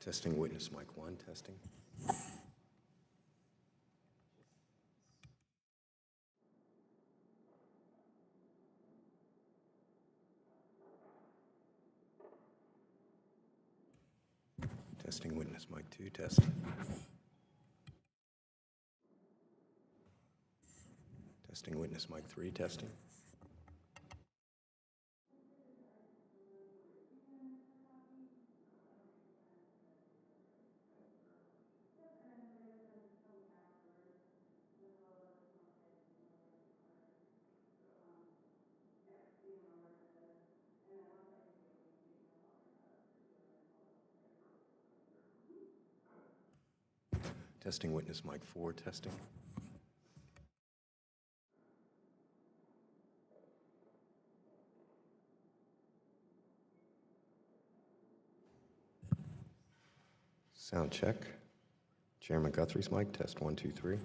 Testing witness mic 1, testing. Testing witness mic 2, testing. Testing witness mic 3, testing. Testing witness mic 4, testing. Sound check. Chairman Guthrie's mic, test 1, 2, 3.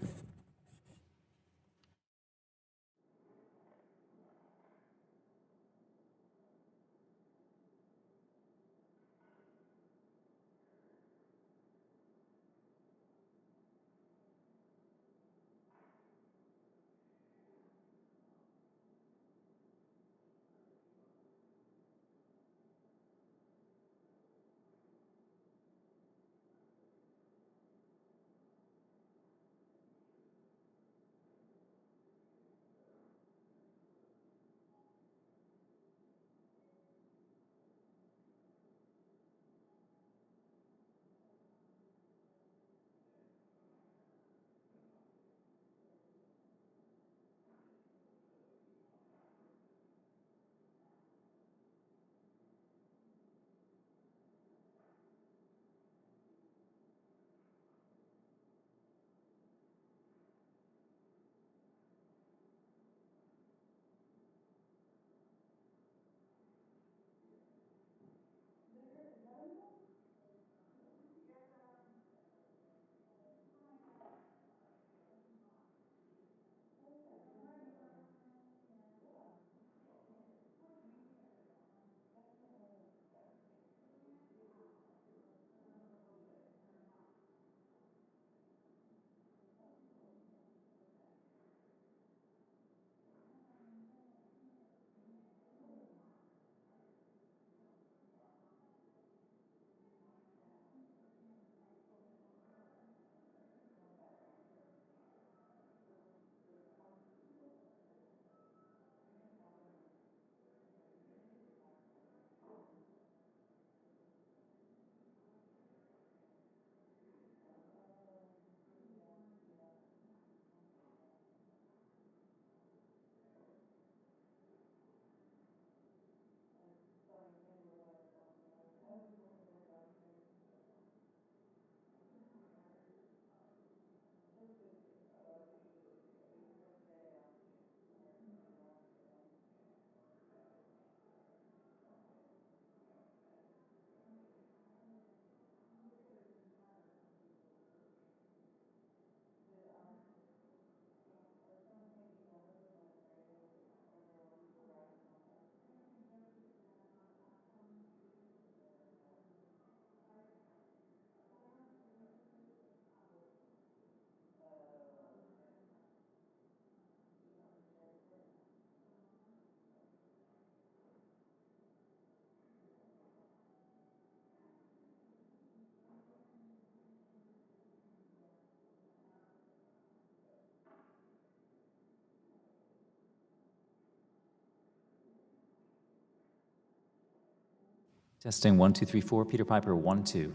Testing 1, 2, 3, 4. Peter Piper 1, 2.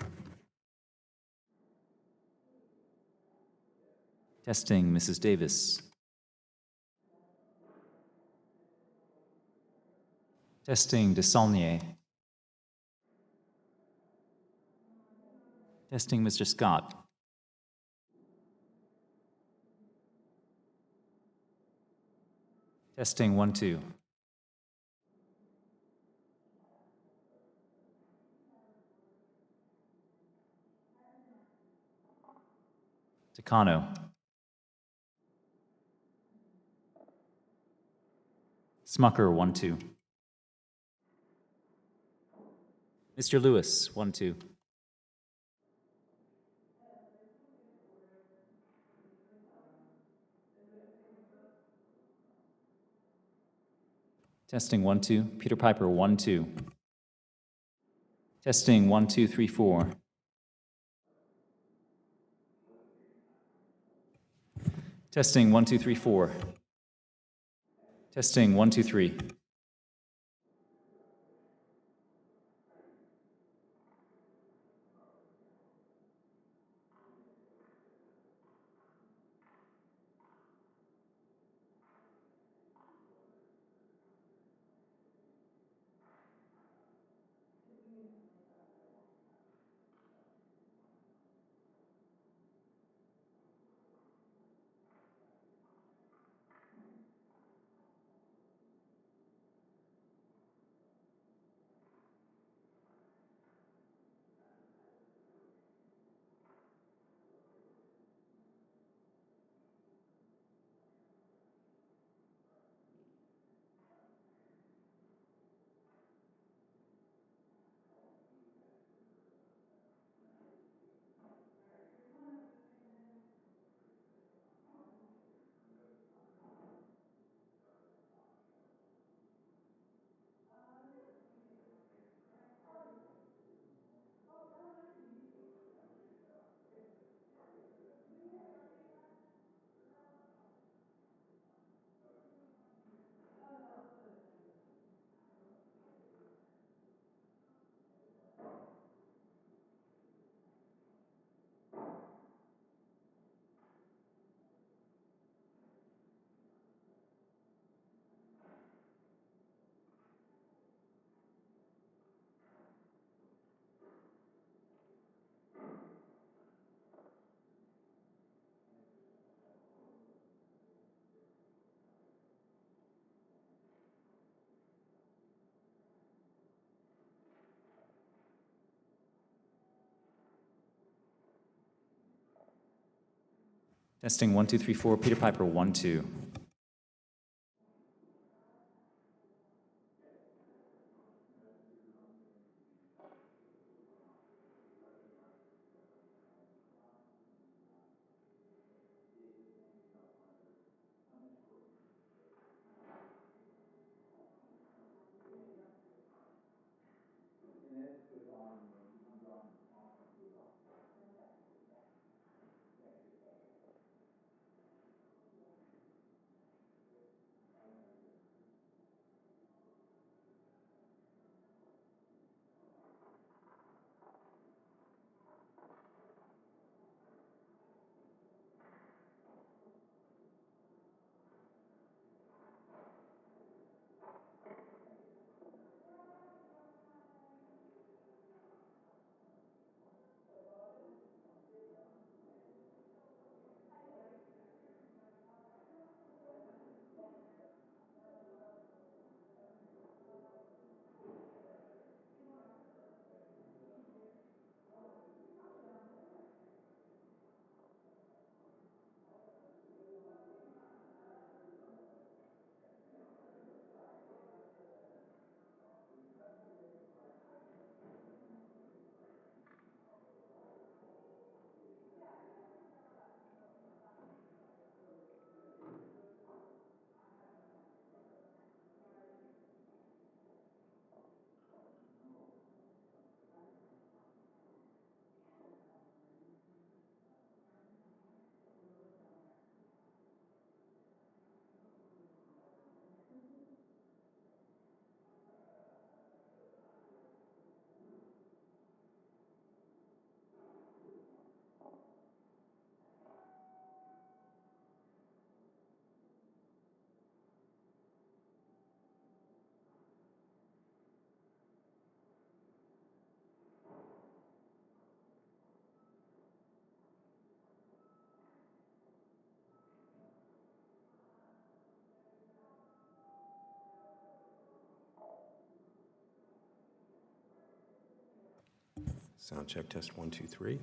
Testing Mrs. Davis. Testing DeSaulnier. Testing Mr. Scott. Testing 1, 2. Takano. Smucker 1, 2. Mr. Lewis 1, 2. Testing 1 2. Peter Piper 1 2. Testing 1 2 3 4. Testing 1 2 3 4. Testing 1 2 3. Testing 1 2 3 4. Peter Piper 1 2. Sound check test 1 2 3.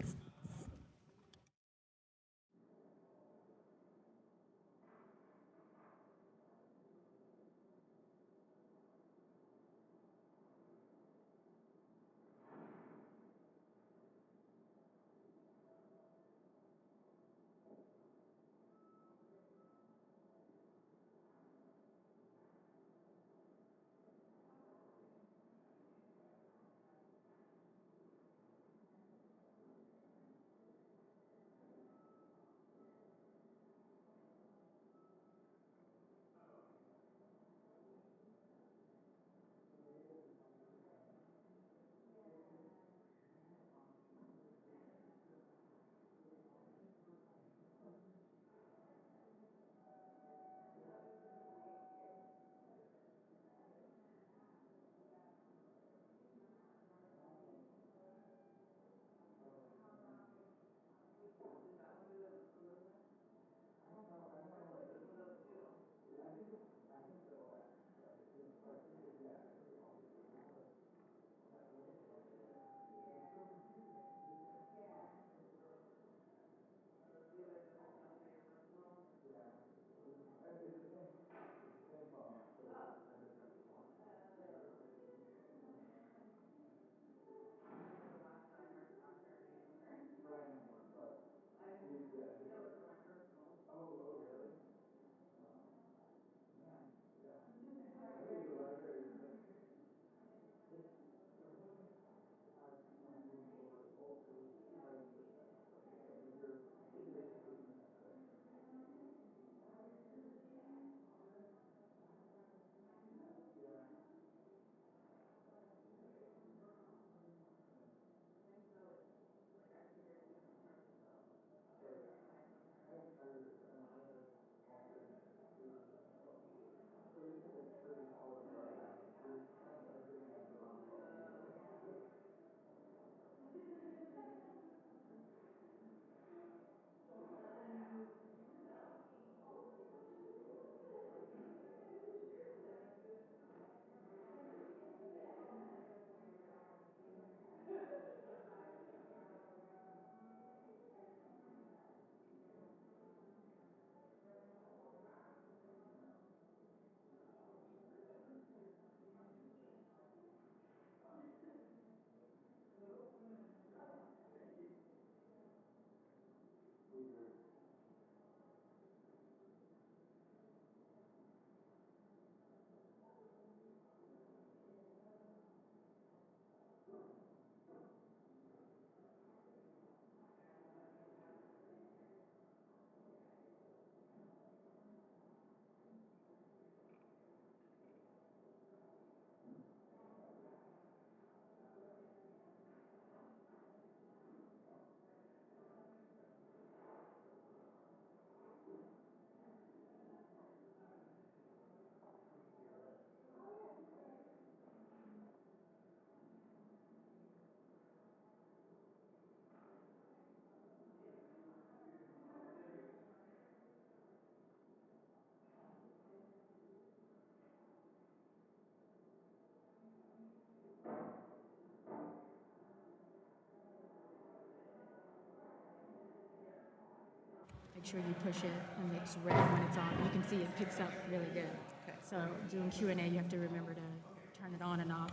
make sure you push it and it's red when it's on. You can see it picks up really good. Okay. So doing Q&A, you have to remember to turn it on and off.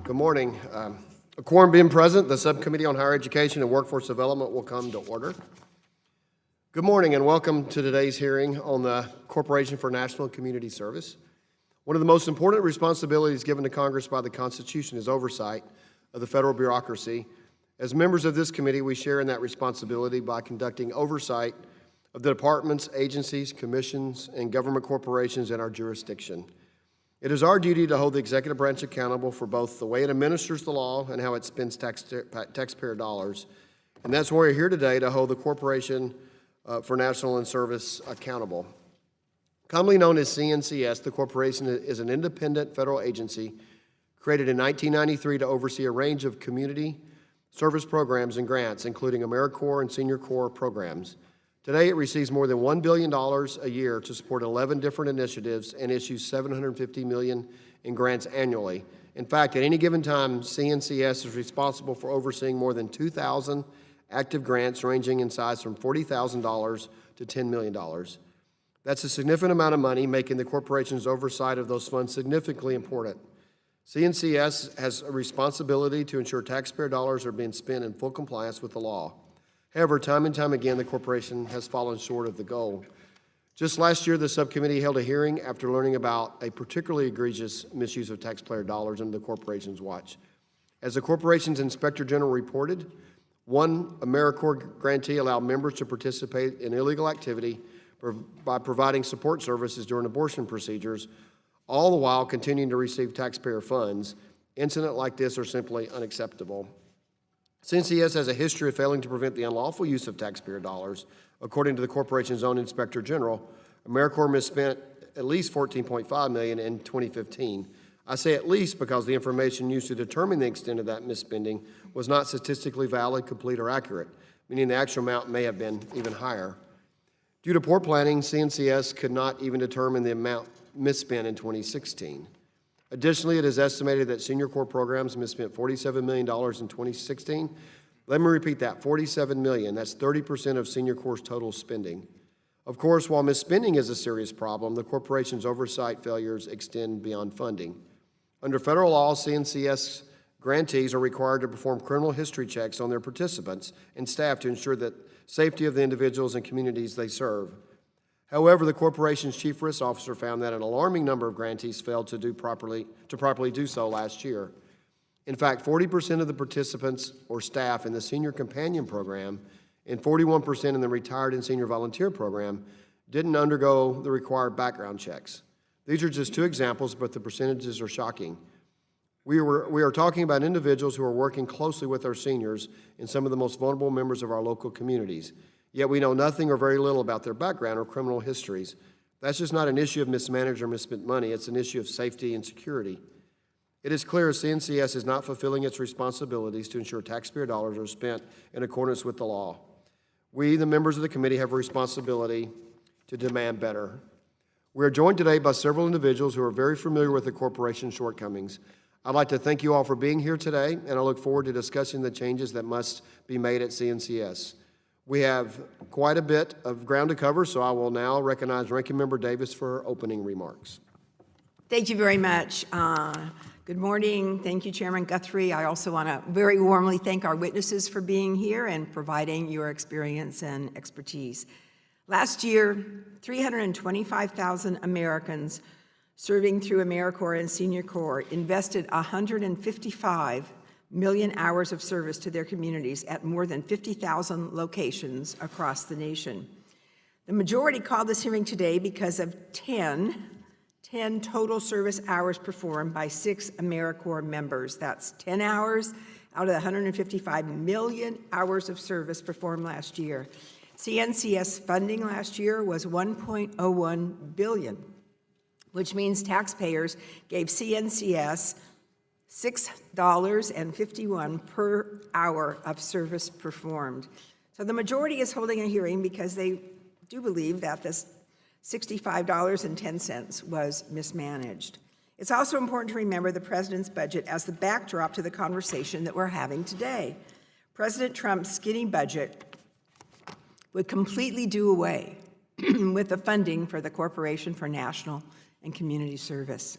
Good morning. A quorum being present, the Subcommittee on Higher Education and Workforce Development will come to order. Good morning and welcome to today's hearing on the Corporation for National and Community Service. One of the most important responsibilities given to Congress by the Constitution is oversight of the federal bureaucracy. As members of this committee, we share in that responsibility by conducting oversight of the departments, agencies, commissions, and government corporations in our jurisdiction. It is our duty to hold the executive branch accountable for both the way it administers the law and how it spends taxpayer dollars. And that's why we're here today, to hold the Corporation for National and Service accountable. Commonly known as CNCS, the corporation is an independent federal agency created in 1993 to oversee a range of community service programs and grants, including AmeriCorps and Senior Corps programs. Today, it receives more than $1 billion a year to support 11 different initiatives and issues $750 million in grants annually. In fact, at any given time, CNCS is responsible for overseeing more than 2,000 active grants ranging in size from $40,000 to $10 million. That's a significant amount of money, making the corporation's oversight of those funds significantly important. CNCS has a responsibility to ensure taxpayer dollars are being spent in full compliance with the law. However, time and time again, the corporation has fallen short of the goal. Just last year, the subcommittee held a hearing after learning about a particularly egregious misuse of taxpayer dollars under the corporation's watch. As the corporation's Inspector General reported, one AmeriCorps grantee allowed members to participate in illegal activity by providing support services during abortion procedures, all the while continuing to receive taxpayer funds. Incidents like this are simply unacceptable. CNCS has a history of failing to prevent the unlawful use of taxpayer dollars. According to the corporation's own Inspector General, AmeriCorps misspent at least $14.5 million in 2015. I say at least because the information used to determine the extent of that misspending was not statistically valid, complete, or accurate, meaning the actual amount may have been even higher. Due to poor planning, CNCS could not even determine the amount misspent in 2016. Additionally, it is estimated that Senior Corps programs misspent $47 million in 2016. Let me repeat that, $47 million. That's 30% of Senior Corps' total spending. Of course, while misspending is a serious problem, the corporation's oversight failures extend beyond funding. Under federal law, CNCS grantees are required to perform criminal history checks on their participants and staff to ensure the safety of the individuals and communities they serve. However, the corporation's chief risk officer found that an alarming number of grantees failed to properly do so last year. In fact, 40% of the participants or staff in the Senior Companion Program and 41% in the Retired and Senior Volunteer Program didn't undergo the required background checks. These are just two examples, but the percentages are shocking. We are talking about individuals who are working closely with our seniors and some of the most vulnerable members of our local communities. Yet we know nothing or very little about their background or criminal histories. That's just not an issue of mismanaged or misspent money. It's an issue of safety and security. It is clear CNCS is not fulfilling its responsibilities to ensure taxpayer dollars are spent in accordance with the law. We, the members of the committee, have a responsibility to demand better. We are joined today by several individuals who are very familiar with the corporation's shortcomings. I'd like to thank you all for being here today, and I look forward to discussing the changes that must be made at CNCS. We have quite a bit of ground to cover, so I will now recognize Ranking Member Davis for opening remarks. Thank you very much. Good morning. Thank you, Chairman Guthrie. I also want to very warmly thank our witnesses for being here and providing your experience and expertise. Last year, 325,000 Americans serving through AmeriCorps and Senior Corps invested 155 million hours of service to their communities at more than 50,000 locations across the nation. The majority called this hearing today because of 10 total service hours performed by 6 AmeriCorps members. That's 10 hours out of the 155 million hours of service performed last year. CNCS funding last year was $1.01 billion, which means taxpayers gave CNCS $6.51 per hour of service performed. So the majority is holding a hearing because they do believe that this $65.10 was mismanaged. It's also important to remember the president's budget as the backdrop to the conversation that we're having today. President Trump's skinny budget would completely do away with the funding for the Corporation for National and Community Service.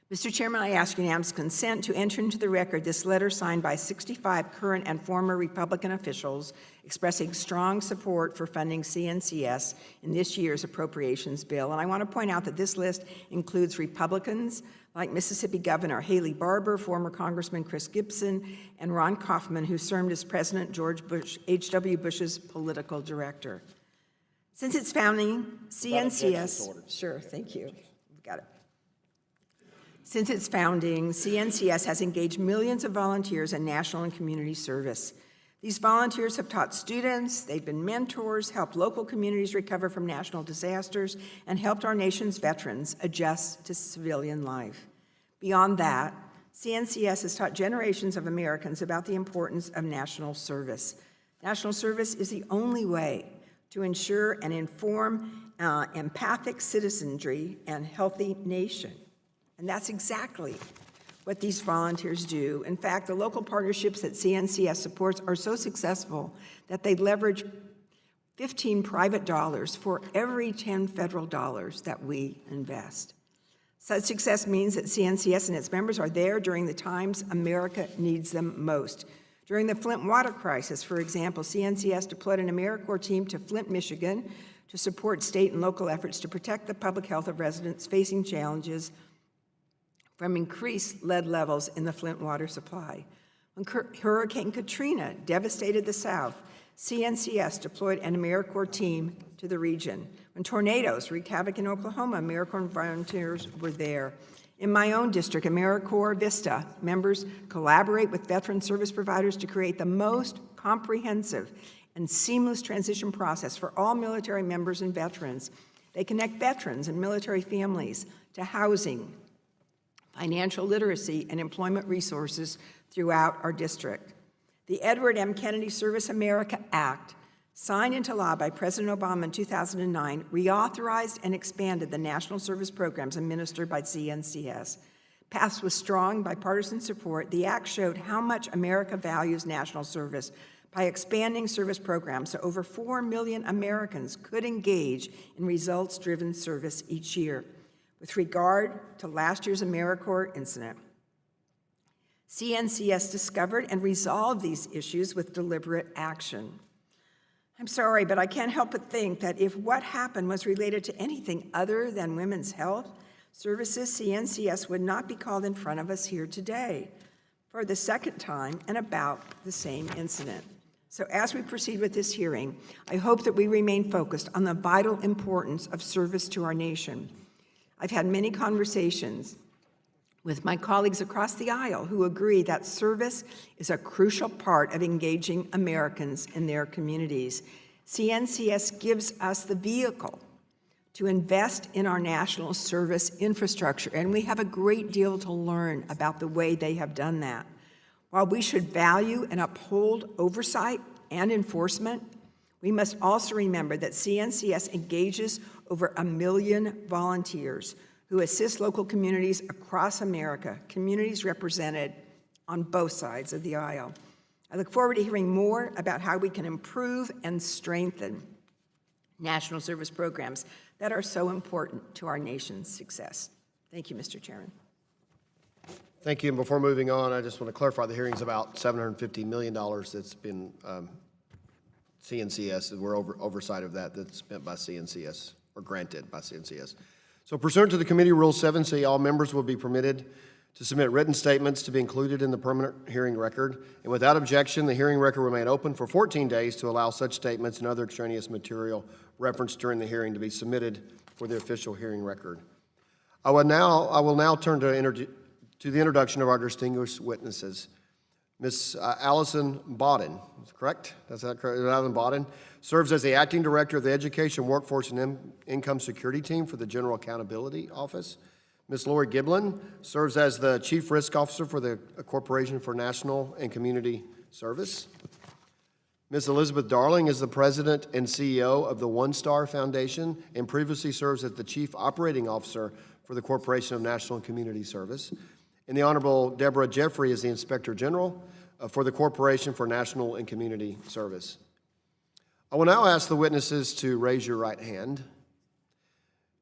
Mr. Chairman, I ask unanimous consent to enter into the record this letter signed by 65 current and former Republican officials expressing strong support for funding CNCS in this year's appropriations bill. And I want to point out that this list includes Republicans like Mississippi Governor Haley Barbour, former Congressman Chris Gibson, and Ron Kaufman, who served as President George Bush, H.W. Bush's political director. Since its founding, CNCS... Sure, thank you. We've got it. Since its founding, CNCS has engaged millions of volunteers in national and community service. These volunteers have taught students, they've been mentors, helped local communities recover from national disasters, and helped our nation's veterans adjust to civilian life. Beyond that, CNCS has taught generations of Americans about the importance of national service. National service is the only way to ensure an informed, empathic citizenry and healthy nation. And that's exactly what these volunteers do. In fact, the local partnerships that CNCS supports are so successful that they leverage 15 private dollars for every 10 federal dollars that we invest. Such success means that CNCS and its members are there during the times America needs them most. During the Flint water crisis, for example, CNCS deployed an AmeriCorps team to Flint, Michigan to support state and local efforts to protect the public health of residents facing challenges from increased lead levels in the Flint water supply. When Hurricane Katrina devastated the South, CNCS deployed an AmeriCorps team to the region. When tornadoes wreaked havoc in Oklahoma, AmeriCorps volunteers were there. In my own district, AmeriCorps Vista members collaborate with veteran service providers to create the most comprehensive and seamless transition process for all military members and veterans. They connect veterans and military families to housing, financial literacy, and employment resources throughout our district. The Edward M. Kennedy Service America Act, signed into law by President Obama in 2009, reauthorized and expanded the national service programs administered by CNCS. Passed with strong bipartisan support, the act showed how much America values national service by expanding service programs so over 4 million Americans could engage in results-driven service each year. With regard to last year's AmeriCorps incident, CNCS discovered and resolved these issues with deliberate action. I'm sorry, but I can't help but think that if what happened was related to anything other than women's health services, CNCS would not be called in front of us here today for the second time and about the same incident. So as we proceed with this hearing, I hope that we remain focused on the vital importance of service to our nation. I've had many conversations with my colleagues across the aisle who agree that service is a crucial part of engaging Americans in their communities. CNCS gives us the vehicle to invest in our national service infrastructure, and we have a great deal to learn about the way they have done that. While we should value and uphold oversight and enforcement, we must also remember that CNCS engages over 1 million volunteers who assist local communities across America, communities represented on both sides of the aisle. I look forward to hearing more about how we can improve and strengthen national service programs that are so important to our nation's success. Thank you, Mr. Chairman. Thank you. And before moving on, I just want to clarify the hearing's about $750 million that's been CNCS, and we're oversight of that's spent by CNCS, or granted by CNCS. So pursuant to the committee rule 7C, all members will be permitted to submit written statements to be included in the permanent hearing record. And without objection, the hearing record will remain open for 14 days to allow such statements and other extraneous material referenced during the hearing to be submitted for the official hearing record. I will now turn to the introduction of our distinguished witnesses. Ms. Allison Bodden, correct? Is that correct? Allison Bodden serves as the acting director of the Education, Workforce, and Income Security Team for the General Accountability Office. Ms. Lori Giblin serves as the Chief Risk Officer for the Corporation for National and Community Service. Ms. Elizabeth Darling is the President and CEO of the One Star Foundation and previously serves as the Chief Operating Officer for the Corporation of National and Community Service. And the Honorable Deborah Jeffrey is the Inspector General for the Corporation for National and Community Service. I will now ask the witnesses to raise your right hand.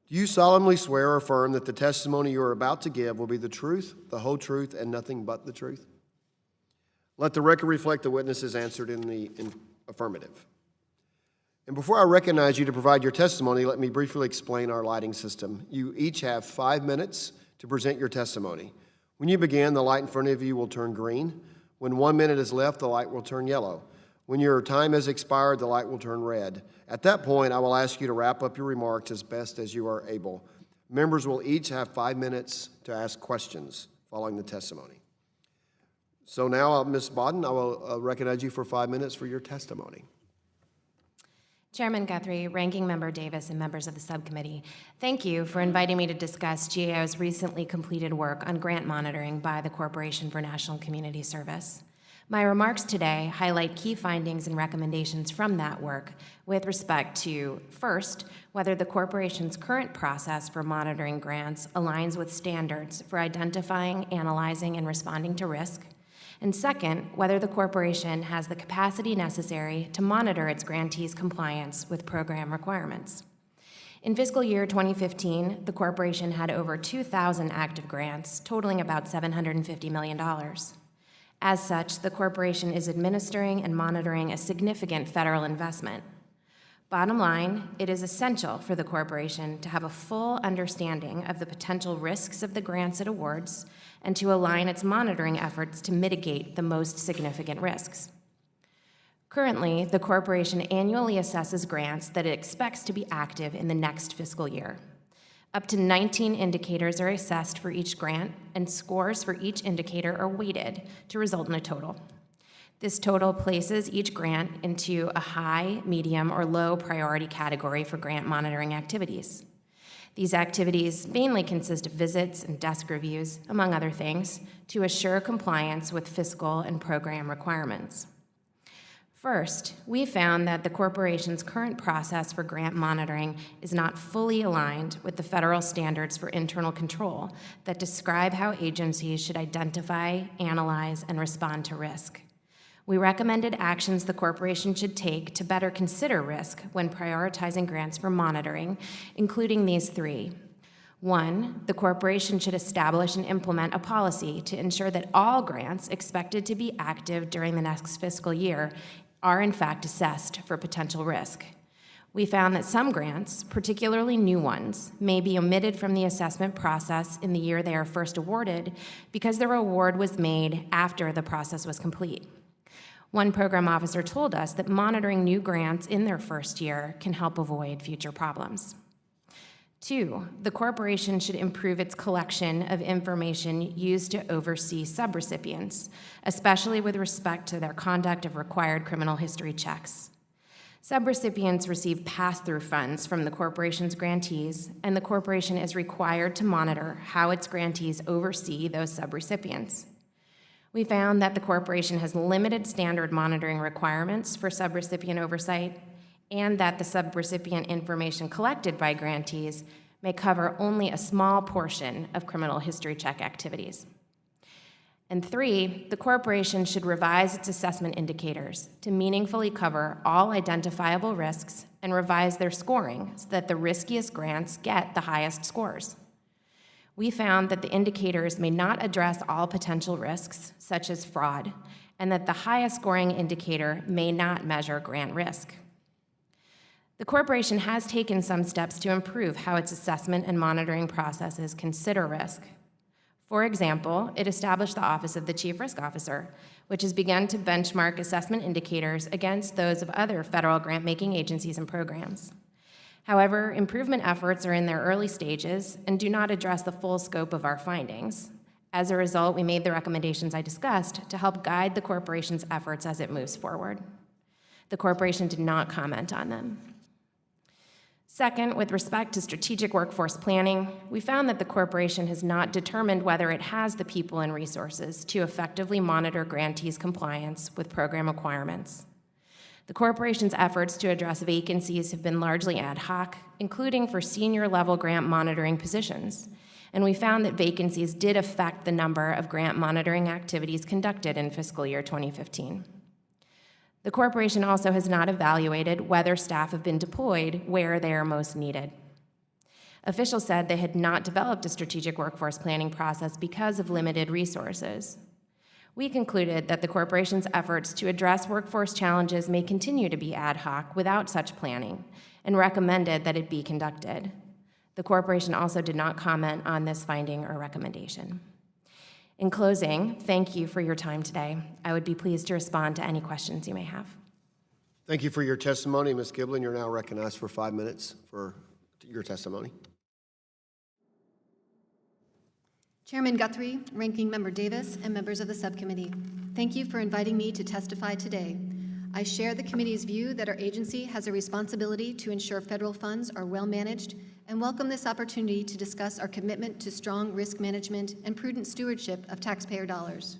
Do you solemnly swear or affirm that the testimony you are about to give will be the truth, the whole truth, and nothing but the truth? Let the record reflect the witnesses answered in the affirmative. And before I recognize you to provide your testimony, let me briefly explain our lighting system. You each have 5 minutes to present your testimony. When you begin, the light in front of you will turn green. When 1 minute is left, the light will turn yellow. When your time has expired, the light will turn red. At that point, I will ask you to wrap up your remarks as best as you are able. Members will each have 5 minutes to ask questions following the testimony. So now, Ms. Bodden, I will recognize you for 5 minutes for your testimony. Chairman Guthrie, Ranking Member Davis, and members of the subcommittee, thank you for inviting me to discuss GAO's recently completed work on grant monitoring by the Corporation for National Community Service. My remarks today highlight key findings and recommendations from that work with respect to, first, whether the corporation's current process for monitoring grants aligns with standards for identifying, analyzing, and responding to risk, and second, whether the corporation has the capacity necessary to monitor its grantees' compliance with program requirements. In fiscal year 2015, the corporation had over 2,000 active grants, totaling about $750 million. As such, the corporation is administering and monitoring a significant federal investment. Bottom line, it is essential for the corporation to have a full understanding of the potential risks of the grants it awards and to align its monitoring efforts to mitigate the most significant risks. Currently, the corporation annually assesses grants that it expects to be active in the next fiscal year. Up to 19 indicators are assessed for each grant, and scores for each indicator are weighted to result in a total. This total places each grant into a high, medium, or low priority category for grant monitoring activities. These activities mainly consist of visits and desk reviews, among other things, to assure compliance with fiscal and program requirements. First, we found that the corporation's current process for grant monitoring is not fully aligned with the federal standards for internal control that describe how agencies should identify, analyze, and respond to risk. We recommended actions the corporation should take to better consider risk when prioritizing grants for monitoring, including these three. 1, the corporation should establish and implement a policy to ensure that all grants expected to be active during the next fiscal year are in fact assessed for potential risk. We found that some grants, particularly new ones, may be omitted from the assessment process in the year they are first awarded because their award was made after the process was complete. One program officer told us that monitoring new grants in their first year can help avoid future problems. 2, the corporation should improve its collection of information used to oversee subrecipients, especially with respect to their conduct of required criminal history checks. Subrecipients receive pass-through funds from the corporation's grantees, and the corporation is required to monitor how its grantees oversee those subrecipients. We found that the corporation has limited standard monitoring requirements for subrecipient oversight, and that the subrecipient information collected by grantees may cover only a small portion of criminal history check activities. And 3, the corporation should revise its assessment indicators to meaningfully cover all identifiable risks and revise their scoring so that the riskiest grants get the highest scores. We found that the indicators may not address all potential risks, such as fraud, and that the highest scoring indicator may not measure grant risk. The corporation has taken some steps to improve how its assessment and monitoring processes consider risk. For example, it established the Office of the Chief Risk Officer, which has begun to benchmark assessment indicators against those of other federal grant-making agencies and programs. However, improvement efforts are in their early stages and do not address the full scope of our findings. As a result, we made the recommendations I discussed to help guide the corporation's efforts as it moves forward. The corporation did not comment on them. Second, with respect to strategic workforce planning, we found that the corporation has not determined whether it has the people and resources to effectively monitor grantees' compliance with program requirements. The corporation's efforts to address vacancies have been largely ad hoc, including for senior-level grant monitoring positions, and we found that vacancies did affect the number of grant monitoring activities conducted in fiscal year 2015. The corporation also has not evaluated whether staff have been deployed where they are most needed. Officials said they had not developed a strategic workforce planning process because of limited resources. We concluded that the corporation's efforts to address workforce challenges may continue to be ad hoc without such planning, and recommended that it be conducted. The corporation also did not comment on this finding or recommendation. In closing, thank you for your time today. I would be pleased to respond to any questions you may have. Thank you for your testimony, Ms. Giblin. You're now recognized for 5 minutes for your testimony. Chairman Guthrie, Ranking Member Davis, and members of the subcommittee, thank you for inviting me to testify today. I share the committee's view that our agency has a responsibility to ensure federal funds are well managed and welcome this opportunity to discuss our commitment to strong risk management and prudent stewardship of taxpayer dollars.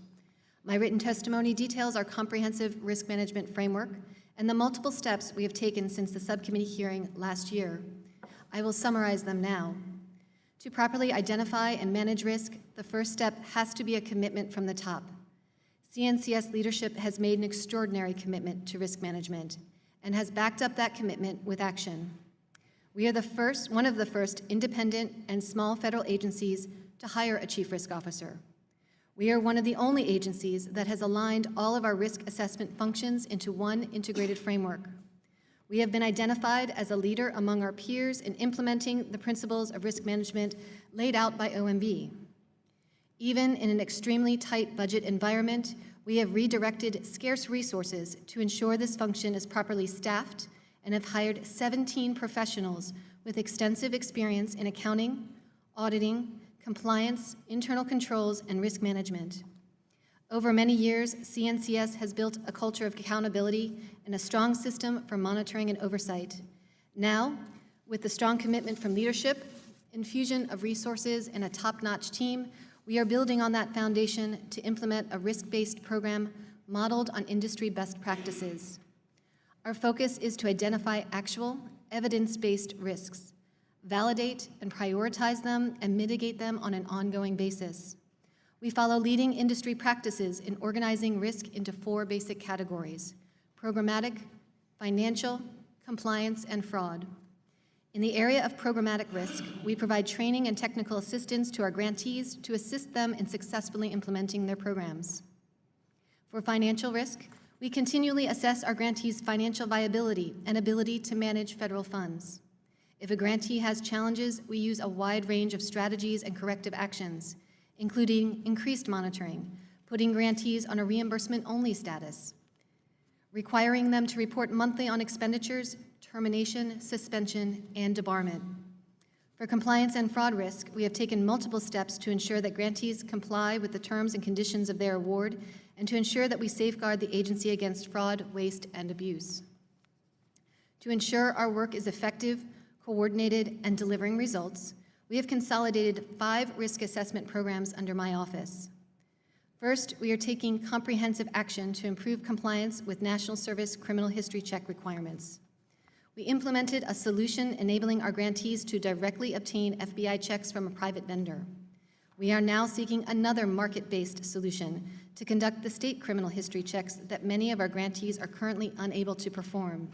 My written testimony details our comprehensive risk management framework and the multiple steps we have taken since the subcommittee hearing last year. I will summarize them now. To properly identify and manage risk, the first step has to be a commitment from the top. CNCS leadership has made an extraordinary commitment to risk management and has backed up that commitment with action. We are one of the first independent and small federal agencies to hire a chief risk officer. We are one of the only agencies that has aligned all of our risk assessment functions into one integrated framework. We have been identified as a leader among our peers in implementing the principles of risk management laid out by OMB. Even in an extremely tight budget environment, we have redirected scarce resources to ensure this function is properly staffed and have hired 17 professionals with extensive experience in accounting, auditing, compliance, internal controls, and risk management. Over many years, CNCS has built a culture of accountability and a strong system for monitoring and oversight. Now, with the strong commitment from leadership, infusion of resources, and a top-notch team, we are building on that foundation to implement a risk-based program modeled on industry best practices. Our focus is to identify actual, evidence-based risks, validate and prioritize them, and mitigate them on an ongoing basis. We follow leading industry practices in organizing risk into 4 basic categories: programmatic, financial, compliance, and fraud. In the area of programmatic risk, we provide training and technical assistance to our grantees to assist them in successfully implementing their programs. For financial risk, we continually assess our grantees' financial viability and ability to manage federal funds. If a grantee has challenges, we use a wide range of strategies and corrective actions, including increased monitoring, putting grantees on a reimbursement-only status, requiring them to report monthly on expenditures, termination, suspension, and debarment. For compliance and fraud risk, we have taken multiple steps to ensure that grantees comply with the terms and conditions of their award and to ensure that we safeguard the agency against fraud, waste, and abuse. To ensure our work is effective, coordinated, and delivering results, we have consolidated 5 risk assessment programs under my office. First, we are taking comprehensive action to improve compliance with National Service criminal history check requirements. We implemented a solution enabling our grantees to directly obtain FBI checks from a private vendor. We are now seeking another market-based solution to conduct the state criminal history checks that many of our grantees are currently unable to perform.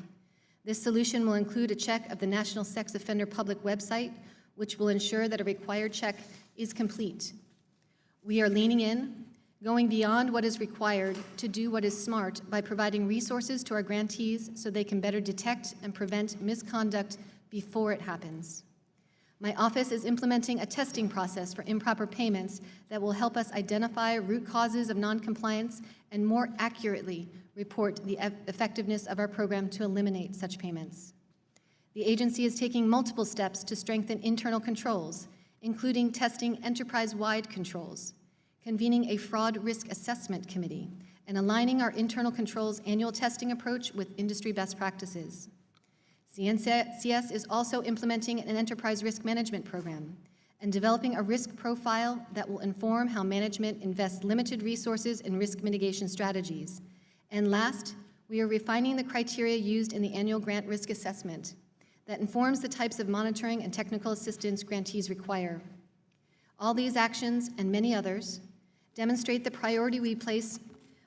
This solution will include a check of the National Sex Offender Public website, which will ensure that a required check is complete. We are leaning in, going beyond what is required to do what is smart by providing resources to our grantees so they can better detect and prevent misconduct before it happens. My office is implementing a testing process for improper payments that will help us identify root causes of noncompliance and more accurately report the effectiveness of our program to eliminate such payments. The agency is taking multiple steps to strengthen internal controls, including testing enterprise-wide controls, convening a fraud risk assessment committee, and aligning our internal controls annual testing approach with industry best practices. CNCS is also implementing an enterprise risk management program and developing a risk profile that will inform how management invests limited resources in risk mitigation strategies. And last, we are refining the criteria used in the annual grant risk assessment that informs the types of monitoring and technical assistance grantees require. All these actions and many others demonstrate the priority we place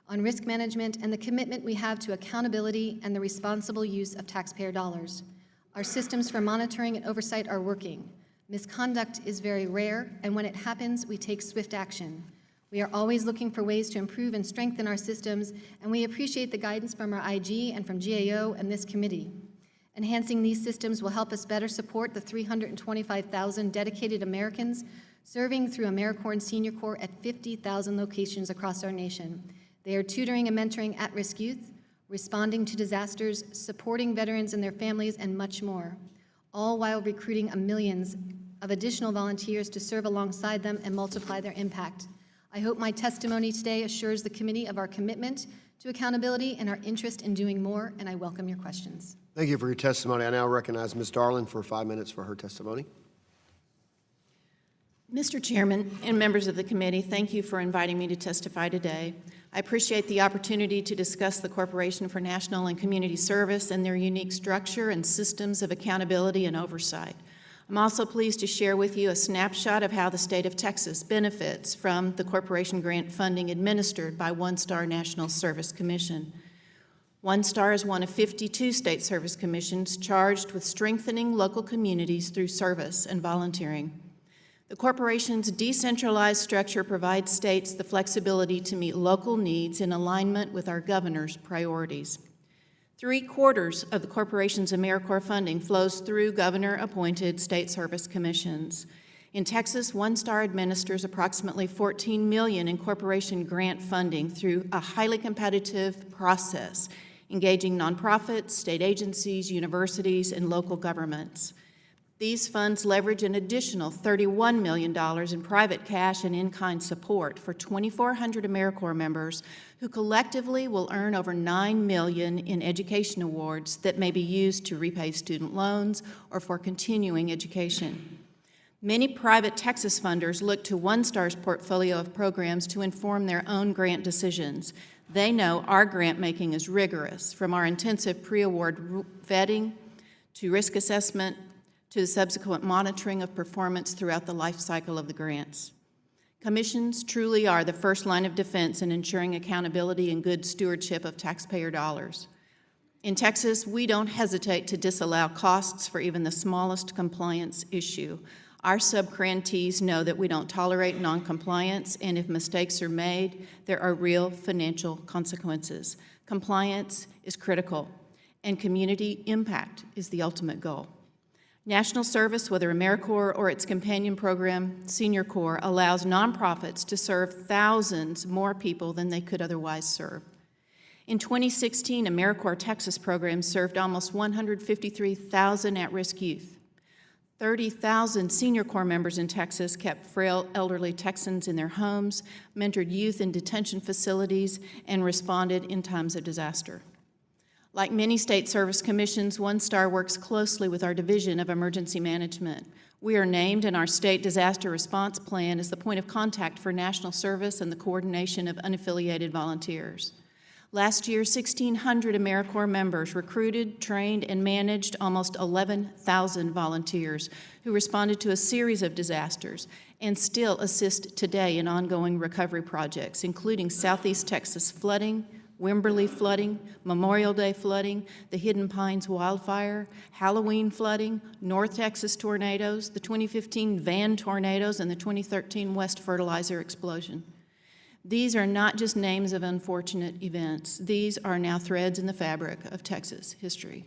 on risk management and the commitment we have to accountability and the responsible use of taxpayer dollars. Our systems for monitoring and oversight are working. Misconduct is very rare, and when it happens, we take swift action. We are always looking for ways to improve and strengthen our systems, and we appreciate the guidance from our IG and from GAO and this committee. Enhancing these systems will help us better support the 325,000 dedicated Americans serving through AmeriCorps and Senior Corps at 50,000 locations across our nation. They are tutoring and mentoring at-risk youth, responding to disasters, supporting veterans and their families, and much more, all while recruiting millions of additional volunteers to serve alongside them and multiply their impact. I hope my testimony today assures the committee of our commitment to accountability and our interest in doing more, and I welcome your questions. Thank you for your testimony. I now recognize Ms. Darling for 5 minutes for her testimony. Mr. Chairman and members of the committee, thank you for inviting me to testify today. I appreciate the opportunity to discuss the Corporation for National and Community Service and their unique structure and systems of accountability and oversight. I'm also pleased to share with you a snapshot of how the state of Texas benefits from the corporation grant funding administered by One Star National Service Commission. One Star is one of 52 state service commissions charged with strengthening local communities through service and volunteering. The corporation's decentralized structure provides states the flexibility to meet local needs in alignment with our governor's priorities. 3/4 of the corporation's AmeriCorps funding flows through governor-appointed state service commissions. In Texas, One Star administers approximately $14 million in corporation grant funding through a highly competitive process, engaging nonprofits, state agencies, universities, and local governments. These funds leverage an additional $31 million in private cash and in-kind support for 2,400 AmeriCorps members who collectively will earn over $9 million in education awards that may be used to repay student loans or for continuing education. Many private Texas funders look to One Star's portfolio of programs to inform their own grant decisions. They know our grant making is rigorous, from our intensive pre-award vetting to risk assessment to the subsequent monitoring of performance throughout the life cycle of the grants. Commissions truly are the first line of defense in ensuring accountability and good stewardship of taxpayer dollars. In Texas, we don't hesitate to disallow costs for even the smallest compliance issue. Our subgrantees know that we don't tolerate noncompliance, and if mistakes are made, there are real financial consequences. Compliance is critical, and community impact is the ultimate goal. National service, whether AmeriCorps or its companion program, Senior Corps, allows nonprofits to serve thousands more people than they could otherwise serve. In 2016, AmeriCorps Texas programs served almost 153,000 at-risk youth. 30,000 Senior Corps members in Texas kept frail elderly Texans in their homes, mentored youth in detention facilities, and responded in times of disaster. Like many state service commissions, One Star works closely with our Division of Emergency Management. We are named in our state disaster response plan as the point of contact for national service and the coordination of unaffiliated volunteers. Last year, 1,600 AmeriCorps members recruited, trained, and managed almost 11,000 volunteers who responded to a series of disasters and still assist today in ongoing recovery projects, including Southeast Texas flooding, Wimberley flooding, Memorial Day flooding, the Hidden Pines wildfire, Halloween flooding, North Texas tornadoes, the 2015 Van tornadoes, and the 2013 West fertilizer explosion. These are not just names of unfortunate events. These are now threads in the fabric of Texas history.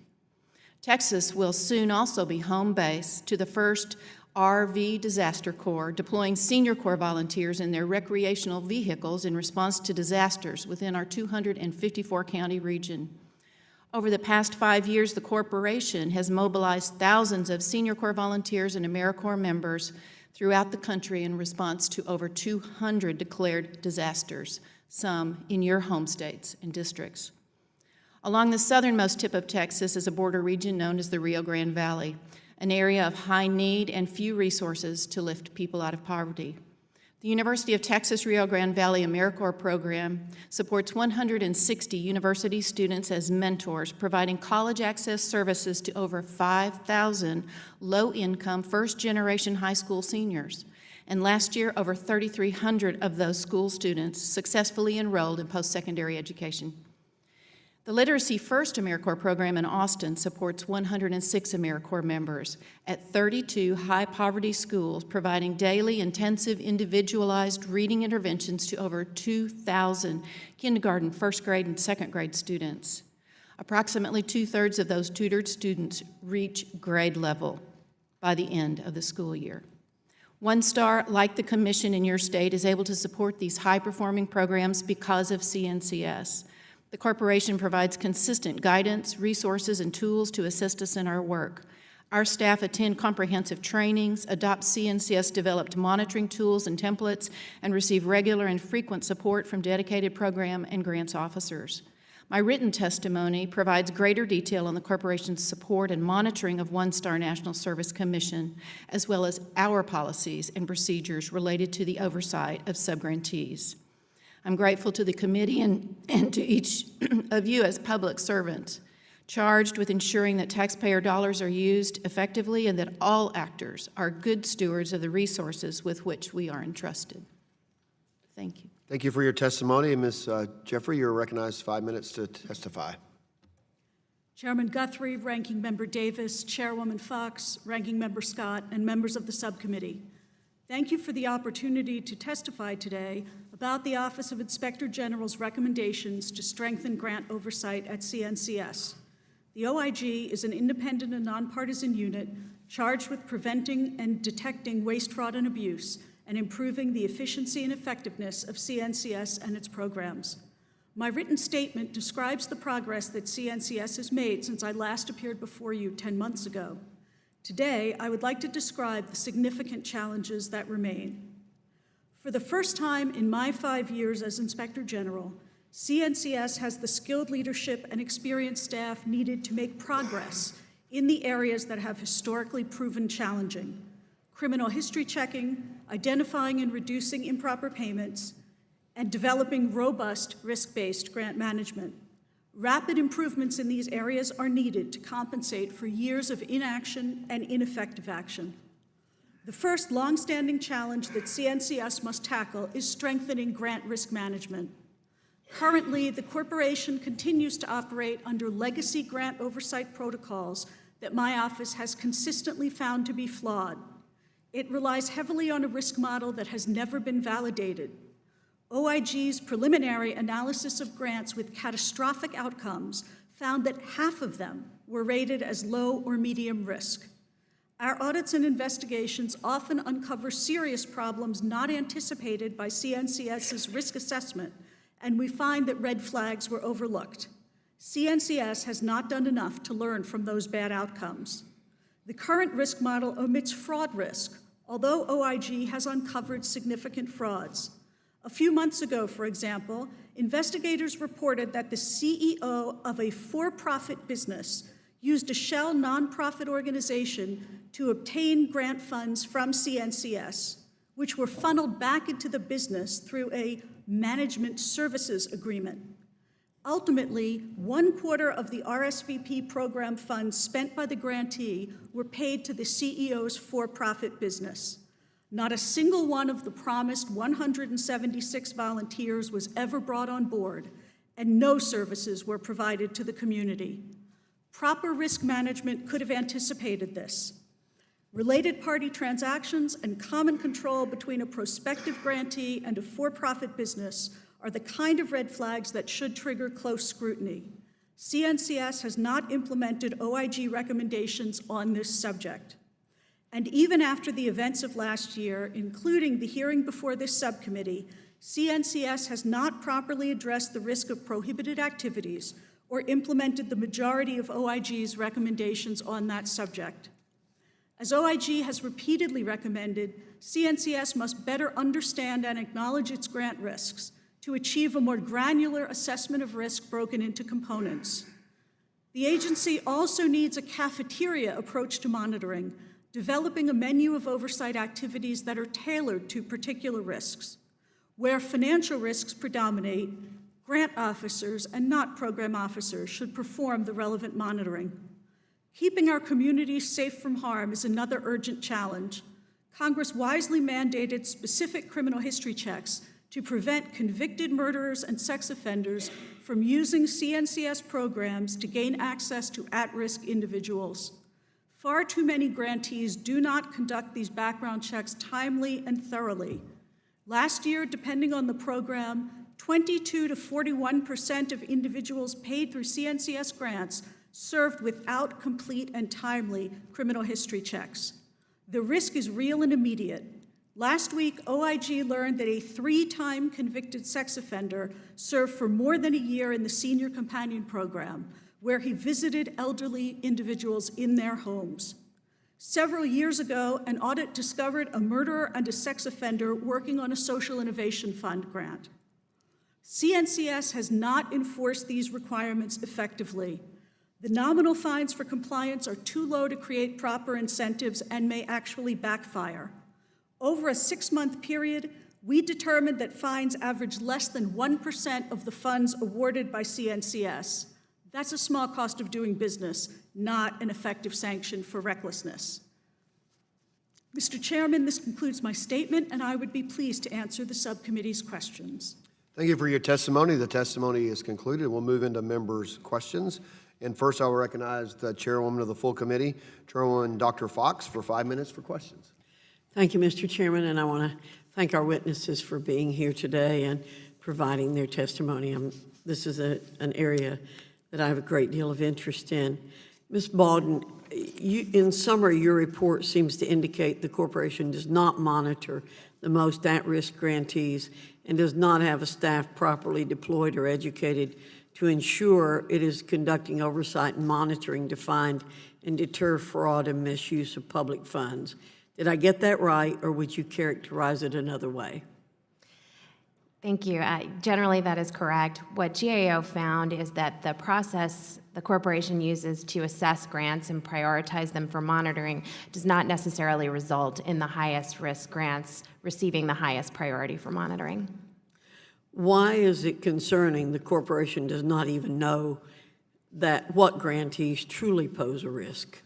Texas will soon also be home base to the first RV Disaster Corps, deploying Senior Corps volunteers in their recreational vehicles in response to disasters within our 254-county region. Over the past 5 years, the corporation has mobilized thousands of Senior Corps volunteers and AmeriCorps members throughout the country in response to over 200 declared disasters, some in your home states and districts. Along the southernmost tip of Texas is a border region known as the Rio Grande Valley, an area of high need and few resources to lift people out of poverty. The University of Texas Rio Grande Valley AmeriCorps program supports 160 university students as mentors, providing college access services to over 5,000 low-income, first-generation high school seniors. And last year, over 3,300 of those school students successfully enrolled in post-secondary education. The Literacy First AmeriCorps program in Austin supports 106 AmeriCorps members at 32 high-poverty schools, providing daily intensive individualized reading interventions to over 2,000 kindergarten, first grade, and second grade students. Approximately 2/3 of those tutored students reach grade level by the end of the school year. One Star, like the Commission in your state, is able to support these high-performing programs because of CNCS. The corporation provides consistent guidance, resources, and tools to assist us in our work. Our staff attend comprehensive trainings, adopt CNCS-developed monitoring tools and templates, and receive regular and frequent support from dedicated program and grants officers. My written testimony provides greater detail on the corporation's support and monitoring of One Star National Service Commission, as well as our policies and procedures related to the oversight of subgrantees. I'm grateful to the committee and to each of you as public servants charged with ensuring that taxpayer dollars are used effectively and that all actors are good stewards of the resources with which we are entrusted. Thank you. Thank you for your testimony. Ms. Jeffrey, you're recognized 5 minutes to testify. Chairman Guthrie, Ranking Member Davis, Chairwoman Fox, Ranking Member Scott, and members of the subcommittee. Thank you for the opportunity to testify today about the Office of Inspector General's recommendations to strengthen grant oversight at CNCS. The OIG is an independent and nonpartisan unit charged with preventing and detecting waste, fraud, and abuse, and improving the efficiency and effectiveness of CNCS and its programs. My written statement describes the progress that CNCS has made since I last appeared before you 10 months ago. Today, I would like to describe the significant challenges that remain. For the first time in my 5 years as Inspector General, CNCS has the skilled leadership and experienced staff needed to make progress in the areas that have historically proven challenging: criminal history checking, identifying and reducing improper payments, and developing robust risk-based grant management. Rapid improvements in these areas are needed to compensate for years of inaction and ineffective action. The first longstanding challenge that CNCS must tackle is strengthening grant risk management. Currently, the corporation continues to operate under legacy grant oversight protocols that my office has consistently found to be flawed. It relies heavily on a risk model that has never been validated. OIG's preliminary analysis of grants with catastrophic outcomes found that half of them were rated as low or medium risk. Our audits and investigations often uncover serious problems not anticipated by CNCS's risk assessment, and we find that red flags were overlooked. CNCS has not done enough to learn from those bad outcomes. The current risk model omits fraud risk, although OIG has uncovered significant frauds. A few months ago, for example, investigators reported that the CEO of a for-profit business used a shell nonprofit organization to obtain grant funds from CNCS, which were funneled back into the business through a management services agreement. Ultimately, 1/4 of the RSVP program funds spent by the grantee were paid to the CEO's for-profit business. Not a single one of the promised 176 volunteers was ever brought on board, and no services were provided to the community. Proper risk management could have anticipated this. Related party transactions and common control between a prospective grantee and a for-profit business are the kind of red flags that should trigger close scrutiny. CNCS has not implemented OIG recommendations on this subject. And even after the events of last year, including the hearing before this subcommittee, CNCS has not properly addressed the risk of prohibited activities or implemented the majority of OIG's recommendations on that subject. As OIG has repeatedly recommended, CNCS must better understand and acknowledge its grant risks to achieve a more granular assessment of risk broken into components. The agency also needs a cafeteria approach to monitoring, developing a menu of oversight activities that are tailored to particular risks. Where financial risks predominate, grant officers and not program officers should perform the relevant monitoring. Keeping our communities safe from harm is another urgent challenge. Congress wisely mandated specific criminal history checks to prevent convicted murderers and sex offenders from using CNCS programs to gain access to at-risk individuals. Far too many grantees do not conduct these background checks timely and thoroughly. Last year, depending on the program, 22 to 41% of individuals paid through CNCS grants served without complete and timely criminal history checks. The risk is real and immediate. Last week, OIG learned that a 3-time convicted sex offender served for more than a year in the Senior Companion Program, where he visited elderly individuals in their homes. Several years ago, an audit discovered a murderer and a sex offender working on a Social Innovation Fund grant. CNCS has not enforced these requirements effectively. The nominal fines for compliance are too low to create proper incentives and may actually backfire. Over a 6-month period, we determined that fines average less than 1% of the funds awarded by CNCS. That's a small cost of doing business, not an effective sanction for recklessness. Mr. Chairman, this concludes my statement, and I would be pleased to answer the subcommittee's questions. Thank you for your testimony. The testimony is concluded. We'll move into members' questions. And first, I will recognize the chairwoman of the full committee, Chairwoman Dr. Fox, for 5 minutes for questions. Thank you, Mr. Chairman, and I want to thank our witnesses for being here today and providing their testimony. This is an area that I have a great deal of interest in. Ms. Baldwin, in summary, your report seems to indicate the corporation does not monitor the most at-risk grantees and does not have a staff properly deployed or educated to ensure it is conducting oversight and monitoring to find and deter fraud and misuse of public funds. Did I get that right, or would you characterize it another way? Thank you. Generally, that is correct. What GAO found is that the process the corporation uses to assess grants and prioritize them for monitoring does not necessarily result in the highest risk grants receiving the highest priority for monitoring. Why is it concerning the corporation does not even know that what grantees truly pose a risk?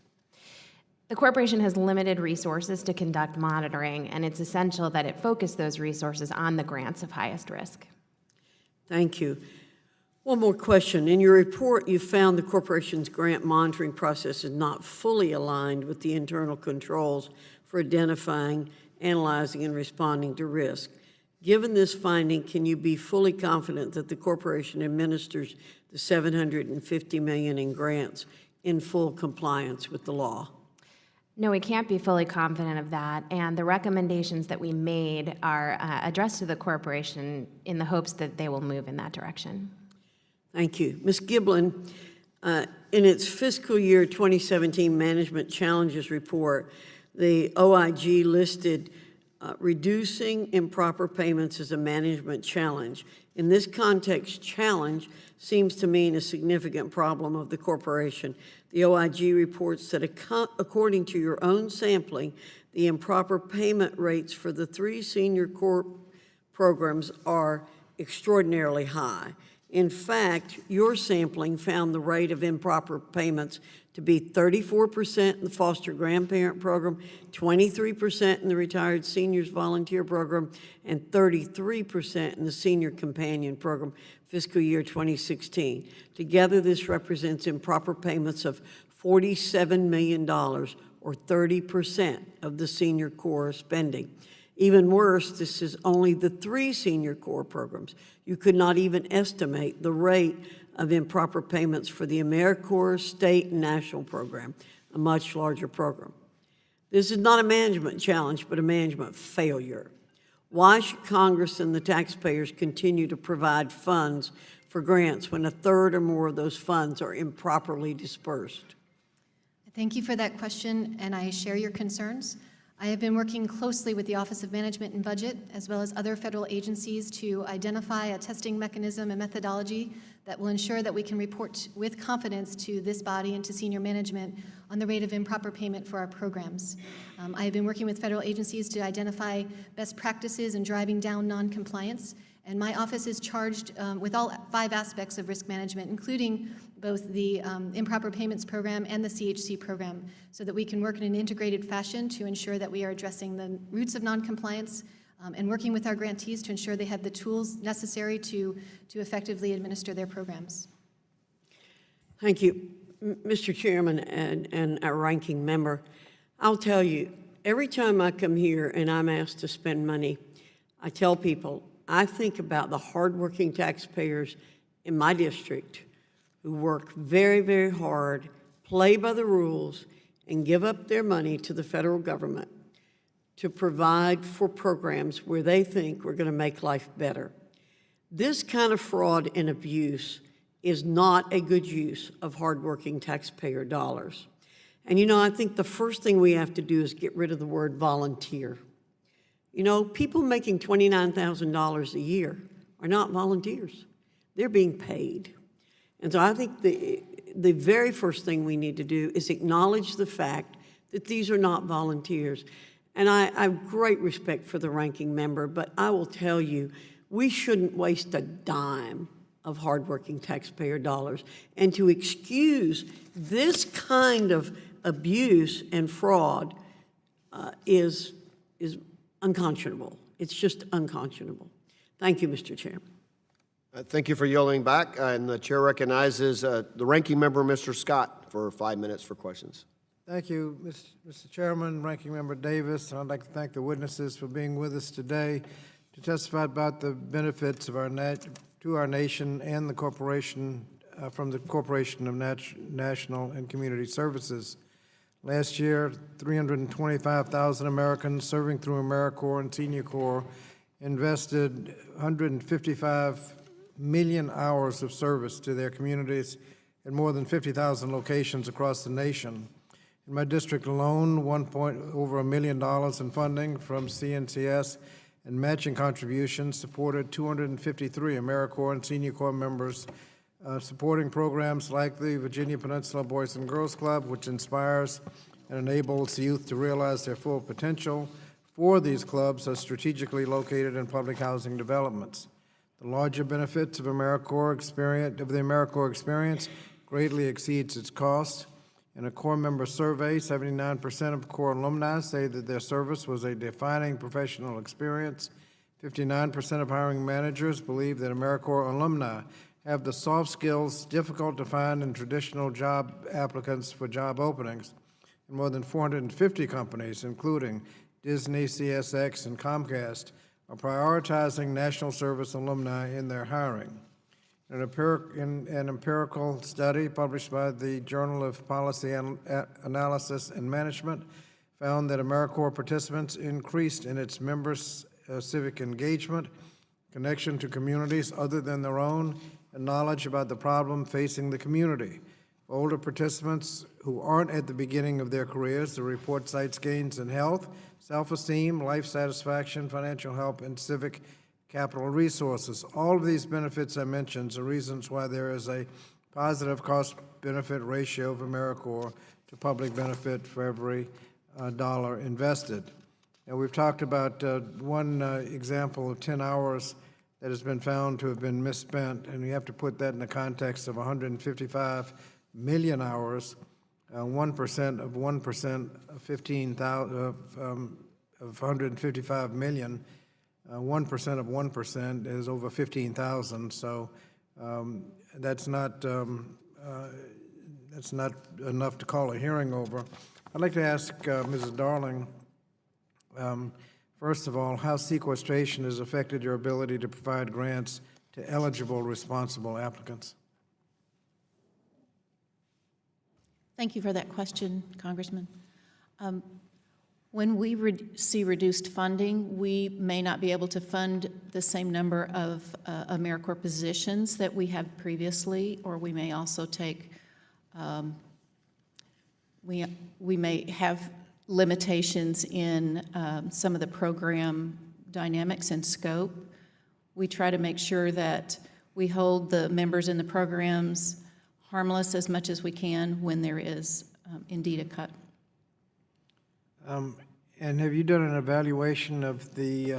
The corporation has limited resources to conduct monitoring, and it's essential that it focus those resources on the grants of highest risk. Thank you. One more question. In your report, you found the corporation's grant monitoring process is not fully aligned with the internal controls for identifying, analyzing, and responding to risk. Given this finding, can you be fully confident that the corporation administers the $750 million in grants in full compliance with the law? No, we can't be fully confident of that, and the recommendations that we made are addressed to the corporation in the hopes that they will move in that direction. Thank you. Ms. Giblin, in its fiscal year 2017 Management Challenges report, the OIG listed reducing improper payments as a management challenge. In this context, challenge seems to mean a significant problem of the corporation. The OIG reports that according to your own sampling, the improper payment rates for the 3 senior corp programs are extraordinarily high. In fact, your sampling found the rate of improper payments to be 34% in the foster grandparent program, 23% in the retired seniors volunteer program, and 33% in the senior companion program, fiscal year 2016. Together, this represents improper payments of $47 million, or 30% of the senior core spending. Even worse, this is only the 3 senior core programs. You could not even estimate the rate of improper payments for the AmeriCorps state and national program, a much larger program. This is not a management challenge, but a management failure. Why should Congress and the taxpayers continue to provide funds for grants when a third or more of those funds are improperly dispersed? Thank you for that question, and I share your concerns. I have been working closely with the Office of Management and Budget, as well as other federal agencies, to identify a testing mechanism and methodology that will ensure that we can report with confidence to this body and to senior management on the rate of improper payment for our programs. I have been working with federal agencies to identify best practices in driving down non-compliance, and my office is charged with all 5 aspects of risk management, including both the improper payments program and the CHC program, so that we can work in an integrated fashion to ensure that we are addressing the roots of noncompliance and working with our grantees to ensure they have the tools necessary to effectively administer their programs. Thank you, Mr. Chairman and our ranking member. I'll tell you, every time I come here and I'm asked to spend money, I tell people, I think about the hardworking taxpayers in my district who work very, very hard, play by the rules, and give up their money to the federal government to provide for programs where they think we're going to make life better. This kind of fraud and abuse is not a good use of hardworking taxpayer dollars. And you know, I think the first thing we have to do is get rid of the word volunteer. You know, people making $29,000 a year are not volunteers. They're being paid. And so I think the very first thing we need to do is acknowledge the fact that these are not volunteers. And I have great respect for the ranking member, but I will tell you, we shouldn't waste a dime of hardworking taxpayer dollars. And to excuse this kind of abuse and fraud is unconscionable. It's just unconscionable. Thank you, Mr. Chairman. Thank you for yielding back, and the chair recognizes the ranking member, Mr. Scott, for 5 minutes for questions. Thank you, Mr. Chairman, Ranking Member Davis. I'd like to thank the witnesses for being with us today to testify about the benefits of to our nation and the corporation from the Corporation of National and Community Services. Last year, 325,000 Americans serving through AmeriCorps and Senior Corps invested 155 million hours of service to their communities in more than 50,000 locations across the nation. In my district alone, over $1 million in funding from CNCS and matching contributions supported 253 AmeriCorps and Senior Corps members, supporting programs like the Virginia Peninsula Boys and Girls Club, which inspires and enables youth to realize their full potential. 4 of these clubs are strategically located in public housing developments. The larger benefits of the AmeriCorps experience greatly exceeds its cost. In a Corps member survey, 79% of Corps alumni say that their service was a defining professional experience. 59% of hiring managers believe that AmeriCorps alumni have the soft skills difficult to find in traditional job applicants for job openings. And more than 450 companies, including Disney, CSX, and Comcast, are prioritizing national service alumni in their hiring. An empirical study published by the Journal of Policy Analysis and Management found that AmeriCorps participants increased in its members' civic engagement, connection to communities other than their own, and knowledge about the problem facing the community. For older participants who aren't at the beginning of their careers, the report cites gains in health, self-esteem, life satisfaction, financial help, and civic capital resources. All of these benefits I mentioned are reasons why there is a positive cost-benefit ratio of AmeriCorps to public benefit for every dollar invested. And we've talked about one example of 10 hours that has been found to have been misspent, and you have to put that in the context of 155 million hours. 1% of 1% of 15,000 of 155 million. 1% of 1% is over 15,000. So that's not enough to call a hearing over. I'd like to ask Mrs. Darling, first of all, how sequestration has affected your ability to provide grants to eligible, responsible applicants. Thank you for that question, Congressman. When we see reduced funding, we may not be able to fund the same number of AmeriCorps positions that we have previously, or we may also take, we may have limitations in some of the program dynamics and scope. We try to make sure that we hold the members in the programs harmless as much as we can when there is indeed a cut. And have you done an evaluation of the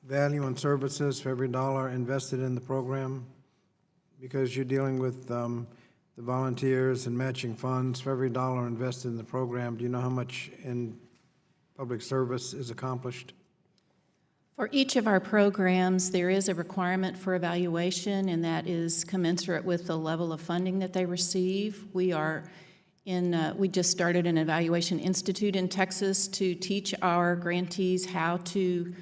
value and services for every dollar invested in the program? Because you're dealing with the volunteers and matching funds. For every dollar invested in the program, do you know how much in public service is accomplished? For each of our programs, there is a requirement for evaluation, and that is commensurate with the level of funding that they receive. We just started an evaluation institute in Texas to teach our grantees how to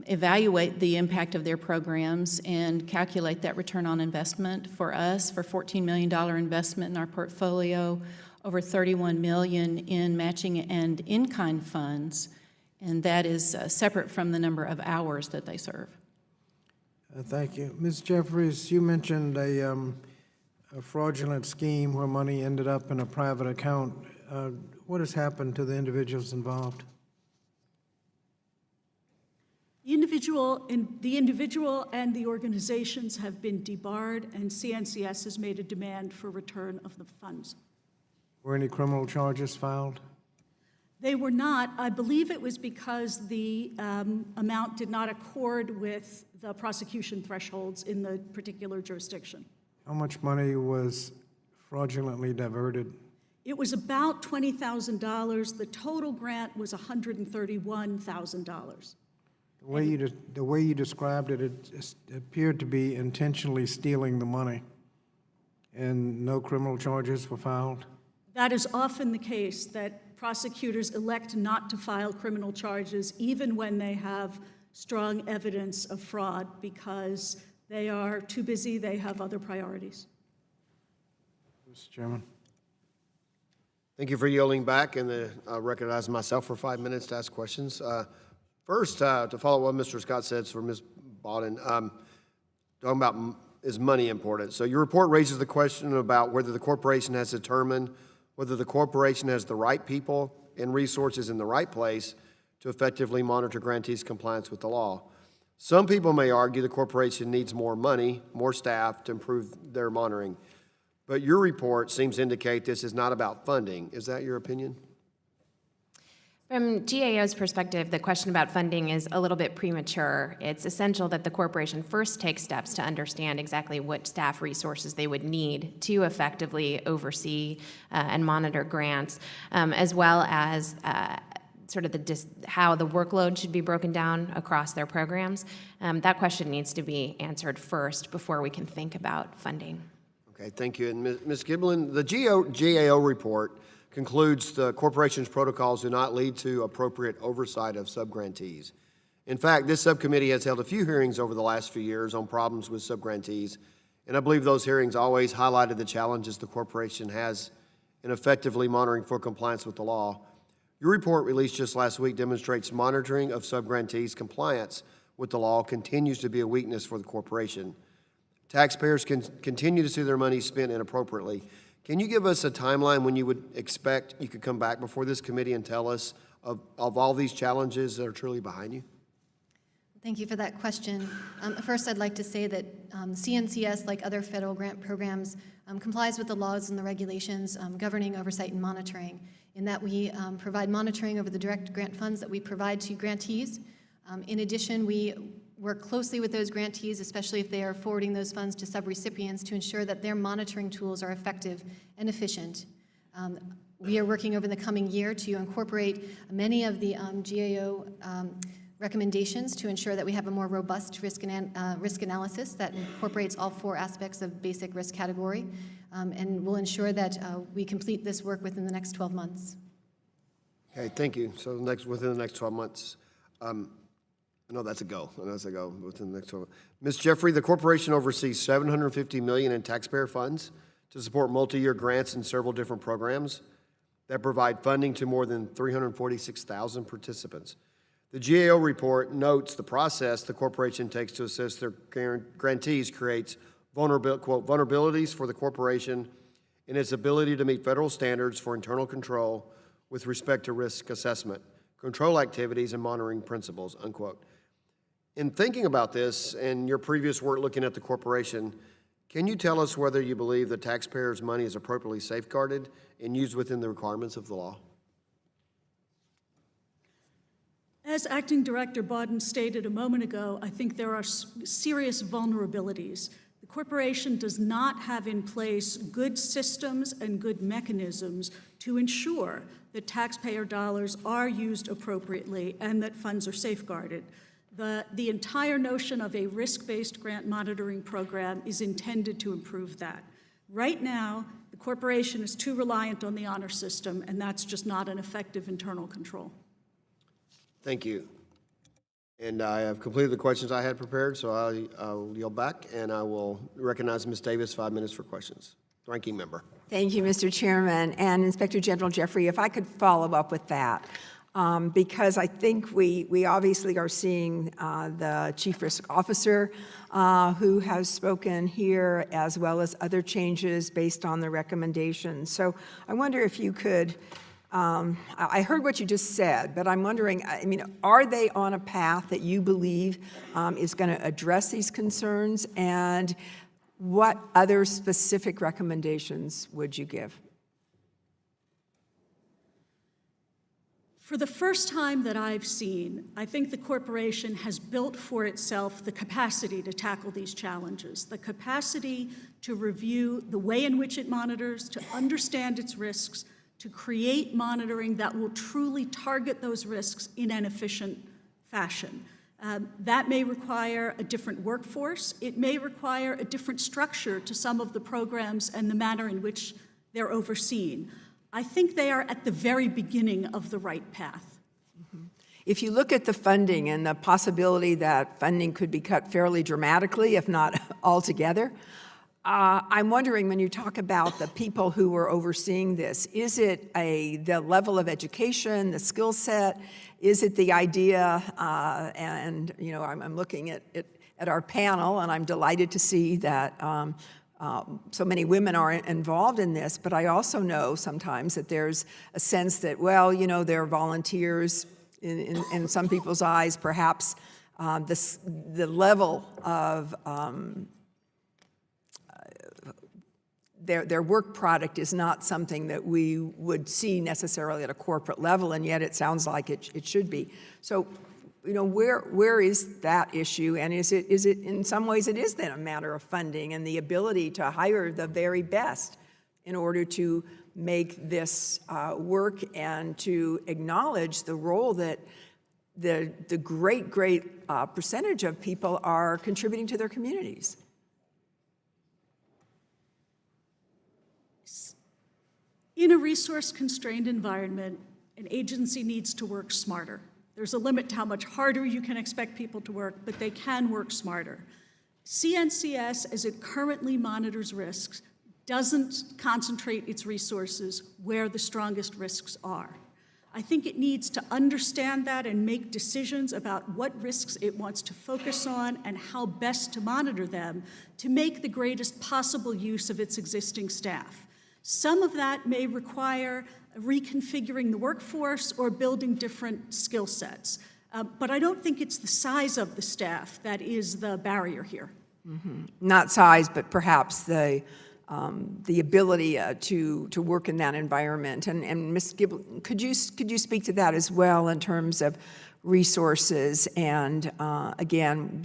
evaluate the impact of their programs and calculate that return on investment. For us, for $14 million investment in our portfolio, over $31 million in matching and in-kind funds, and that is separate from the number of hours that they serve. Thank you. Ms. Jeffries, you mentioned a fraudulent scheme where money ended up in a private account. What has happened to the individuals involved? The individual and the organizations have been debarred, and CNCS has made a demand for return of the funds. Were any criminal charges filed? They were not. I believe it was because the amount did not accord with the prosecution thresholds in the particular jurisdiction. How much money was fraudulently diverted? It was about $20,000. The total grant was $131,000. The way you described it, it appeared to be intentionally stealing the money, and no criminal charges were filed? That is often the case, that prosecutors elect not to file criminal charges even when they have strong evidence of fraud because they are too busy, they have other priorities. Mr. Chairman. Thank you for yielding back, and I recognize myself for 5 minutes to ask questions. First, to follow what Mr. Scott said for Ms. Bawden, talking about is money important. So your report raises the question about whether the corporation has determined whether the corporation has the right people and resources in the right place to effectively monitor grantees' compliance with the law. Some people may argue the corporation needs more money, more staff to improve their monitoring. But your report seems to indicate this is not about funding. Is that your opinion? From GAO's perspective, the question about funding is a little bit premature. It's essential that the corporation first take steps to understand exactly what staff resources they would need to effectively oversee and monitor grants, as well as sort of how the workload should be broken down across their programs. That question needs to be answered first before we can think about funding. Okay, thank you. And Ms. Giblin, the GAO report concludes the corporation's protocols do not lead to appropriate oversight of subgrantees. In fact, this subcommittee has held a few hearings over the last few years on problems with subgrantees, and I believe those hearings always highlighted the challenges the corporation has in effectively monitoring for compliance with the law. Your report released just last week demonstrates monitoring of subgrantees' compliance with the law continues to be a weakness for the corporation. Taxpayers can continue to see their money spent inappropriately. Can you give us a timeline when you would expect you could come back before this committee and tell us of all these challenges that are truly behind you? Thank you for that question. First, I'd like to say that CNCS, like other federal grant programs, complies with the laws and the regulations governing oversight and monitoring, in that we provide monitoring over the direct grant funds that we provide to grantees. In addition, we work closely with those grantees, especially if they are forwarding those funds to subrecipients, to ensure that their monitoring tools are effective and efficient. We are working over the coming year to incorporate many of the GAO recommendations to ensure that we have a more robust risk analysis that incorporates all 4 aspects of basic risk category, and will ensure that we complete this work within the next 12 months. Okay, thank you. So within the next 12 months. I know that's a go. I know that's a go within the next 12 months. Ms. Jeffrey, the corporation oversees $750 million in taxpayer funds to support multi-year grants in several different programs that provide funding to more than 346,000 participants. The GAO report notes the process the corporation takes to assist their grantees creates vulnerabilities for the corporation in its ability to meet federal standards for internal control with respect to risk assessment, control activities, and monitoring principles, unquote. In thinking about this and your previous work looking at the corporation, can you tell us whether you believe the taxpayers' money is appropriately safeguarded and used within the requirements of the law? As Acting Director Bawden stated a moment ago, I think there are serious vulnerabilities. The corporation does not have in place good systems and good mechanisms to ensure that taxpayer dollars are used appropriately and that funds are safeguarded. The entire notion of a risk-based grant monitoring program is intended to improve that. Right now, the corporation is too reliant on the honor system, and that's just not an effective internal control. Thank you. And I have completed the questions I had prepared, so I'll yield back, and I will recognize Ms. Davis, 5 minutes for questions. Ranking member. Thank you, Mr. Chairman. And Inspector General Jeffrey, if I could follow up with that, because I think we obviously are seeing the Chief Risk Officer who has spoken here, as well as other changes based on the recommendations. So I wonder if you could, I heard what you just said, but I'm wondering, I mean, are they on a path that you believe is going to address these concerns? And what other specific recommendations would you give? For the first time that I've seen, I think the corporation has built for itself the capacity to tackle these challenges, the capacity to review the way in which it monitors, to understand its risks, to create monitoring that will truly target those risks in an efficient fashion. That may require a different workforce. It may require a different structure to some of the programs and the manner in which they're overseen. I think they are at the very beginning of the right path. If you look at the funding and the possibility that funding could be cut fairly dramatically, if not altogether, I'm wondering, when you talk about the people who are overseeing this, is it the level of education, the skill set? Is it the idea, and you know, I'm looking at our panel, and I'm delighted to see that so many women are involved in this, but I also know sometimes that there's a sense that, well, you know, they're volunteers in some people's eyes, perhaps the level of their work product is not something that we would see necessarily at a corporate level, and yet it sounds like it should be. So, you know, where is that issue, and is it in some ways it is then a matter of funding and the ability to hire the very best in order to make this work and to acknowledge the role that the great percentage of people are contributing to their communities? In a resource-constrained environment, an agency needs to work smarter. There's a limit to how much harder you can expect people to work, but they can work smarter. CNCS, as it currently monitors risks, doesn't concentrate its resources where the strongest risks are. I think it needs to understand that and make decisions about what risks it wants to focus on and how best to monitor them to make the greatest possible use of its existing staff. Some of that may require reconfiguring the workforce or building different skill sets. But I don't think it's the size of the staff that is the barrier here. Mm-hmm. Not size, but perhaps the ability to work in that environment. And Ms. Giblin, could you speak to that as well in terms of resources and, again,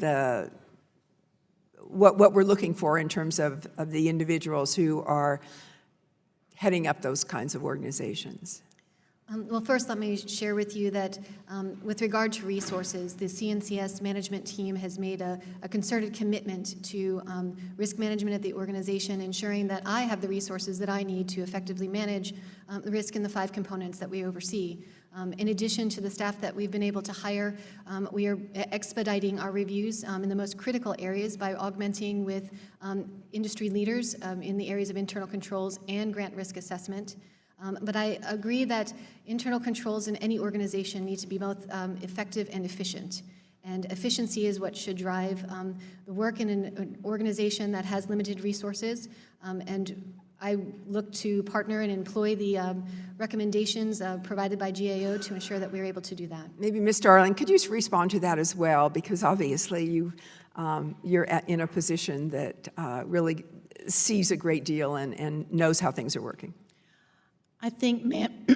what we're looking for in terms of the individuals who are heading up those kinds of organizations? Well, first, let me share with you that with regard to resources, the CNCS management team has made a concerted commitment to risk management at the organization, ensuring that I have the resources that I need to effectively manage the risk in the 5 components that we oversee. In addition to the staff that we've been able to hire, we are expediting our reviews in the most critical areas by augmenting with industry leaders in the areas of internal controls and grant risk assessment. But I agree that internal controls in any organization need to be both effective and efficient. And efficiency is what should drive the work in an organization that has limited resources. And I look to partner and employ the recommendations provided by GAO to ensure that we're able to do that. Maybe Ms. Darling, could you respond to that as well? Because obviously you're in a position that really sees a great deal and knows how things are working. I think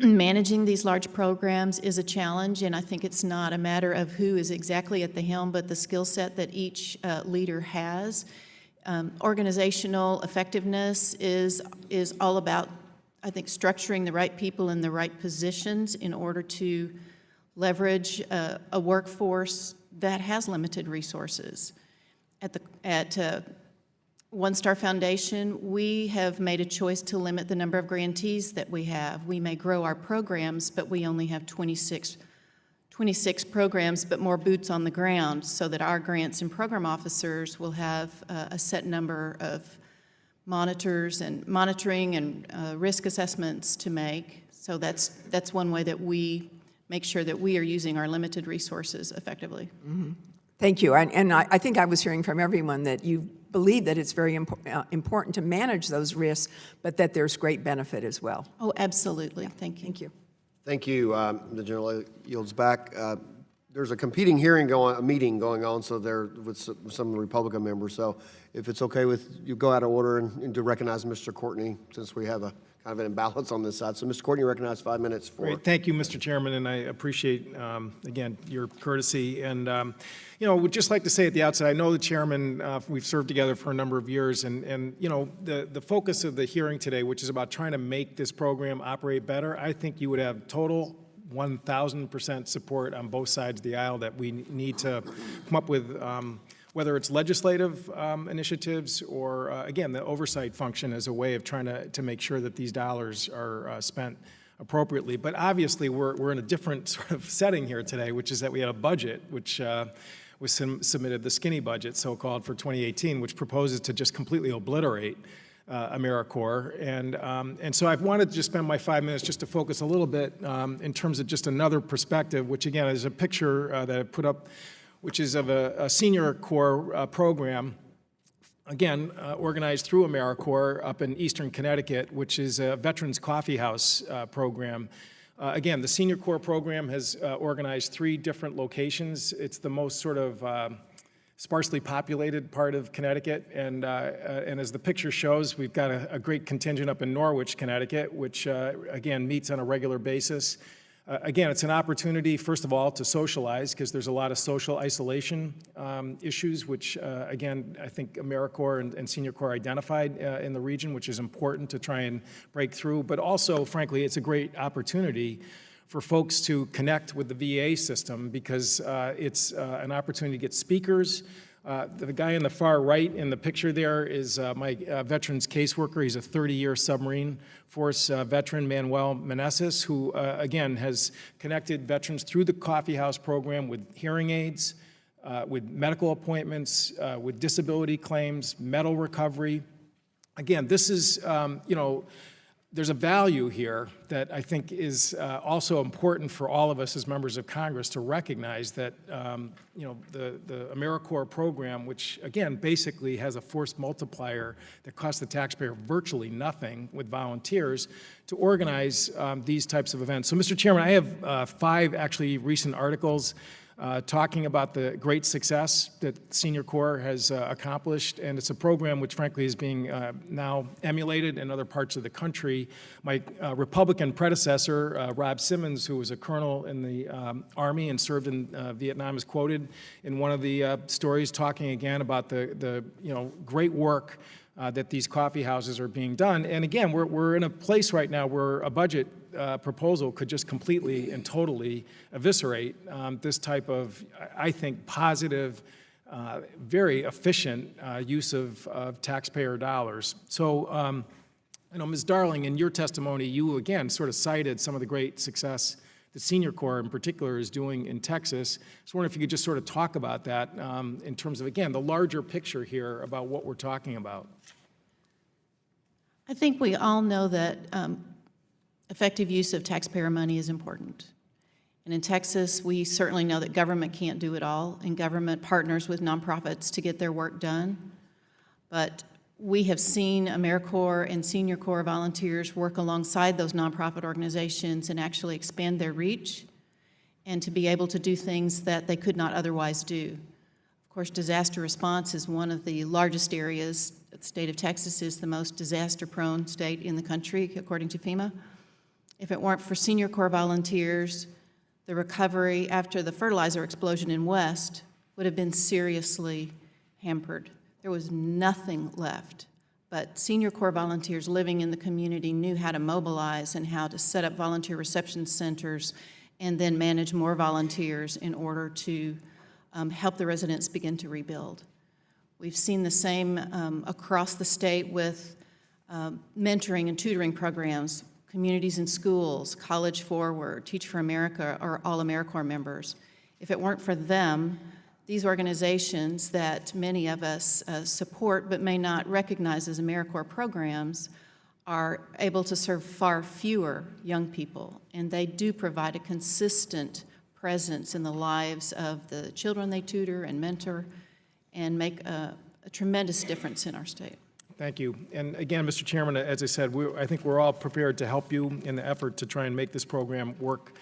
managing these large programs is a challenge, and I think it's not a matter of who is exactly at the helm, but the skill set that each leader has. Organizational effectiveness is all about, I think, structuring the right people in the right positions in order to leverage a workforce that has limited resources. At One Star Foundation, we have made a choice to limit the number of grantees that we have. We may grow our programs, but we only have 26 programs, but more boots on the ground, so that our grants and program officers will have a set number of monitoring and risk assessments to make. So that's one way that we make sure that we are using our limited resources effectively. Thank you. And I think I was hearing from everyone that you believe that it's very important to manage those risks, but that there's great benefit as well. Oh, absolutely. Thank you. Thank you. Thank you. The general yields back. There's a competing meeting going on, so there with some of the Republican members. So if it's okay with you, go out of order and to recognize Mr. Courtney, since we have a kind of an imbalance on this side. So Mr. Courtney, recognize 5 minutes for. Great. Thank you, Mr. Chairman, and I appreciate, again, your courtesy. And, would just like to say at the outset, I know the chairman, we've served together for a number of years, and the focus of the hearing today, which is about trying to make this program operate better, I think you would have total 1,000% support on both sides of the aisle that we need to come up with, whether it's legislative initiatives or, again, the oversight function as a way of trying to make sure that these dollars are spent appropriately. But obviously, we're in a different sort of setting here today, which is that we had a budget which was submitted, the skinny budget, so-called, for 2018, which proposes to just completely obliterate AmeriCorps. And so I've wanted to just spend my 5 minutes just to focus a little bit in terms of just another perspective, which again is a picture that I put up, which is of a senior corps program, again, organized through AmeriCorps up in eastern Connecticut, which is a Veterans Coffee House program. Again, the Senior Corps program has organized 3 different locations. It's the most sort of sparsely populated part of Connecticut, and as the picture shows, we've got a great contingent up in Norwich, Connecticut, which again meets on a regular basis. Again, it's an opportunity, first of all, to socialize, because there's a lot of social isolation issues, which, again, I think AmeriCorps and Senior Corps identified in the region, which is important to try and break through. But also, frankly, it's a great opportunity for folks to connect with the VA system, because it's an opportunity to get speakers. The guy in the far right in the picture there is my veterans caseworker. He's a 30-year submarine force veteran, Manuel Meneses, who, again, has connected veterans through the coffee house program with hearing aids, with medical appointments, with disability claims, metal recovery. Again, this is, there's a value here that I think is also important for all of us as members of Congress to recognize that, the AmeriCorps program, which, again, basically has a force multiplier that costs the taxpayer virtually nothing with volunteers, to organize these types of events. So, Mr. Chairman, I have 5 actually recent articles talking about the great success that Senior Corps has accomplished, and it's a program which, frankly, is being now emulated in other parts of the country. My Republican predecessor, Rob Simmons, who was a colonel in the Army and served in Vietnam, is quoted in one of the stories talking again about the great work that these coffee houses are being done. And again, we're in a place right now where a budget proposal could just completely and totally eviscerate this type of, I think, positive, very efficient use of taxpayer dollars. So, Ms. Darling, in your testimony, you again sort of cited some of the great success that Senior Corps in particular is doing in Texas. I was wondering if you could just sort of talk about that in terms of, again, the larger picture here about what we're talking about. I think we all know that effective use of taxpayer money is important. And in Texas, we certainly know that government can't do it all, and government partners with nonprofits to get their work done. But we have seen AmeriCorps and Senior Corps volunteers work alongside those nonprofit organizations and actually expand their reach and to be able to do things that they could not otherwise do. Of course, disaster response is one of the largest areas. The state of Texas is the most disaster-prone state in the country, according to FEMA. If it weren't for Senior Corps volunteers, the recovery after the fertilizer explosion in West would have been seriously hampered. There was nothing left. But Senior Corps volunteers living in the community knew how to mobilize and how to set up volunteer reception centers and then manage more volunteers in order to help the residents begin to rebuild. We've seen the same across the state with mentoring and tutoring programs, communities and schools, College Forward, Teach for America, or all AmeriCorps members. If it weren't for them, these organizations that many of us support but may not recognize as AmeriCorps programs are able to serve far fewer young people, and they do provide a consistent presence in the lives of the children they tutor and mentor and make a tremendous difference in our state. Thank you. And again, Mr. Chairman, as I said, I think we're all prepared to help you in the effort to try and make this program work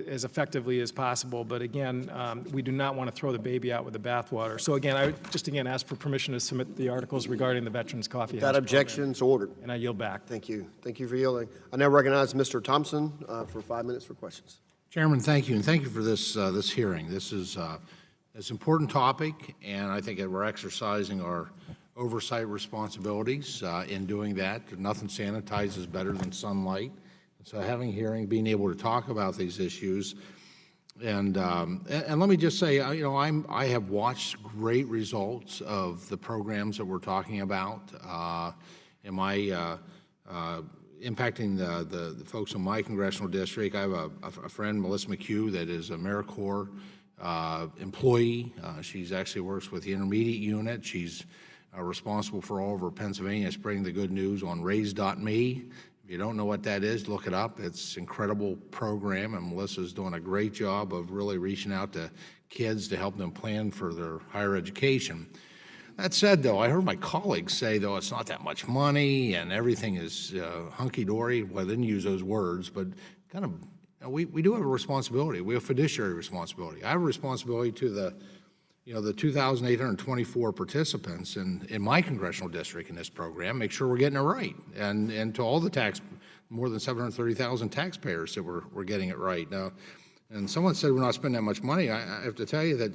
as effectively as possible. But again, we do not want to throw the baby out with the bathwater. So again, I would just again ask for permission to submit the articles regarding the Veterans Coffee House That objection's ordered. program. And I yield back. Thank you. Thank you for yielding. I now recognize Mr. Thompson for 5 minutes for questions. Chairman, thank you, and thank you for this hearing. This is an important topic, and I think that we're exercising our oversight responsibilities in doing that. Nothing sanitizes better than sunlight. So having a hearing, being able to talk about these issues, and let me just say, you know, I have watched great results of the programs that we're talking about. Am I impacting the folks in my congressional district? I have a friend, Melissa McHugh, that is a AmeriCorps employee. She's actually works with the intermediate unit. She's responsible for all over Pennsylvania spreading the good news on raise.me. If you don't know what that is, look it up. It's an incredible program, and Melissa's doing a great job of really reaching out to kids to help them plan for their higher education. That said, though, I heard my colleagues say, though, it's not that much money and everything is hunky-dory. Well, I didn't use those words, but kind of, you know, we do have a responsibility. We have fiduciary responsibility. I have a responsibility to the 2,824 participants in my congressional district in this program, make sure we're getting it right, and to all the more than 730,000 taxpayers that we're getting it right. Now, and someone said we're not spending that much money. I have to tell you that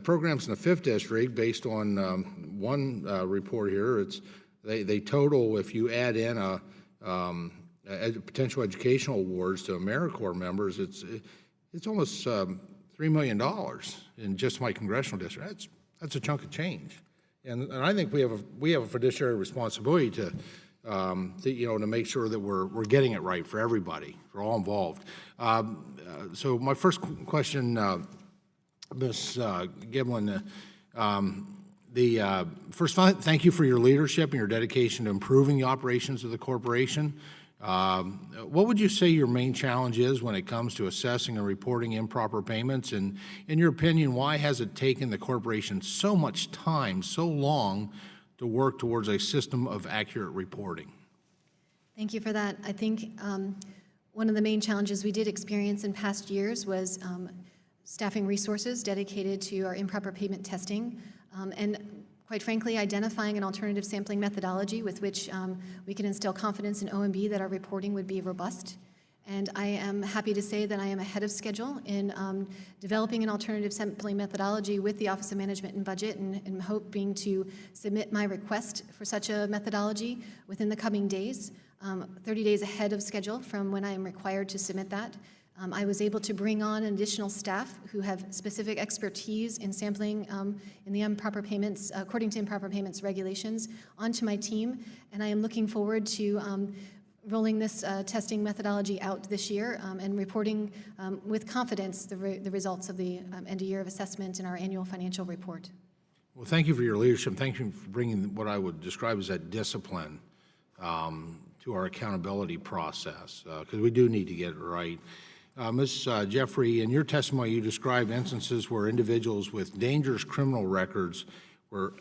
programs in the 5th district, based on one report here, they total, if you add in potential educational awards to AmeriCorps members, it's almost $3 million in just my congressional district. That's a chunk of change, and I think we have a fiduciary responsibility to make sure that we're getting it right for everybody, for all involved. So my first question, Ms. Giblin, first, thank you for your leadership and your dedication to improving the operations of the corporation. What would you say your main challenge is when it comes to assessing and reporting improper payments? And in your opinion, why has it taken the corporation so much time, so long, to work towards a system of accurate reporting? Thank you for that. I think one of the main challenges we did experience in past years was staffing resources dedicated to our improper payment testing, and quite frankly, identifying an alternative sampling methodology with which we can instill confidence in OMB that our reporting would be robust. And I am happy to say that I am ahead of schedule in developing an alternative sampling methodology with the Office of Management and Budget, and hoping to submit my request for such a methodology within the coming days, 30 days ahead of schedule from when I am required to submit that. I was able to bring on additional staff who have specific expertise in sampling in the improper payments, according to improper payments regulations, onto my team, and I am looking forward to rolling this testing methodology out this year and reporting with confidence the results of the end of year of assessment in our annual financial report. Well, thank you for your leadership. Thank you for bringing what I would describe as that discipline to our accountability process, because we do need to get it right. Ms. Jeffrey, in your testimony, you described instances where individuals with dangerous criminal records were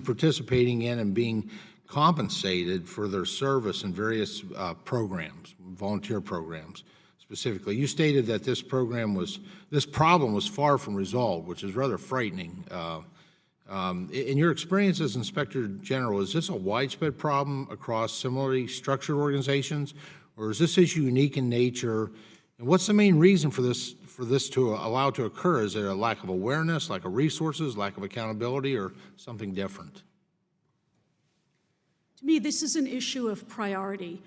participating in and being compensated for their service in various programs, volunteer programs specifically. You stated that this problem was far from resolved, which is rather frightening. In your experience as Inspector General, is this a widespread problem across similarly structured organizations, or is this issue unique in nature? And what's the main reason for this to allow to occur? Is there a lack of awareness, lack of resources, lack of accountability, or something different? To me, this is an issue of priority.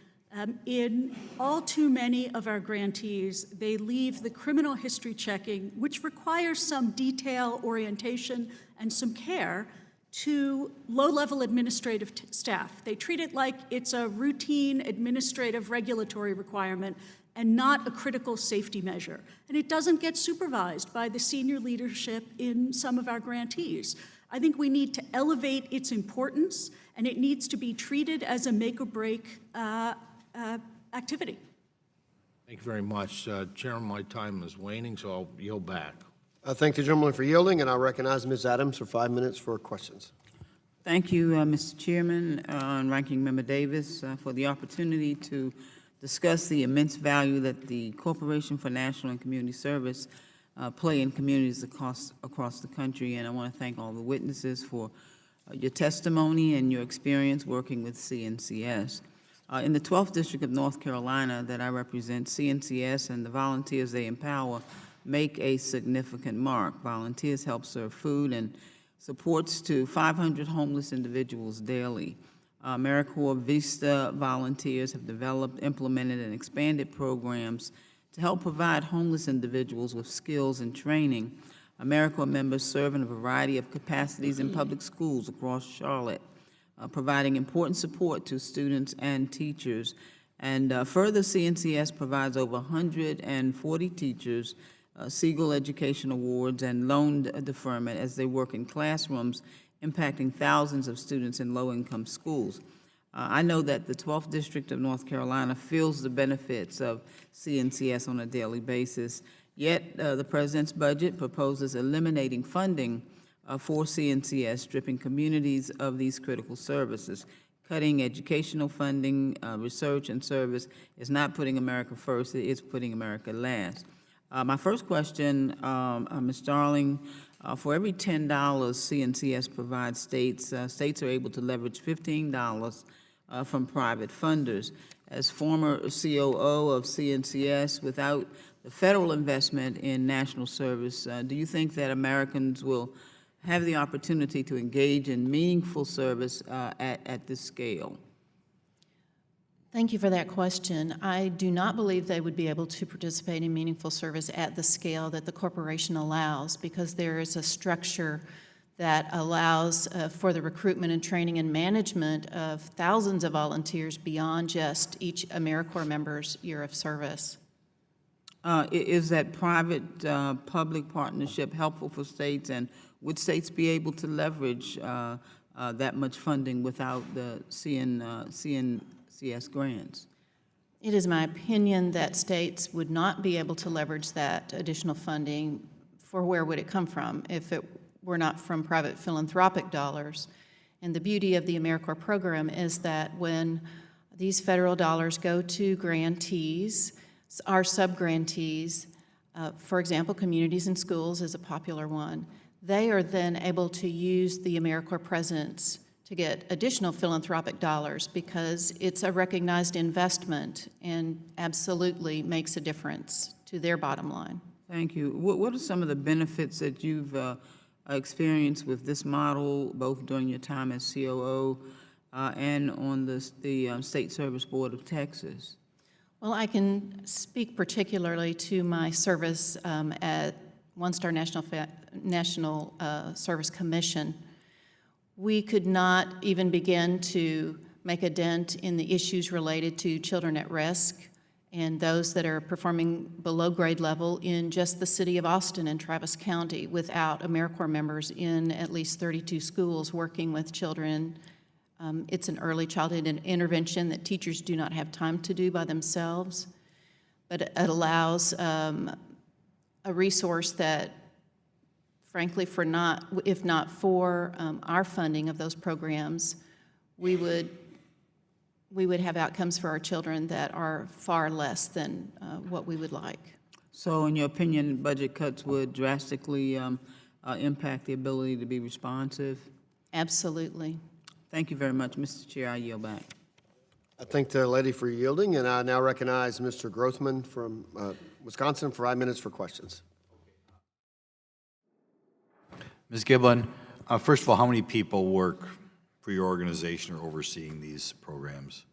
In all too many of our grantees, they leave the criminal history checking, which requires some detail, orientation, and some care, to low-level administrative staff. They treat it like it's a routine administrative regulatory requirement and not a critical safety measure. And it doesn't get supervised by the senior leadership in some of our grantees. I think we need to elevate its importance, and it needs to be treated as a make-or-break activity. Thank you very much. Chairman, my time is waning, so I'll yield back. I thank the gentleman for yielding, and I recognize Ms. Adams for 5 minutes for questions. Thank you, Mr. Chairman and Ranking Member Davis, for the opportunity to discuss the immense value that the Corporation for National and Community Service play in communities across the country. And I want to thank all the witnesses for your testimony and your experience working with CNCS. In the 12th District of North Carolina that I represent, CNCS and the volunteers they empower make a significant mark. Volunteers help serve food and supports to 500 homeless individuals daily. AmeriCorps Vista volunteers have developed, implemented, and expanded programs to help provide homeless individuals with skills and training. AmeriCorps members serve in a variety of capacities in public schools across Charlotte, providing important support to students and teachers. And further, CNCS provides over 140 teachers Siegel Education Awards and loan deferment as they work in classrooms, impacting thousands of students in low-income schools. I know that the 12th District of North Carolina feels the benefits of CNCS on a daily basis, yet the President's budget proposes eliminating funding for CNCS, stripping communities of these critical services. Cutting educational funding, research, and service is not putting America first, it is putting America last. My first question, Ms. Darling, for every $10 CNCS provides states, states are able to leverage $15 from private funders. As former COO of CNCS, without the federal investment in national service, do you think that Americans will have the opportunity to engage in meaningful service at this scale? Thank you for that question. I do not believe they would be able to participate in meaningful service at the scale that the corporation allows, because there is a structure that allows for the recruitment and training and management of thousands of volunteers beyond just each AmeriCorps member's year of service. Is that private-public partnership helpful for states, and would states be able to leverage that much funding without the CNCS grants? It is my opinion that states would not be able to leverage that additional funding. For where would it come from if it were not from private philanthropic dollars? And the beauty of the AmeriCorps program is that when these federal dollars go to grantees, our sub-grantees, for example, communities and schools is a popular one, they are then able to use the AmeriCorps presence to get additional philanthropic dollars, because it's a recognized investment and absolutely makes a difference to their bottom line. Thank you. What are some of the benefits that you've experienced with this model, both during your time as COO and on the State Service Board of Texas? Well, I can speak particularly to my service at One Star National Service Commission. We could not even begin to make a dent in the issues related to children at risk and those that are performing below grade level in just the city of Austin and Travis County without AmeriCorps members in at least 32 schools working with children. It's an early childhood intervention that teachers do not have time to do by themselves, but it allows a resource that, frankly, if not for our funding of those programs, we would have outcomes for our children that are far less than what we would like. So in your opinion, budget cuts would drastically impact the ability to be responsive? Absolutely. Thank you very much, Mr. Chair. I yield back. I thank the lady for yielding, and I now recognize Mr. Grothman from Wisconsin for 5 minutes for questions. Ms. Giblin, first of all, how many people work for your organization or overseeing these programs?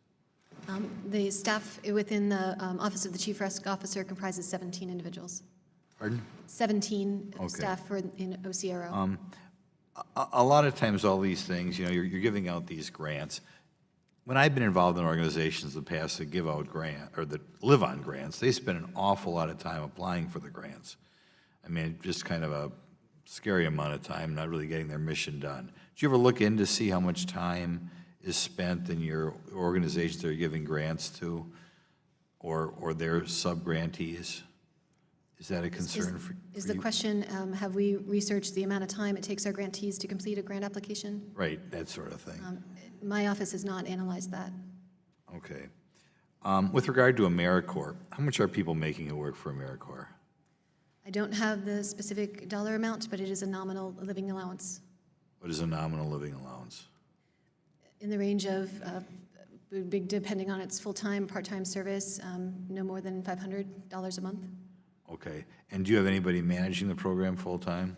The staff within the Office of the Chief Risk Officer comprises 17 individuals. Pardon? 17 Okay. staff in OCRO. A lot of times, all these things, you know, you're giving out these grants. When I've been involved in organizations in the past that give out grant, or that live on grants, they spend an awful lot of time applying for the grants. I mean, just kind of a scary amount of time, not really getting their mission done. Do you ever look in to see how much time is spent in your organizations that are giving grants to, or their sub-grantees? Is that a concern for Is you? the question, have we researched the amount of time it takes our grantees to complete a grant application? Right, that sort of thing. My office has not analyzed that. Okay. With regard to AmeriCorps, how much are people making who work for AmeriCorps? I don't have the specific dollar amount, but it is a nominal living allowance What is a nominal living allowance? in the range of, big depending on its full-time, part-time service, no more than $500 a month. Okay. And do you have anybody managing the program full-time?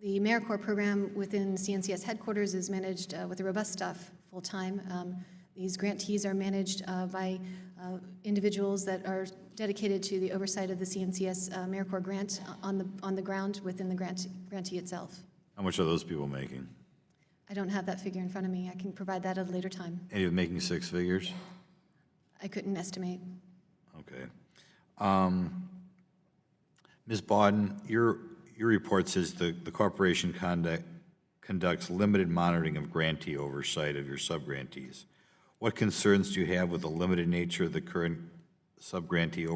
The AmeriCorps program within CNCS headquarters is managed with a robust staff full-time. These grantees are managed by individuals that are dedicated to the oversight of the CNCS AmeriCorps grant on the ground within the grantee itself. How much are those people making? I don't have that figure in front of me. I can provide that at a later time. Any of them making six figures? I couldn't estimate. Okay. Ms. Bawden, your report says the corporation conducts limited monitoring of grantee oversight of your subgrantees. What concerns do you have with the limited nature of the current subgrantee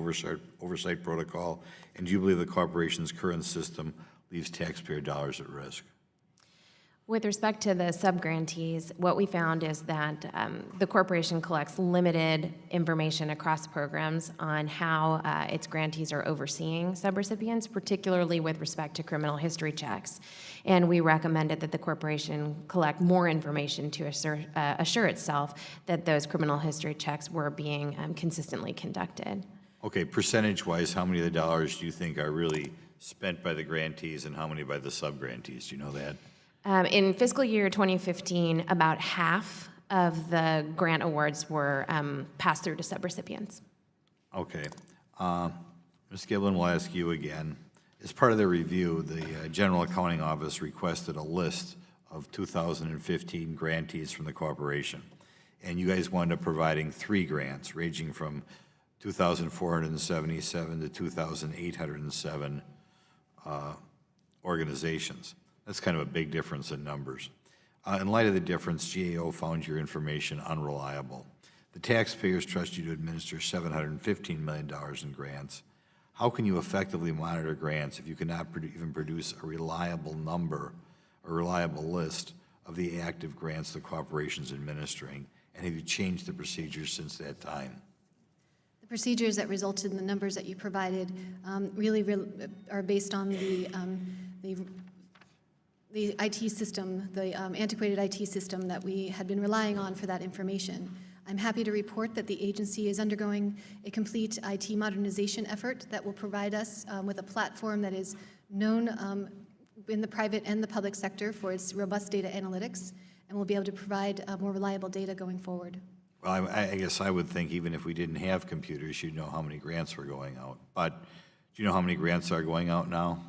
oversight protocol, and do you believe the corporation's current system leaves taxpayer dollars at risk? With respect to the subgrantees, what we found is that the corporation collects limited information across programs on how its grantees are overseeing subrecipients, particularly with respect to criminal history checks. And we recommended that the corporation collect more information to assure itself that those criminal history checks were being consistently conducted. Okay, percentage-wise, how many of the dollars do you think are really spent by the grantees and how many by the subgrantees? Do you know that? In fiscal year 2015, about half of the grant awards were passed through to subrecipients. Okay. Ms. Giblin, we'll ask you again. As part of the review, the General Accounting Office requested a list of 2015 grantees from the corporation. And you guys wound up providing 3 grants, ranging from 2,477 to 2,807 organizations. That's kind of a big difference in numbers. In light of the difference, GAO found your information unreliable. The taxpayers trust you to administer $715 million in grants. How can you effectively monitor grants if you cannot even produce a reliable number, a reliable list of the active grants the corporation is administering? And have you changed the procedures since that time? The procedures that resulted in the numbers that you provided really are based on the IT system, the antiquated IT system that we had been relying on for that information. I'm happy to report that the agency is undergoing a complete IT modernization effort that will provide us with a platform that is known in the private and the public sector for its robust data analytics, and will be able to provide more reliable data going forward. Well, I guess I would think even if we didn't have computers, you'd know how many grants were going out. But do you know how many grants are going out now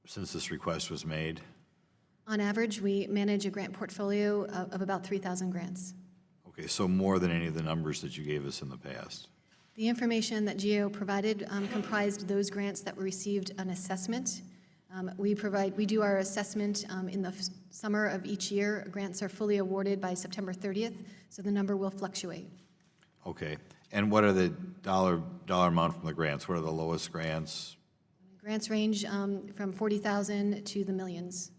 since this request was made? On average, we manage a grant portfolio of about 3,000 grants. Okay, so more than any of the numbers that you gave us in the past. The information that GAO provided comprised those grants that were received an assessment. We do our assessment in the summer of each year. Grants are fully awarded by September 30th, so the number will fluctuate. Okay, and what are the dollar amount from the grants? What are the lowest grants? Grants range from $40,000 to the millions.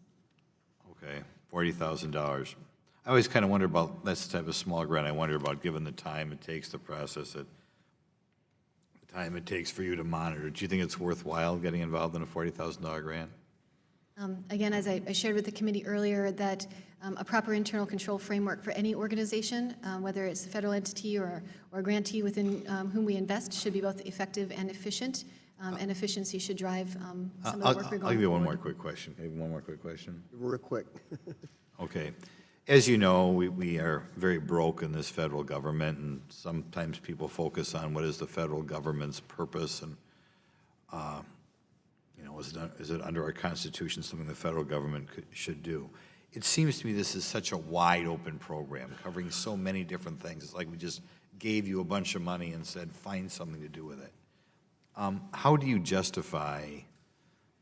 Okay, $40,000. I always kind of wonder about, that's the type of small grant I wonder about, given the time it takes to process it, the time it takes for you to monitor. Do you think it's worthwhile getting involved in a $40,000 grant? Again, as I shared with the committee earlier, that a proper internal control framework for any organization, whether it's a federal entity or a grantee within whom we invest, should be both effective and efficient. And efficiency should drive some of the work we're going I'll give you one forward. more quick question. Maybe one more quick question. Real quick. Okay. As you know, we are very broke in this federal government, and sometimes people focus on what is the federal government's purpose, and, is it under our Constitution something the federal government should do? It seems to me this is such a wide-open program, covering so many different things. It's like we just gave you a bunch of money and said, find something to do with it. How do you justify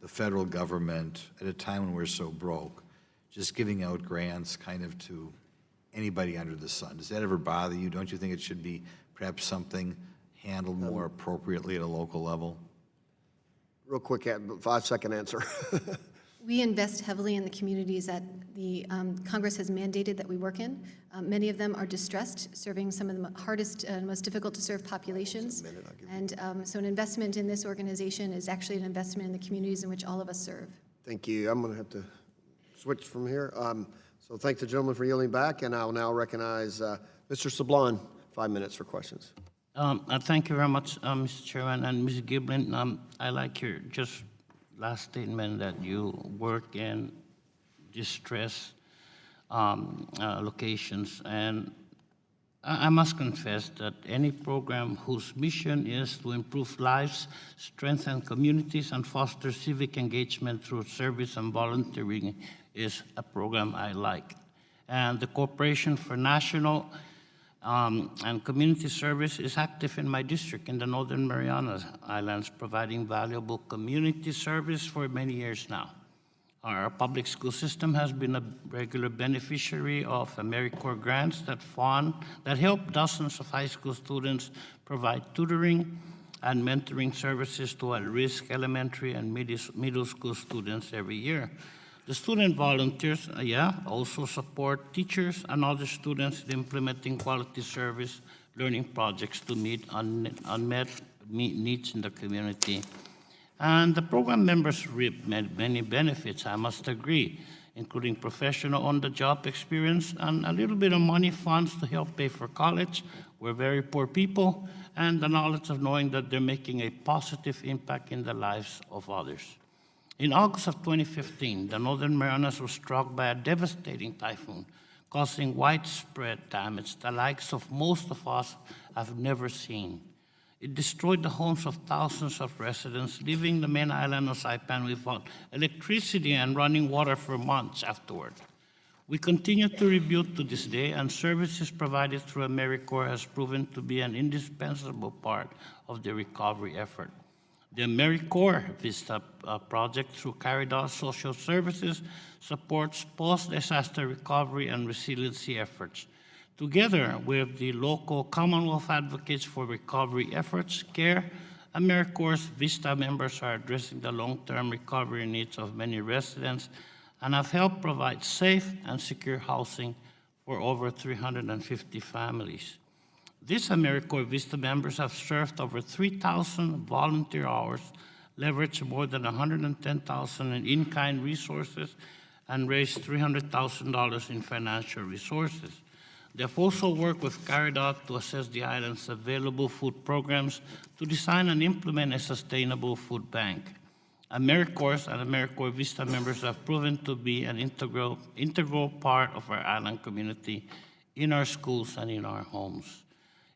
the federal government, at a time when we're so broke, just giving out grants kind of to anybody under the sun? Does that ever bother you? Don't you think it should be perhaps something handled more appropriately at a local level? Real quick, 5-second answer. We invest heavily in the communities that the Congress has mandated that we work in. Many of them are distressed, serving some of the hardest and most difficult to serve populations. And so an investment in this organization is actually an investment in the communities in which all of us serve. Thank you. I'm going to have to switch from here. So thank the gentleman for yielding back, and I'll now recognize Mr. Sablon, 5 minutes for questions. Thank you very much, Mr. Chairman. And Ms. Giblin, I like your just last statement that you work in distress locations. And I must confess that any program whose mission is to improve lives, strengthen communities, and foster civic engagement through service and volunteering is a program I like. And the Corporation for National and Community Service is active in my district in the Northern Mariana Islands, providing valuable community service for many years now. Our public school system has been a regular beneficiary of AmeriCorps grants that help dozens of high school students provide tutoring and mentoring services to at-risk elementary and middle school students every year. The student volunteers, also support teachers and other students in implementing quality service learning projects to meet unmet needs in the community. And the program members reap many benefits, I must agree, including professional on-the-job experience and a little bit of money funds to help pay for college. We're very poor people, and the knowledge of knowing that they're making a positive impact in the lives of others. In August of 2015, the Northern Marianas were struck by a devastating typhoon, causing widespread damage, the likes of most of us have never seen. It destroyed the homes of thousands of residents, leaving the main island of Saipan without electricity and running water for months afterward. We continue to rebuild to this day, and services provided through AmeriCorps has proven to be an indispensable part of the recovery effort. The AmeriCorps Vista project, through Caridad Social Services, supports post-disaster recovery and resiliency efforts. Together with the local Commonwealth Advocates for Recovery Efforts, CARE, AmeriCorps Vista members are addressing the long-term recovery needs of many residents and have helped provide safe and secure housing for over 350 families. These AmeriCorps Vista members have served over 3,000 volunteer hours, leveraged more than $110,000 in in-kind resources, and raised $300,000 in financial resources. They have also worked with Caridad to assess the island's available food programs to design and implement a sustainable food bank. AmeriCorps and AmeriCorps Vista members have proven to be an integral part of our island community in our schools and in our homes.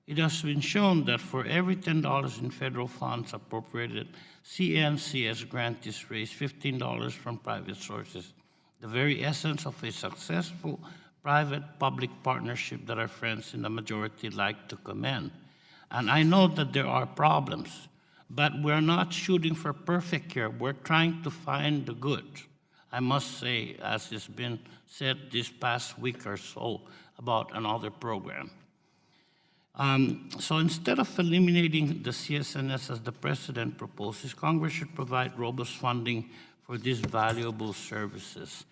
It has been shown that for every $10 in federal funds appropriated, CNCS grantees raise $15 from private sources, the very essence of a successful private-public partnership that our friends in the majority like to commend. And I know that there are problems, but we're not shooting for perfect here. We're trying to find the good. I must say, as has been said this past week or so about another program. So instead of eliminating the CSNS as the president proposes, Congress should provide robust funding for these valuable services.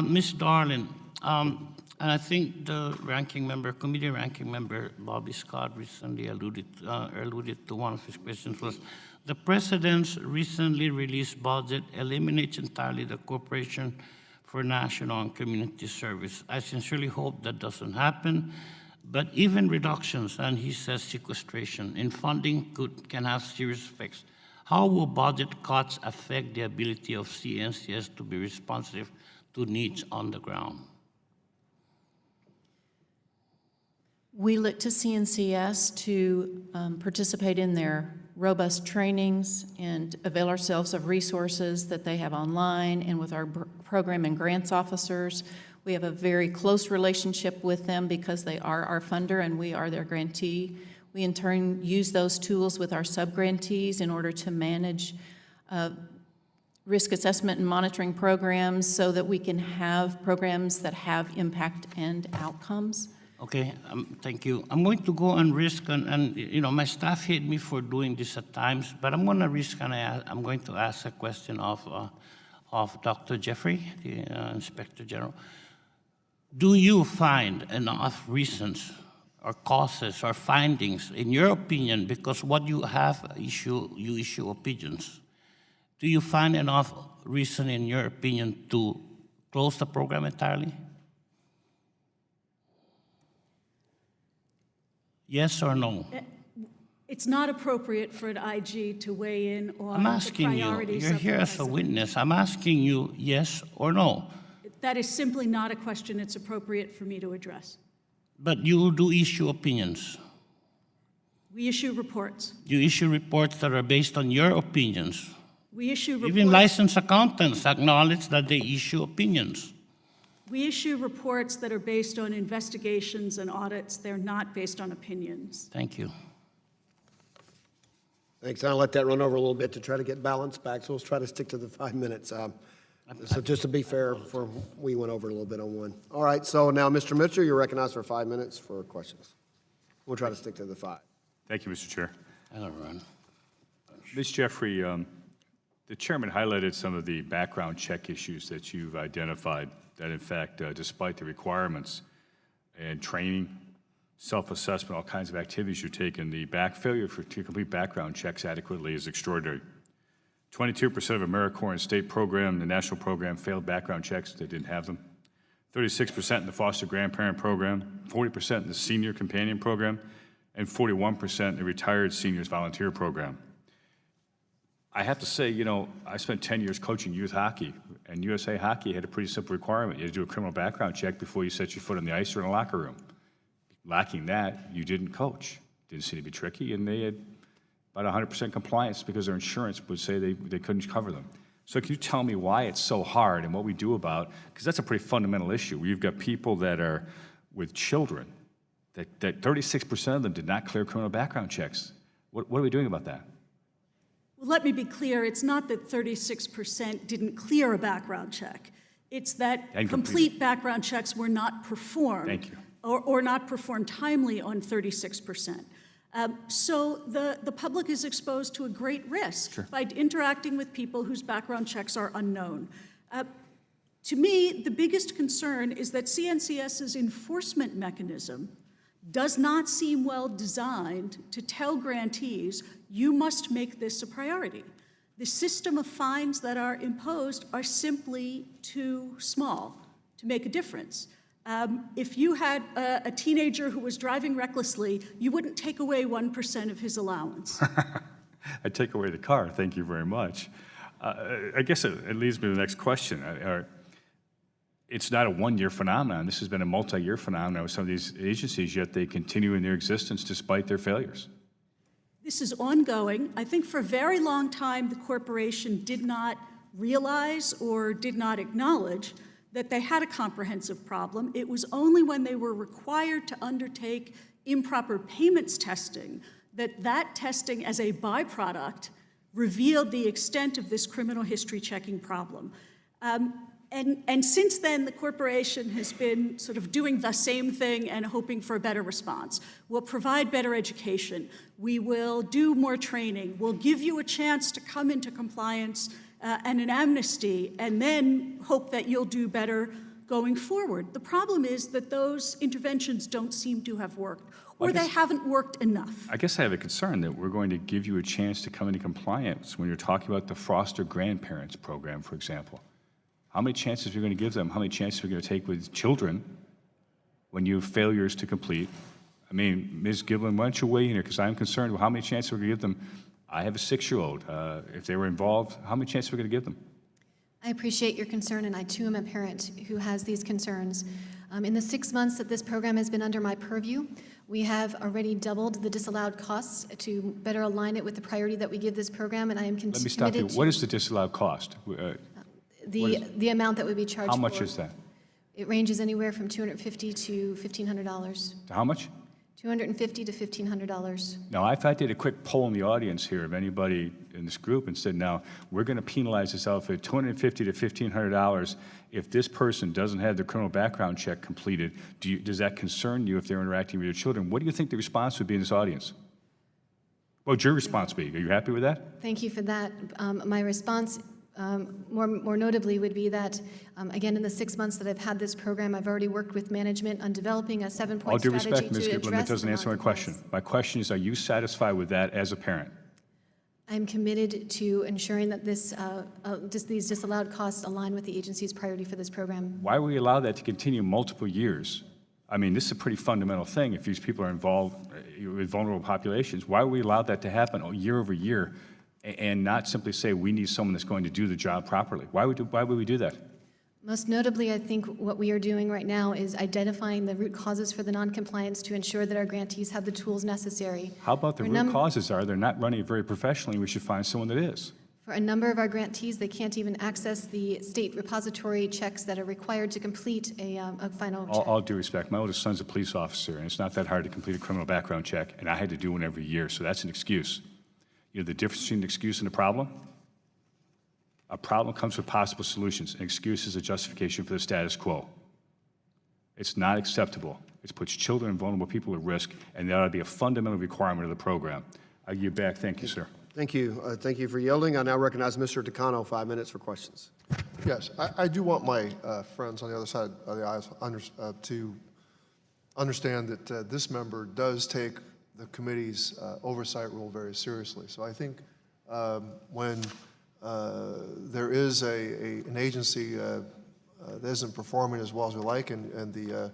Ms. Darling, and I think the committee ranking member, Bobby Scott, recently alluded to one of his questions was, the president's recently released budget eliminates entirely the Corporation for National and Community Service. I sincerely hope that doesn't happen. But even reductions, and he says sequestration, in funding can have serious effects. How will budget cuts affect the ability of CNCS to be responsive to needs on the ground? We look to CNCS to participate in their robust trainings and avail ourselves of resources that they have online and with our program and grants officers. We have a very close relationship with them because they are our funder and we are their grantee. We in turn use those tools with our sub-grantees in order to manage risk assessment and monitoring programs so that we can have programs that have impact and outcomes. Okay, thank you. I'm going to go on risk, and you know, my staff hate me for doing this at times, but I'm going to risk, and I'm going to ask a question of Dr. Jeffrey, the Inspector General. Do you find enough reasons or causes or findings, in your opinion, because what you have you issue opinions, do you find enough reason, in your opinion, to close the program entirely? Yes or no? It's not appropriate for an IG to weigh in on I'm asking the you, priorities you're of here the as a president. witness. I'm asking you yes or no. That is simply not a question it's appropriate for me to address. But you do issue opinions. We issue reports. You issue reports that are based on your opinions. We issue reports. Even licensed accountants acknowledge that they issue opinions. We issue reports that are based on investigations and audits. They're not based on opinions. Thank you. Thanks. I'll let that run over a little bit to try to get balance back, so let's try to stick to the 5 minutes. So just to be fair, we went over a little bit on one. All right, so now, Mr. Mitchell, you're recognized for 5 minutes for questions. We'll try to stick to the 5. Thank you, Mr. Chair. I'll run. Ms. Jeffrey, the chairman highlighted some of the background check issues that you've identified that, in fact, despite the requirements and training, self-assessment, all kinds of activities you're taking, the failure to complete background checks adequately is extraordinary. 22% of AmeriCorps and state program, the national program, failed background checks. They didn't have them. 36% in the foster grandparent program, 40% in the senior companion program, and 41% in the retired seniors volunteer program. I have to say, you know, I spent 10 years coaching youth hockey, and USA Hockey had a pretty simple requirement. You had to do a criminal background check before you set your foot on the ice or in a locker room. Lacking that, you didn't coach. Didn't seem to be tricky, and they had about 100% compliance because their insurance would say they couldn't cover them. So can you tell me why it's so hard and what we do about, because that's a pretty fundamental issue. We've got people that are with children, that 36% of them did not clear criminal background checks. What are we doing about that? Well, let me be clear. It's not that 36% didn't clear a background check. It's that complete background checks were not performed. Thank you. Or not performed timely on 36%. So the public is exposed to a great risk by interacting with people whose background checks are unknown. To me, the biggest concern is that CNCS's enforcement mechanism does not seem well designed to tell grantees, you must make this a priority. The system of fines that are imposed are simply too small to make a difference. If you had a teenager who was driving recklessly, you wouldn't take away 1% of his allowance. I'd take away the car, thank you very much. I guess it leads me to the next question. It's not a one-year phenomenon. This has been a multi-year phenomenon with some of these agencies, yet they continue in their existence despite their failures. This is ongoing. I think for a very long time, the corporation did not realize or did not acknowledge that they had a comprehensive problem. It was only when they were required to undertake improper payments testing that testing as a byproduct revealed the extent of this criminal history checking problem. And since then, the corporation has been sort of doing the same thing and hoping for a better response. We'll provide better education. We will do more training. We'll give you a chance to come into compliance and an amnesty, and then hope that you'll do better going forward. The problem is that those interventions don't seem to have worked, or they haven't worked enough. I guess I have a concern that we're going to give you a chance to come into compliance when you're talking about the foster grandparents program, for example. How many chances are you going to give them? How many chances are you going to take with children when you have failures to complete? I mean, Ms. Giblin, why don't you weigh in here? Because I'm concerned with how many chances we're going to give them. I have a 6-year-old. If they were involved, how many chances are we going to give them? I appreciate your concern, and I too am a parent who has these concerns. In the 6 months that this program has been under my purview, We have already doubled the disallowed costs to better align it with the priority that we give this program, and I am Let me stop you. committed What to is the disallowed cost? the amount that would be charged for. How much is that? It ranges anywhere from $250 to $1,500. How much? $250 to $1,500. Now, if I did a quick poll in the audience here of anybody in this group and said, now, we're going to penalize this outfit $250 to $1,500 if this person doesn't have their criminal background check completed, does that concern you if they're interacting with your children? What do you think the response would be in this audience? What would your response be? Are you happy with that? Thank you for that. My response, more notably, would be that, again, in the 6 months that I've had this program, I've already worked with management on developing a 7-point All due strategy respect, Ms. to Giblin, that address doesn't the answer my question. My question is, are you satisfied with that as a parent? I'm committed to ensuring that these disallowed costs align with the agency's priority for this program. Why would we allow that to continue multiple years? I mean, this is a pretty fundamental thing. If these people are involved with vulnerable populations, why would we allow that to happen year over year and not simply say we need someone that's going to do the job properly? Why would we do that? Most notably, I think what we are doing right now is identifying the root causes for the noncompliance to ensure that our grantees have the tools necessary. How about the root causes are they're not running it very professionally? We should find someone that is. For a number of our grantees, they can't even access the state repository checks that are required to complete a final check. All due respect, my oldest son's a police officer, and it's not that hard to complete a criminal background check, and I had to do one every year, so that's an excuse. You know the difference between an excuse and a problem? A problem comes with possible solutions. An excuse is a justification for the status quo. It's not acceptable. It puts children and vulnerable people at risk, and that ought to be a fundamental requirement of the program. I give you back. Thank you, sir. Thank you. Thank you for yielding. I now recognize Mr. Takano, 5 minutes for questions. Yes, I do want my friends on the other side of the aisle to understand that this member does take the committee's oversight rule very seriously. So I think when there is an agency that isn't performing as well as we like, and the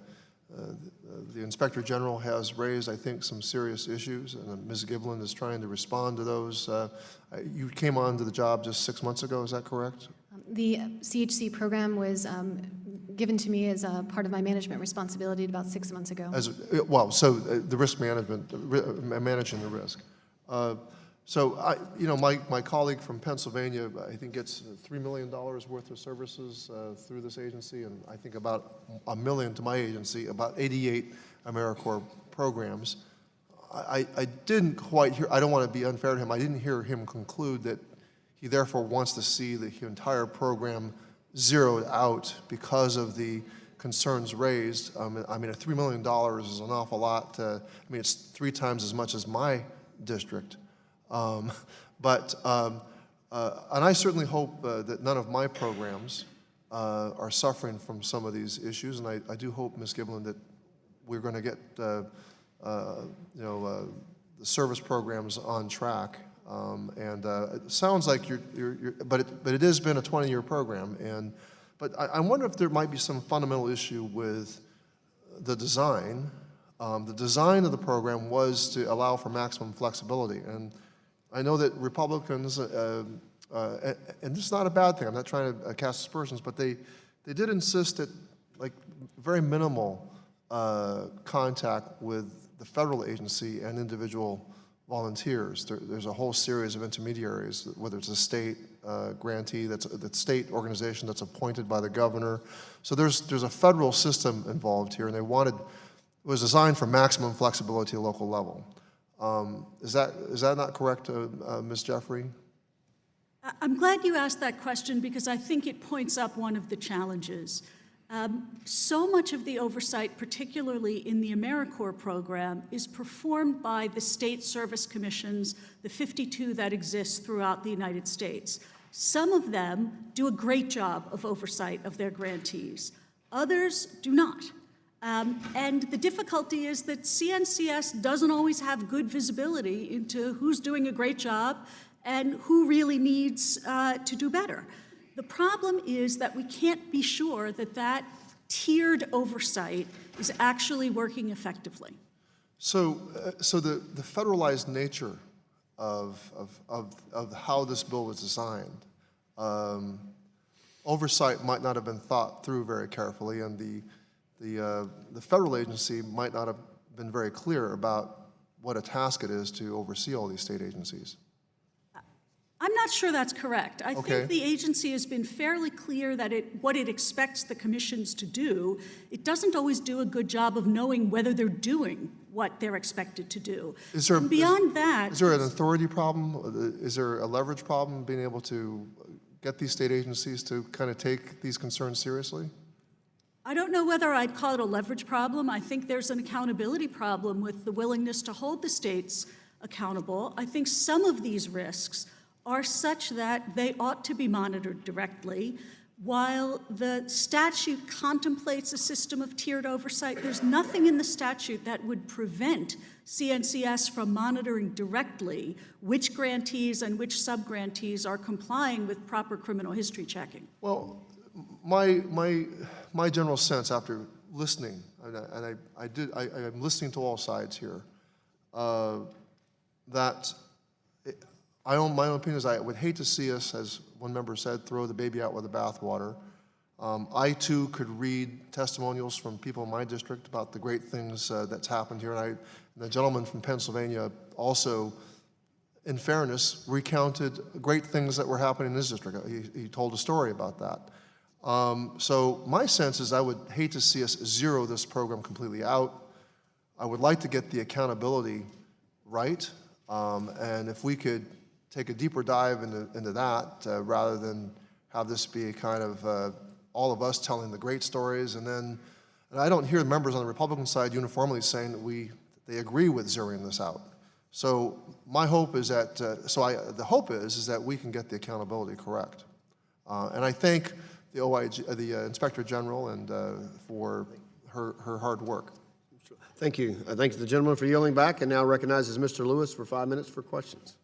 Inspector General has raised, I think, some serious issues, and Ms. Giblin is trying to respond to those. You came on to the job just 6 months ago, is that correct? The CHC program was given to me as a part of my management responsibility about 6 months ago. So the risk management, managing the risk. So my colleague from Pennsylvania, I think, gets $3 million worth of services through this agency, and I think about $1 million to my agency, about 88 AmeriCorps programs. I didn't quite hear, I don't want to be unfair to him, I didn't hear him conclude that he therefore wants to see the entire program zeroed out because of the concerns raised. I mean, $3 million is an awful lot. I mean, it's 3 times as much as my district. And I certainly hope that none of my programs are suffering from some of these issues, and I do hope, Ms. Giblin, that we're going to get the service programs on track. It sounds like but it has been a 20-year program, but I wonder if there might be some fundamental issue with the design. The design of the program was to allow for maximum flexibility, and I know that Republicans, and this is not a bad thing, I'm not trying to cast aspersions, but they did insist that like very minimal contact with the federal agency and individual volunteers. There's a whole series of intermediaries, whether it's a state grantee, that's state organization that's appointed by the governor. So there's a federal system involved here, and it was designed for maximum flexibility at a local level. Is that not correct, Ms. Jeffrey? I'm glad you asked that question because I think it points up one of the challenges. So much of the oversight, particularly in the AmeriCorps program, is performed by the state service commissions, the 52 that exist throughout the United States. Some of them do a great job of oversight of their grantees. Others do not. And the difficulty is that CNCS doesn't always have good visibility into who's doing a great job and who really needs to do better. The problem is that we can't be sure that that tiered oversight is actually working effectively. So the federalized nature of how this bill was designed, oversight might not have been thought through very carefully, and the federal agency might not have been very clear about what a task it is to oversee all these state agencies. I'm not sure that's correct. I Okay. think the agency has been fairly clear that what it expects the commissions to do. It doesn't always do a good job of knowing whether they're doing what they're expected to do. Is there, And beyond that, is there an authority problem? Is there a leverage problem being able to get these state agencies to kind of take these concerns seriously? I don't know whether I'd call it a leverage problem. I think there's an accountability problem with the willingness to hold the states accountable. I think some of these risks are such that they ought to be monitored directly. While the statute contemplates a system of tiered oversight, there's nothing in the statute that would prevent CNCS from monitoring directly which grantees and which subgrantees are complying with proper criminal history checking. Well, my general sense after listening, and I'm listening to all sides here, that my own opinion is I would hate to see us, as one member said, throw the baby out with the bathwater. I too could read testimonials from people in my district about the great things that's happened here, and the gentleman from Pennsylvania also, in fairness, recounted great things that were happening in his district. He told a story about that. So my sense is I would hate to see us zero this program completely out. I would like to get the accountability right, and if we could take a deeper dive into that rather than have this be a kind of all of us telling the great stories, and I don't hear members on the Republican side uniformly saying that they agree with zeroing this out. So my hope is that the hope is that we can get the accountability correct, and I thank the OIG, the Inspector General, and for her hard work. Thank you. I thank the gentleman for yielding back, and now recognizes Mr. Lewis for 5 minutes for questions.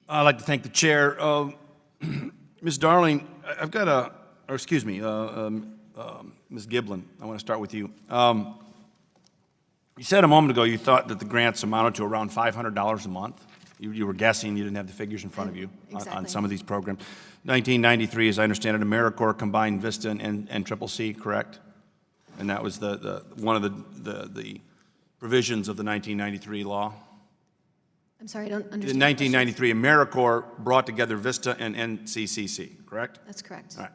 I'd like to thank the chair. Ms. Darling, I've got Ms. Giblin, I want to start with you. You said a moment ago you thought that the grants amounted to around $500 a month. You were guessing, you didn't have the figures in front of you on some of these programs. 1993, as I understand it, AmeriCorps combined Vista and CCC, correct? And that was one of the provisions of the 1993 law. I'm sorry, I don't understand. In 1993, AmeriCorps brought together Vista and CCC, correct? That's correct. All right.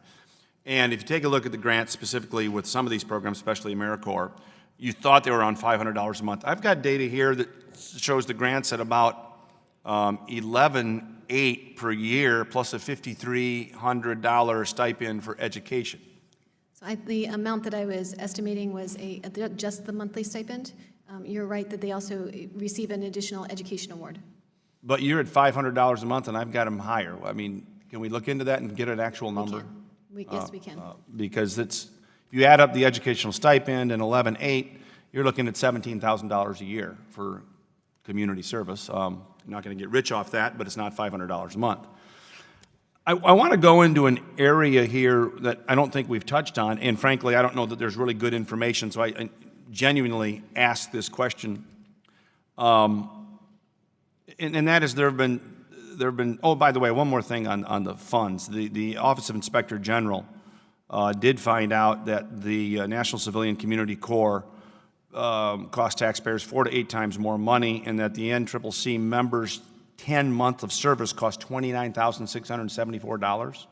And if you take a look at the grants specifically with some of these programs, especially AmeriCorps, you thought they were around $500 a month. I've got data here that shows the grants at about $11,800 per year plus a $5,300 stipend for education. So the amount that I was estimating was just the monthly stipend. You're right that they also receive an additional education award. But you're at $500 a month, and I've got them higher. I mean, can we look into that and get an actual number? Yes, we can. Because if you add up the educational stipend and 11.8, you're looking at $17,000 a year for community service. I'm not going to get rich off that, but it's not $500 a month. I want to go into an area here that I don't think we've touched on, and frankly, I don't know that there's really good information, so I genuinely ask this question. And that is there have been, oh, by the way, one more thing on the funds. The Office of Inspector General did find out that the National Civilian Community Corps cost taxpayers 4 to 8 times more money, and that the NCCC members' 10 months of service cost $29,674.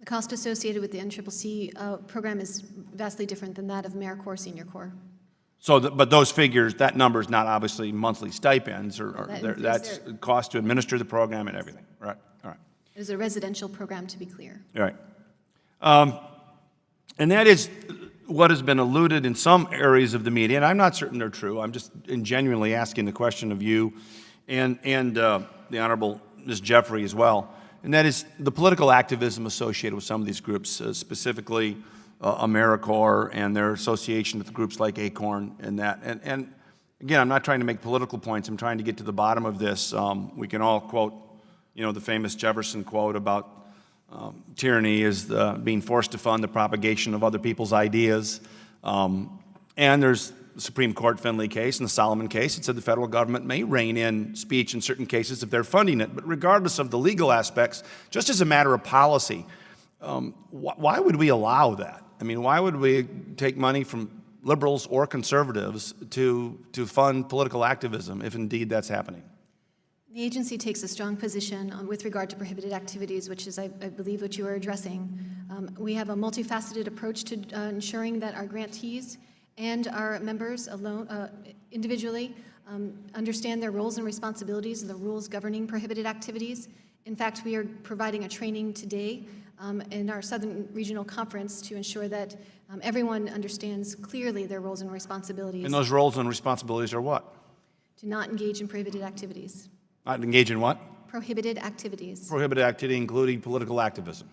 The cost associated with the NCCC program is vastly different than that of AmeriCorps Senior Corps. So, but those figures, that number is not obviously monthly stipends, that's cost to administer the program and everything, right? All right. It is a residential program, to be clear. All right. And that is what has been alluded in some areas of the media, and I'm not certain they're true. I'm just genuinely asking the question of you and the Honorable Ms. Jeffrey as well, and that is the political activism associated with some of these groups, specifically AmeriCorps and their association with groups like ACORN and that. And again, I'm not trying to make political points. I'm trying to get to the bottom of this. We can all quote, the famous Jefferson quote about tyranny is being forced to fund the propagation of other people's ideas. And there's the Supreme Court Finley case and the Solomon case. It said the federal government may rein in speech in certain cases if they're funding it. But regardless of the legal aspects, just as a matter of policy, why would we allow that? I mean, why would we take money from liberals or conservatives to fund political activism, if indeed that's happening? The agency takes a strong position with regard to prohibited activities, which is, I believe, what you are addressing. We have a multifaceted approach to ensuring that our grantees and our members alone, individually, understand their roles and responsibilities and the rules governing prohibited activities. In fact, we are providing a training today in our Southern Regional Conference to ensure that everyone understands clearly their roles and responsibilities. And those roles and responsibilities are what? To not engage in prohibited activities. Not engage in what? Prohibited activities Prohibited activity, including political activism.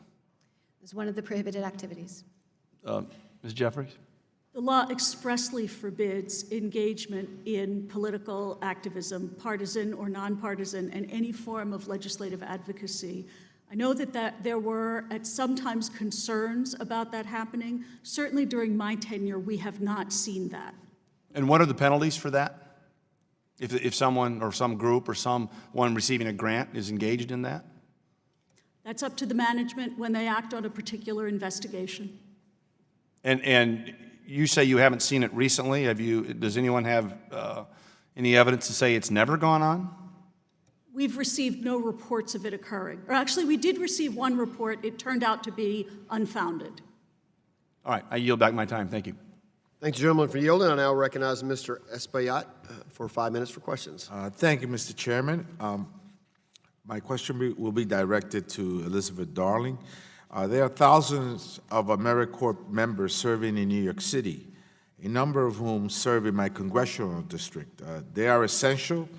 is one of the prohibited activities. Ms. Jeffries? The law expressly forbids engagement in political activism, partisan or nonpartisan, and any form of legislative advocacy. I know that there were at sometimes concerns about that happening. Certainly during my tenure, we have not seen that. And what are the penalties for that? If someone or some group or someone receiving a grant is engaged in that? That's up to the management when they act on a particular investigation. And you say you haven't seen it recently. Does anyone have any evidence to say it's never gone on? We've received no reports of it occurring. Or actually, we did receive one report. It turned out to be unfounded. All right, I yield back my time. Thank you. Thank you, gentlemen, for yielding. I now recognize Mr. Espaillat for 5 minutes for questions. Thank you, Mr. Chairman. My question will be directed to Elizabeth Darling. There are thousands of AmeriCorps members serving in New York City, a number of whom serve in my congressional district. They are essential,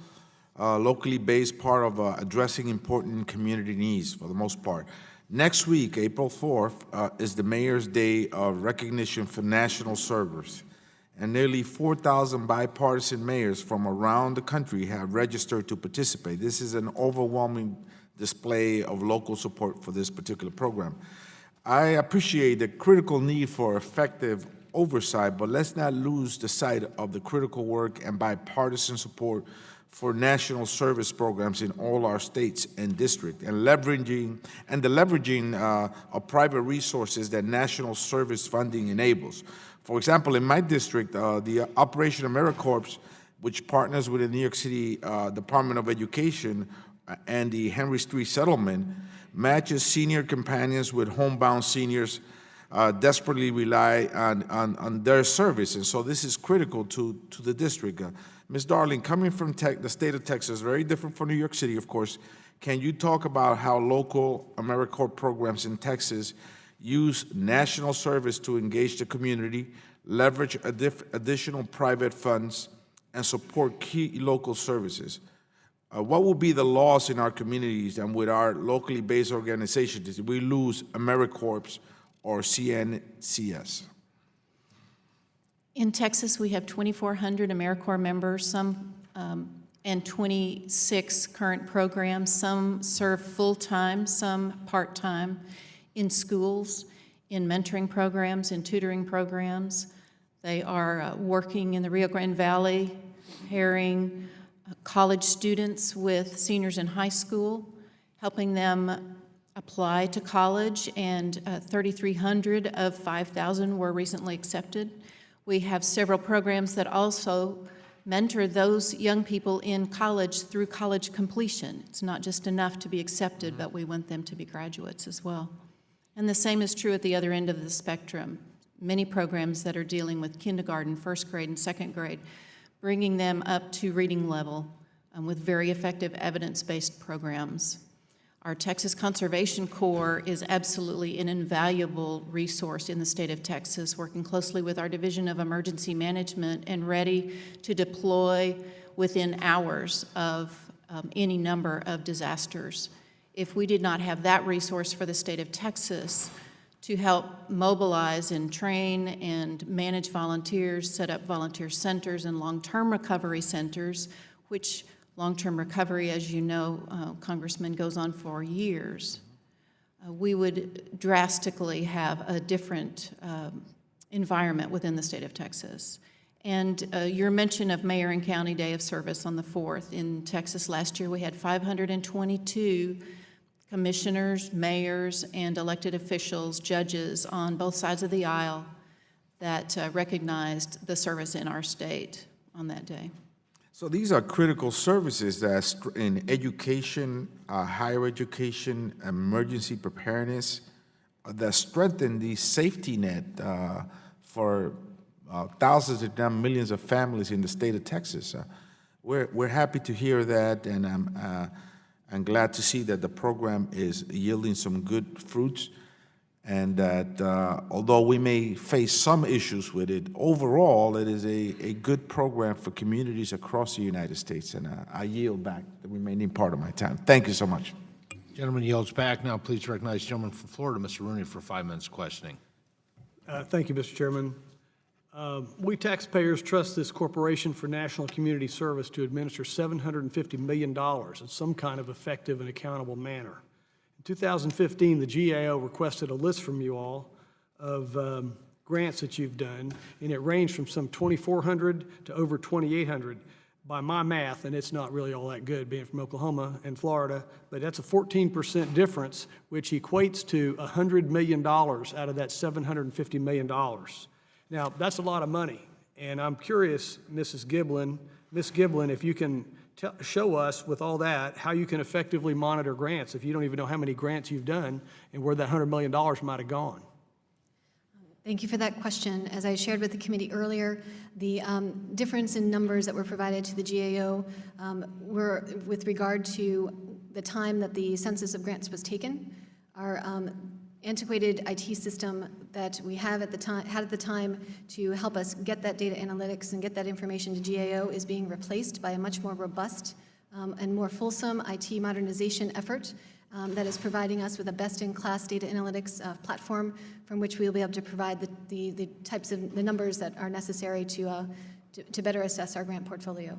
locally based part of addressing important community needs for the most part. Next week, April 4th, is the Mayor's Day of Recognition for National Service, and nearly 4,000 bipartisan mayors from around the country have registered to participate. This is an overwhelming display of local support for this particular program. I appreciate the critical need for effective oversight, but let's not lose the sight of the critical work and bipartisan support for national service programs in all our states and districts, and the leveraging of private resources that national service funding enables. For example, in my district, the Operation AmeriCorps, which partners with the New York City Department of Education and the Henry Street Settlement, matches senior companions with homebound seniors desperately rely on their service. And so this is critical to the district. Ms. Darling, coming from the state of Texas, very different from New York City, of course, can you talk about how local AmeriCorps programs in Texas use national service to engage the community, leverage additional private funds, and support key local services? What will be the loss in our communities and with our locally based organizations if we lose AmeriCorps or CNCS? In Texas, we have 2,400 AmeriCorps members, and 26 current programs. Some serve full-time, some part-time, in schools, in mentoring programs, in tutoring programs. They are working in the Rio Grande Valley, pairing college students with seniors in high school, helping them apply to college, and 3,300 of 5,000 were recently accepted. We have several programs that also mentor those young people in college through college completion. It's not just enough to be accepted, but we want them to be graduates as well. And the same is true at the other end of the spectrum. Many programs that are dealing with kindergarten, first grade, and second grade, bringing them up to reading level with very effective evidence-based programs. Our Texas Conservation Corps is absolutely an invaluable resource in the state of Texas, working closely with our Division of Emergency Management and ready to deploy within hours of any number of disasters. If we did not have that resource for the state of Texas to help mobilize and train and manage volunteers, set up volunteer centers and long-term recovery centers, which long-term recovery, as you know, Congressman, goes on for years, we would drastically have a different environment within the state of Texas. And your mention of Mayor and County Day of Service on the 4th. In Texas last year, we had 522 commissioners, mayors, and elected officials, judges on both sides of the aisle that recognized the service in our state on that day. So these are critical services that in education, higher education, emergency preparedness, that strengthen the safety net for thousands, if not millions, of families in the state of Texas. We're happy to hear that, and I'm glad to see that the program is yielding some good fruits, and that although we may face some issues with it, overall it is a good program for communities across the United States. And I yield back the remaining part of my time. Thank you so much. Gentleman yields back. Now please recognize the gentleman from Florida, Mr. Rooney, for 5 minutes questioning. Thank you, Mr. Chairman. We taxpayers trust this Corporation for National Community Service to administer $750 million in some kind of effective and accountable manner. In 2015, the GAO requested a list from you all of grants that you've done, and it ranged from some 2,400 to over 2,800 by my math, and it's not really all that good being from Oklahoma and Florida, but that's a 14% difference, which equates to $100 million out of that $750 million. Now, that's a lot of money, and I'm curious, Ms. Giblin, if you can show us with all that how you can effectively monitor grants if you don't even know how many grants you've done and where that $100 million might have gone. Thank you for that question. As I shared with the committee earlier, the difference in numbers that were provided to the GAO were with regard to the time that the census of grants was taken. Our antiquated IT system that we had at the time to help us get that data analytics and get that information to GAO is being replaced by a much more robust and more fulsome IT modernization effort that is providing us with a best-in-class data analytics platform from which we'll be able to provide the types of the numbers that are necessary to better assess our grant portfolio.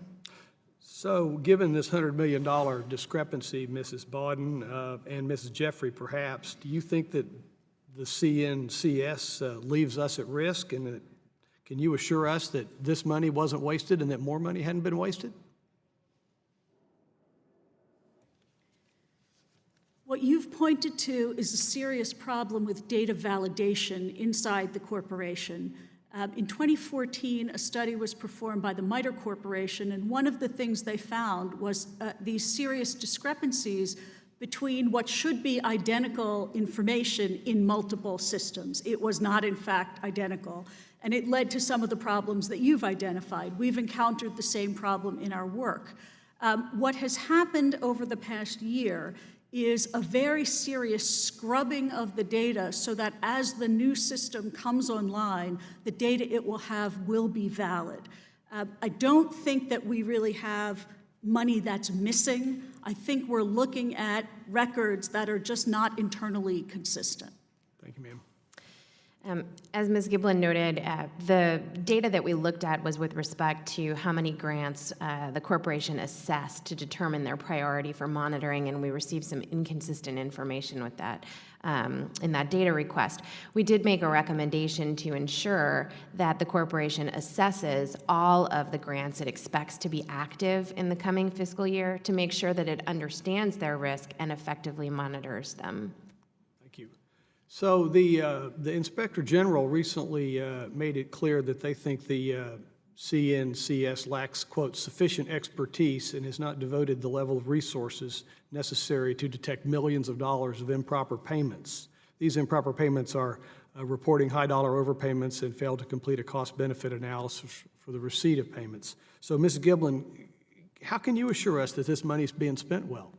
So given this $100 million discrepancy, Mrs. Bawden and Mrs. Jeffrey perhaps, do you think that the CNCS leaves us at risk, and that, can you assure us that this money wasn't wasted and that more money hadn't been wasted? What you've pointed to is a serious problem with data validation inside the corporation. In 2014, a study was performed by the MITRE Corporation, and one of the things they found was these serious discrepancies between what should be identical information in multiple systems. It was not, in fact, identical, and it led to some of the problems that you've identified. We've encountered the same problem in our work. What has happened over the past year is a very serious scrubbing of the data so that as the new system comes online, the data it will have will be valid. I don't think that we really have money that's missing. I think we're looking at records that are just not internally consistent. Thank you, ma'am. As Ms. Giblin noted, the data that we looked at was with respect to how many grants the corporation assessed to determine their priority for monitoring, and we received some inconsistent information with that in that data request. We did make a recommendation to ensure that the corporation assesses all of the grants it expects to be active in the coming fiscal year to make sure that it understands their risk and effectively monitors them. So the Inspector General recently made it clear that they think the CNCS lacks, quote, sufficient expertise and has not devoted the level of resources necessary to detect millions of dollars of improper payments. These improper payments are reporting high-dollar overpayments and fail to complete a cost-benefit analysis for the receipt of payments. So, Ms. Giblin, how can you assure us that this money is being spent well?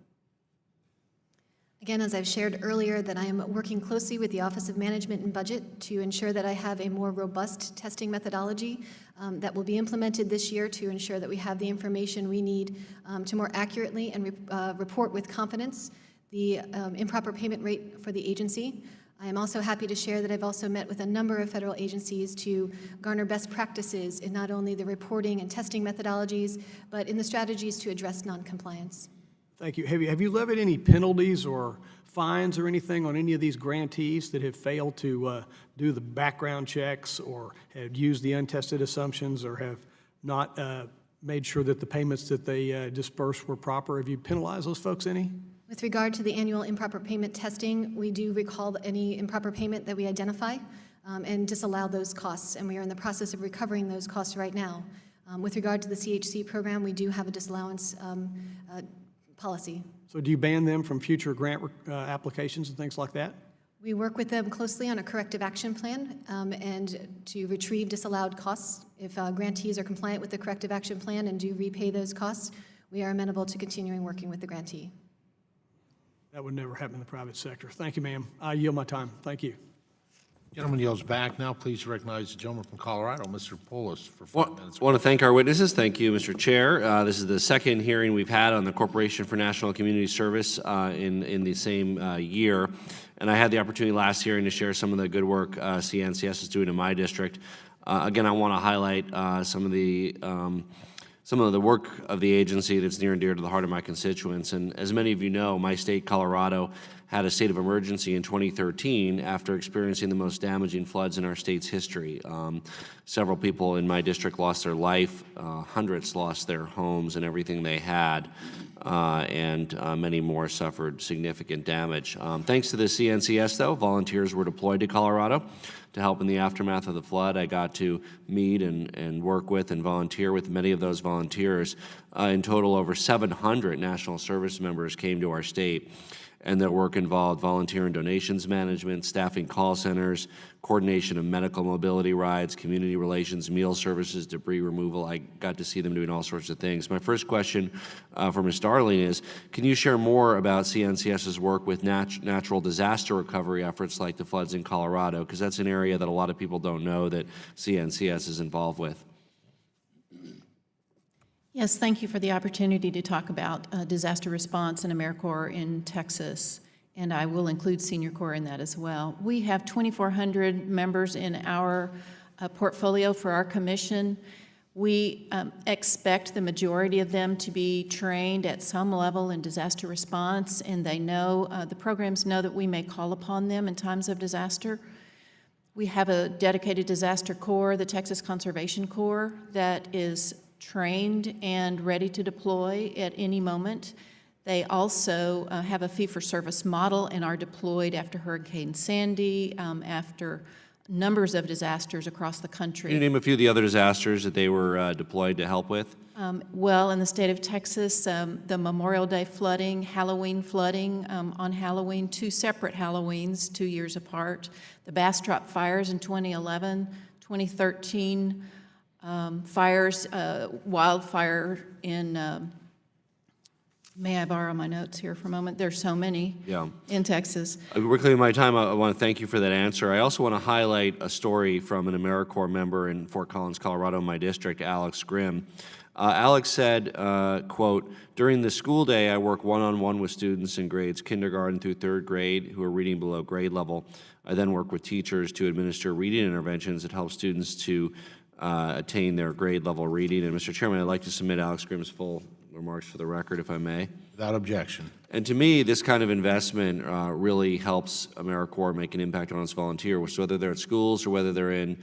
Again, as I've shared earlier, that I am working closely with the Office of Management and Budget to ensure that I have a more robust testing methodology that will be implemented this year to ensure that we have the information we need to more accurately and report with confidence the improper payment rate for the agency. I am also happy to share that I've also met with a number of federal agencies to garner best practices in not only the reporting and testing methodologies, but in the strategies to address noncompliance. Thank you. Have you levied any penalties or fines or anything on any of these grantees that have failed to do the background checks or have used the untested assumptions or have not made sure that the payments that they dispersed were proper? Have you penalized those folks any? With regard to the annual improper payment testing, we do recall any improper payment that we identify. and disallowed those costs, and we are in the process of recovering those costs right now. With regard to the CHC program, we do have a disallowance policy. So do you ban them from future grant applications and things like that? We work with them closely on a corrective action plan and to retrieve disallowed costs. If grantees are compliant with the corrective action plan and do repay those costs, we are amenable to continuing working with the grantee. That would never happen in the private sector. Thank you, ma'am. I yield my time. Thank you. Gentleman yields back. Now please recognize the gentleman from Colorado, Mr. Polis, for 5 minutes. I want to thank our witnesses. Thank you, Mr. Chair. This is the second hearing we've had on the Corporation for National Community Service in the same year. And I had the opportunity last hearing to share some of the good work CNCS is doing in my district. Again, I want to highlight some of the work of the agency that's near and dear to the heart of my constituents. And as many of you know, my state, Colorado, had a state of emergency in 2013 after experiencing the most damaging floods in our state's history. Several people in my district lost their life, hundreds lost their homes and everything they had, and many more suffered significant damage. Thanks to the CNCS, though, volunteers were deployed to Colorado to help in the aftermath of the flood. I got to meet and work with and volunteer with many of those volunteers. In total, over 700 National Service members came to our state, and their work involved volunteer and donations management, staffing call centers, coordination of medical mobility rides, community relations, meal services, debris removal. I got to see them doing all sorts of things. My first question for Ms. Darling is, can you share more about CNCS's work with natural disaster recovery efforts like the floods in Colorado? Because that's an area that a lot of people don't know that CNCS is involved with. Yes, thank you for the opportunity to talk about disaster response and AmeriCorps in Texas, and I will include Senior Corps in that as well. We have 2,400 members in our portfolio for our commission. We expect the majority of them to be trained at some level in disaster response, and they know, the programs know that we may call upon them in times of disaster. We have a dedicated disaster corps, the Texas Conservation Corps, that is trained and ready to deploy at any moment. They also have a fee-for-service model and are deployed after Hurricane Sandy, after numbers of disasters across the country. Can you name a few of the other disasters that they were deployed to help with? Well, in the state of Texas, the Memorial Day flooding, Halloween flooding on Halloween, 2 separate Halloweens, 2 years apart, the Bastrop fires in 2011, 2013, fires, wildfire in, may I borrow my notes here for a moment? There's so many in Texas. Quickly in my time, I want to thank you for that answer. I also want to highlight a story from an AmeriCorps member in Fort Collins, Colorado, my district, Alex Grimm. Alex said, quote, during the school day, I work one-on-one with students in grades kindergarten through 3rd grade who are reading below grade level. I then work with teachers to administer reading interventions that help students to attain their grade level reading. And Mr. Chairman, I'd like to submit Alex Grimm's full remarks for the record, if I may. Without objection. And to me, this kind of investment really helps AmeriCorps make an impact on its volunteers, whether they're at schools or whether they're in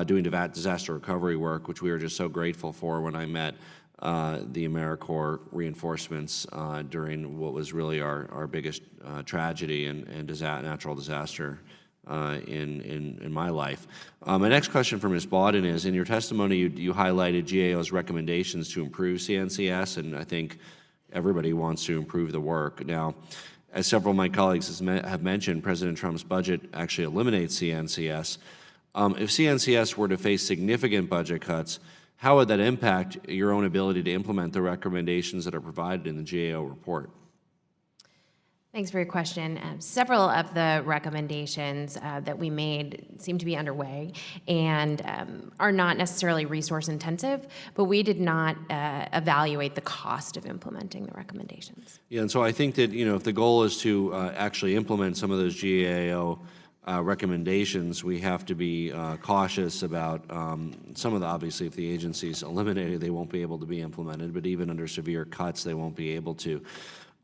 doing disaster recovery work, which we were just so grateful for when I met the AmeriCorps reinforcements during what was really our biggest tragedy and natural disaster in my life. My next question for Ms. Bawden is, in your testimony, you highlighted GAO's recommendations to improve CNCS, and I think everybody wants to improve the work. Now, as several of my colleagues have mentioned, President Trump's budget actually eliminates CNCS. If CNCS were to face significant budget cuts, how would that impact your own ability to implement the recommendations that are provided in the GAO report? Thanks for your question. Several of the recommendations that we made seem to be underway and are not necessarily resource intensive, but we did not evaluate the cost of implementing the recommendations. Yeah, and so I think that, if the goal is to actually implement some of those GAO recommendations, we have to be cautious about some of the, obviously, if the agency's eliminated, they won't be able to be implemented, but even under severe cuts, they won't be able to.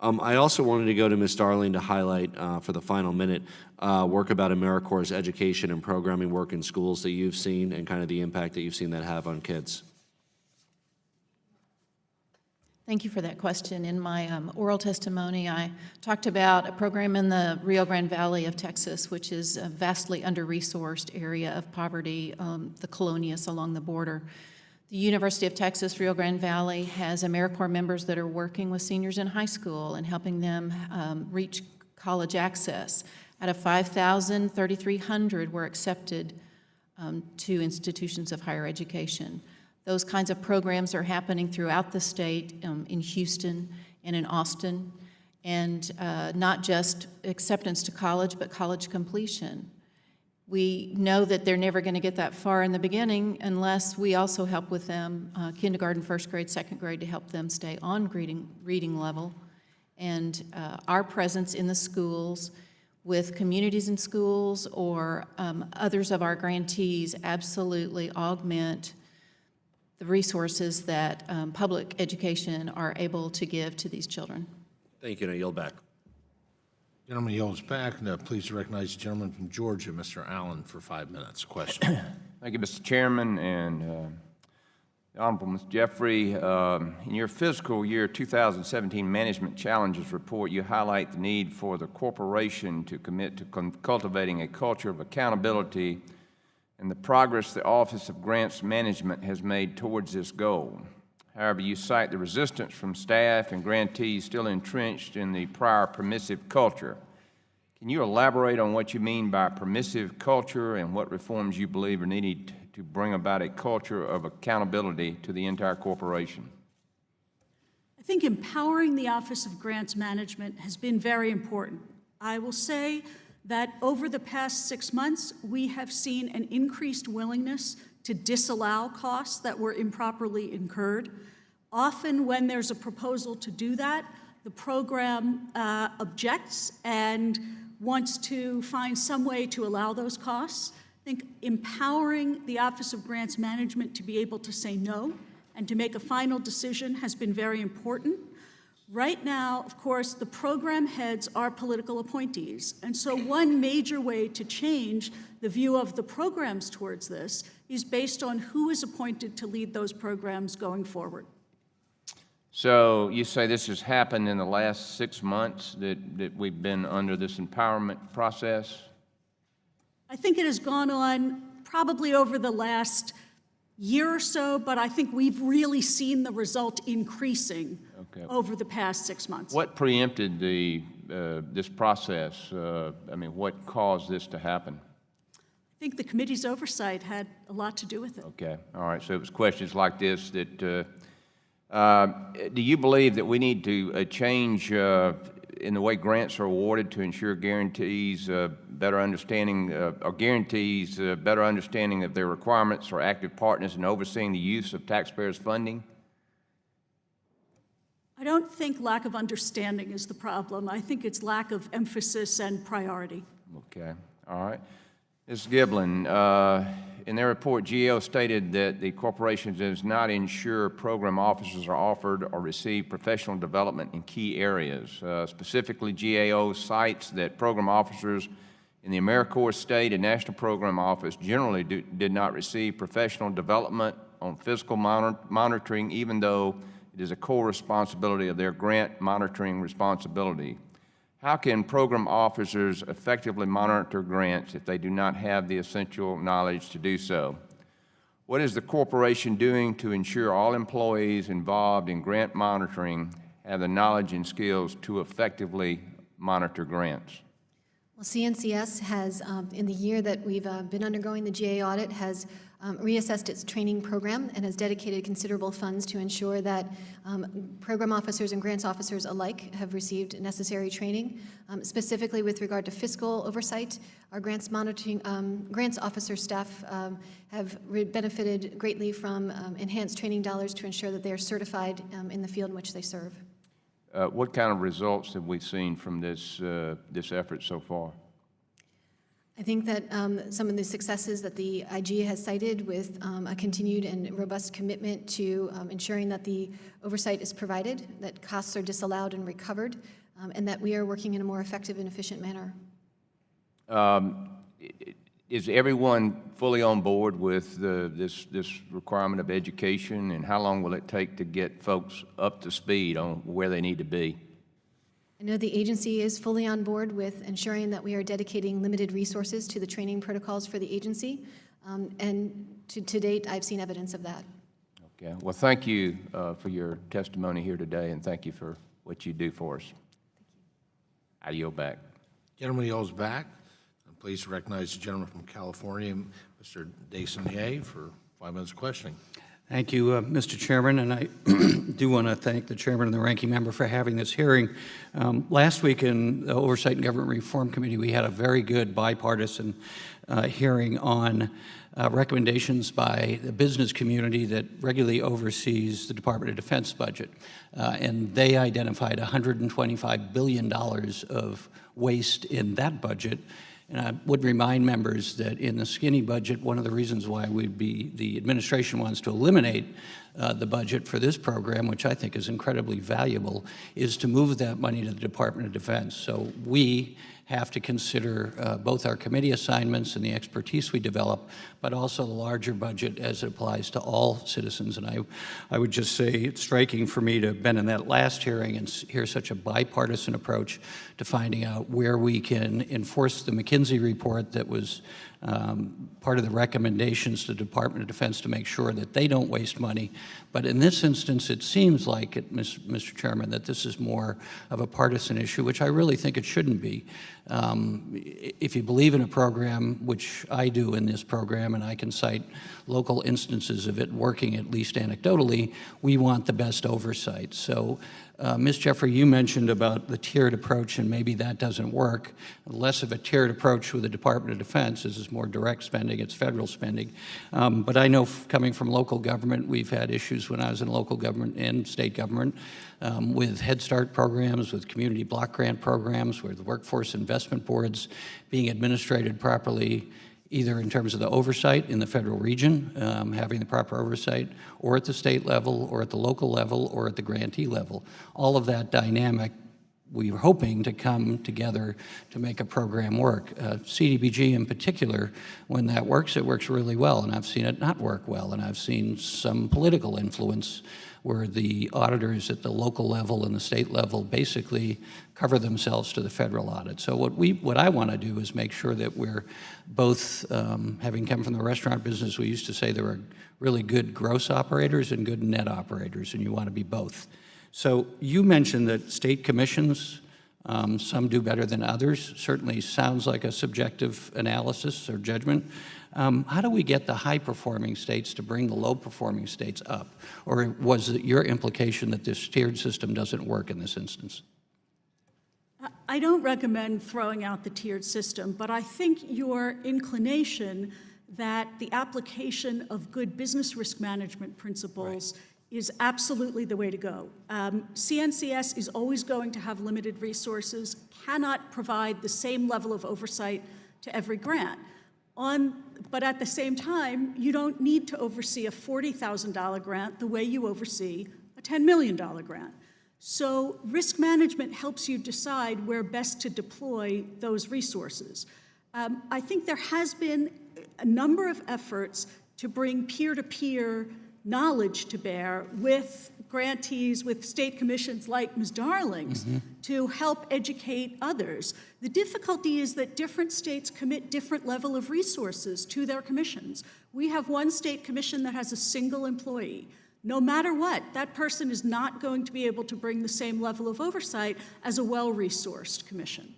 I also wanted to go to Ms. Darling to highlight for the final minute work about AmeriCorps' education and programming work in schools that you've seen and kind of the impact that you've seen that have on kids. Thank you for that question. In my oral testimony, I talked about a program in the Rio Grande Valley of Texas, which is a vastly under-resourced area of poverty, the Colonias along the border. The University of Texas, Rio Grande Valley has AmeriCorps members that are working with seniors in high school and helping them reach college access. Out of 5,000, 3,300 were accepted to institutions of higher education. Those kinds of programs are happening throughout the state, in Houston and in Austin, and not just acceptance to college, but college completion. We know that they're never going to get that far in the beginning unless we also help with them, kindergarten, first grade, second grade, to help them stay on reading level. And our presence in the schools with communities in schools or others of our grantees absolutely augment the resources that public education are able to give to these children. Thank you, and I yield back. Gentleman yields back. Now, please recognize the gentleman from Georgia, Mr. Allen, for 5 minutes. Question. Thank you, Mr. Chairman, and the Honorable Ms. Jeffrey. In your fiscal year 2017 Management Challenges Report, you highlight the need for the corporation to commit to cultivating a culture of accountability and the progress the Office of Grants Management has made towards this goal. However, you cite the resistance from staff and grantees still entrenched in the prior permissive culture. Can you elaborate on what you mean by permissive culture and what reforms you believe are needed to bring about a culture of accountability to the entire corporation? I think empowering the Office of Grants Management has been very important. I will say that over the past 6 months, we have seen an increased willingness to disallow costs that were improperly incurred. Often when there's a proposal to do that, the program objects and wants to find some way to allow those costs. I think empowering the Office of Grants Management to be able to say no and to make a final decision has been very important. Right now, of course, the program heads are political appointees, and so one major way to change the view of the programs towards this is based on who is appointed to lead those programs going forward. So you say this has happened in the last 6 months, that we've been under this empowerment process? I think it has gone on probably over the last year or so, but I think we've really seen the result increasing over the past 6 months. What preempted this process? I mean, what caused this to happen? I think the committee's oversight had a lot to do with it. Okay, all right, so it was questions like this that, do you believe that we need to change in the way grants are awarded to ensure guarantees better understanding better understanding of their requirements or active partners in overseeing the use of taxpayers' funding? I don't think lack of understanding is the problem. I think it's lack of emphasis and priority. Okay, all right. Ms. Giblin, in their report, GAO stated that the corporation does not ensure program officers are offered or receive professional development in key areas. Specifically, GAO cites that program officers in the AmeriCorps State and National Program Office generally did not receive professional development on fiscal monitoring, even though it is a core responsibility of their grant monitoring responsibility. How can program officers effectively monitor grants if they do not have the essential knowledge to do so? What is the corporation doing to ensure all employees involved in grant monitoring have the knowledge and skills to effectively monitor grants? Well, CNCS has, in the year that we've been undergoing the GA audit, has reassessed its training program and has dedicated considerable funds to ensure that program officers and grants officers alike have received necessary training. Specifically with regard to fiscal oversight, our grants monitoring, grants officer staff have benefited greatly from enhanced training dollars to ensure that they are certified in the field in which they serve. What kind of results have we seen from this effort so far? I think that some of the successes that the IG has cited with a continued and robust commitment to ensuring that the oversight is provided, that costs are disallowed and recovered, and that we are working in a more effective and efficient manner. is everyone fully on board with this requirement of education, and how long will it take to get folks up to speed on where they need to be? I know the agency is fully on board with ensuring that we are dedicating limited resources to the training protocols for the agency, and to date, I've seen evidence of that. Okay. Well, thank you for your testimony here today, and thank you for what you do for us. I yield back. Gentleman yields back. I'm pleased to recognize the gentleman from California, Mr. Desonier, for 5 minutes of questioning. Thank you, Mr. Chairman, and I do want to thank the chairman and the ranking member for having this hearing. Last week in the Oversight and Government Reform Committee, we had a very good bipartisan hearing on recommendations by the business community that regularly oversees the Department of Defense budget. And they identified $125 billion of waste in that budget. And I would remind members that in the skinny budget, one of the reasons why the administration wants to eliminate the budget for this program, which I think is incredibly valuable, is to move that money to the Department of Defense. So we have to consider both our committee assignments and the expertise we develop, but also the larger budget as it applies to all citizens. And I would just say it's striking for me to have been in that last hearing and hear such a bipartisan approach to finding out where we can enforce the McKinsey report that was part of the recommendations to the Department of Defense to make sure that they don't waste money. But in this instance, it seems like, Mr. Chairman, that this is more of a partisan issue, which I really think it shouldn't be. If you believe in a program, which I do in this program, and I can cite local instances of it working, at least anecdotally, we want the best oversight. So, Ms. Jeffrey, you mentioned about the tiered approach, and maybe that doesn't work. Less of a tiered approach with the Department of Defense. This is more direct spending, it's federal spending. But I know coming from local government, we've had issues when I was in local government and state government with Head Start programs, with community block grant programs, with workforce investment boards being administrated properly, either in terms of the oversight in the federal region, having the proper oversight, or at the state level, or at the local level, or at the grantee level. All of that dynamic, we're hoping to come together to make a program work. CDBG in particular, when that works, it works really well, and I've seen it not work well, and I've seen some political influence where the auditors at the local level and the state level basically cover themselves to the federal audit. So what I want to do is make sure that we're both, having come from the restaurant business, we used to say there were really good gross operators and good net operators, and you want to be both. So you mentioned that state commissions, some do better than others. Certainly sounds like a subjective analysis or judgment. How do we get the high-performing states to bring the low-performing states up? Or was it your implication that this tiered system doesn't work in this instance? I don't recommend throwing out the tiered system, but I think your inclination that the application of good business risk management principles is absolutely the way to go. CNCS is always going to have limited resources, cannot provide the same level of oversight to every grant. But at the same time, you don't need to oversee a $40,000 grant the way you oversee a $10 million grant. So risk management helps you decide where best to deploy those resources. I think there has been a number of efforts to bring peer-to-peer knowledge to bear with grantees, with state commissions like Ms. Darling's, to help educate others. The difficulty is that different states commit different level of resources to their commissions. We have one state commission that has a single employee. No matter what, that person is not going to be able to bring the same level of oversight as a well-resourced commission.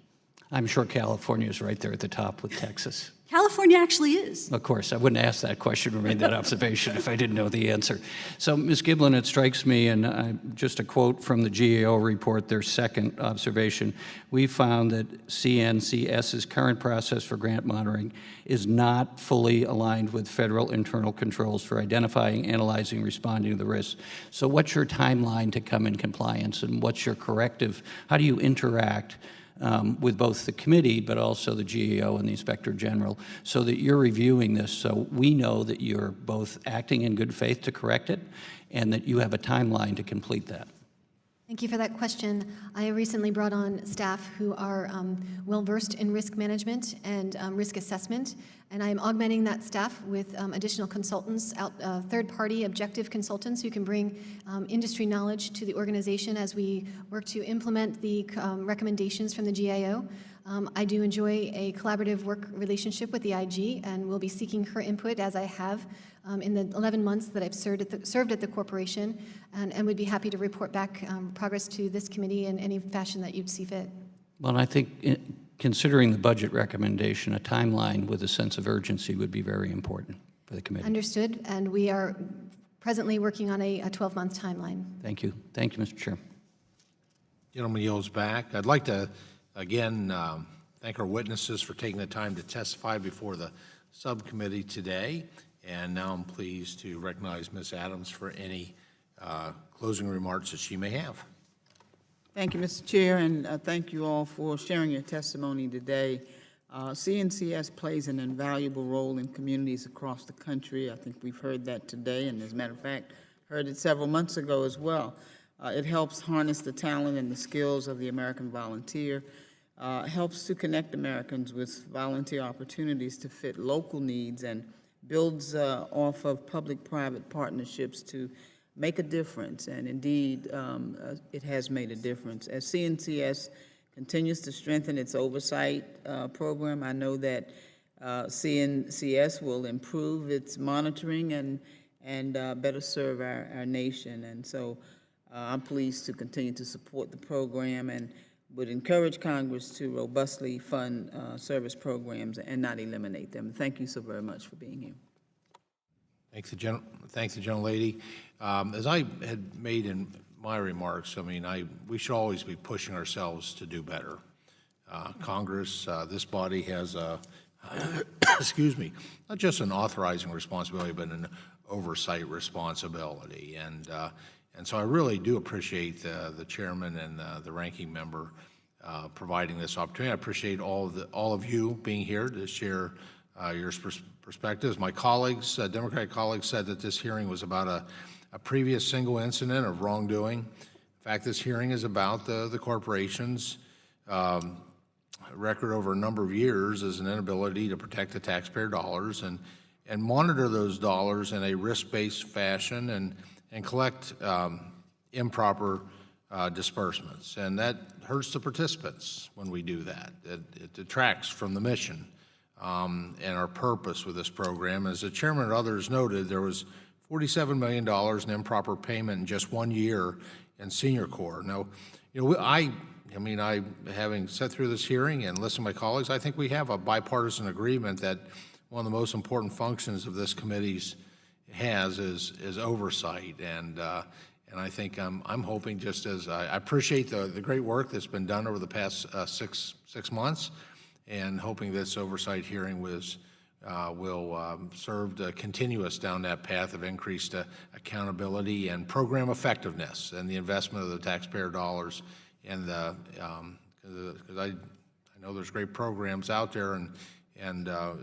I'm sure California is right there at the top with Texas. California actually is. Of course, I wouldn't ask that question or made that observation if I didn't know the answer. So, Ms. Giblin, it strikes me, and just a quote from the GAO report, their second observation, we found that CNCS's current process for grant monitoring is not fully aligned with federal internal controls for identifying, analyzing, responding to the risks. So what's your timeline to come in compliance, and what's your corrective? How do you interact with both the committee but also the GAO and the Inspector General so that you're reviewing this so we know that you're both acting in good faith to correct it and that you have a timeline to complete that? Thank you for that question. I recently brought on staff who are well-versed in risk management and risk assessment, and I am augmenting that staff with additional consultants, third-party objective consultants who can bring industry knowledge to the organization as we work to implement the recommendations from the GAO. I do enjoy a collaborative work relationship with the IG, and will be seeking her input as I have in the 11 months that I've served at the corporation, and would be happy to report back progress to this committee in any fashion that you'd see fit. Well, I think considering the budget recommendation, a timeline with a sense of urgency would be very important for the committee. Understood, and we are presently working on a 12-month timeline. Thank you. Thank you, Mr. Chair. Gentleman yields back. I'd like to, again, thank our witnesses for taking the time to testify before the subcommittee today. And now I'm pleased to recognize Ms. Adams for any closing remarks that she may have. Thank you, Mr. Chair, and thank you all for sharing your testimony today. CNCS plays an invaluable role in communities across the country. I think we've heard that today, and as a matter of fact, heard it several months ago as well. It helps harness the talent and the skills of the American volunteer, helps to connect Americans with volunteer opportunities to fit local needs, and builds off of public-private partnerships to make a difference, and indeed, it has made a difference. As CNCS continues to strengthen its oversight program, I know that CNCS will improve its monitoring and better serve our nation, and so I'm pleased to continue to support the program and would encourage Congress to robustly fund service programs and not eliminate them. Thank you so very much for being here. Thanks, the gentlelady. As I had made in my remarks, I mean, we should always be pushing ourselves to do better. Congress, this body has a, excuse me, not just an authorizing responsibility, but an oversight responsibility. And so I really do appreciate the chairman and the ranking member providing this opportunity. I appreciate all of you being here to share your perspectives. My colleagues, Democratic colleagues, said that this hearing was about a previous single incident of wrongdoing. In fact, this hearing is about the corporation's record over a number of years as an inability to protect the taxpayer dollars and monitor those dollars in a risk-based fashion and collect improper disbursements. And that hurts the participants when we do that. It detracts from the mission and our purpose with this program. As the chairman and others noted, there was $47 million in improper payment in just 1 year in Senior Corps. Now, you know, I having sat through this hearing and listened to my colleagues, I think we have a bipartisan agreement that one of the most important functions of this committee's is oversight, and I think I'm hoping, just as I appreciate the great work that's been done over the past six months, and hoping this oversight hearing will serve to continue us down that path of increased accountability and program effectiveness and the investment of the taxpayer dollars, and because I know there's great programs out there, and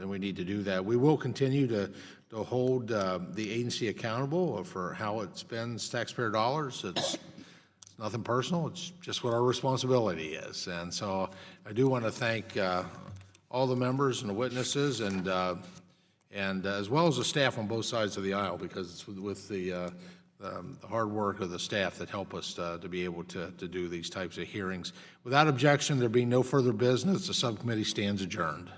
we need to do that. We will continue to hold the agency accountable for how it spends taxpayer dollars. It's nothing personal. It's just what our responsibility is. And so I do want to thank all the members and the witnesses, and as well as the staff on both sides of the aisle, because it's with the hard work of the staff that help us to be able to do these types of hearings. Without objection, there being no further business, the subcommittee stands adjourned.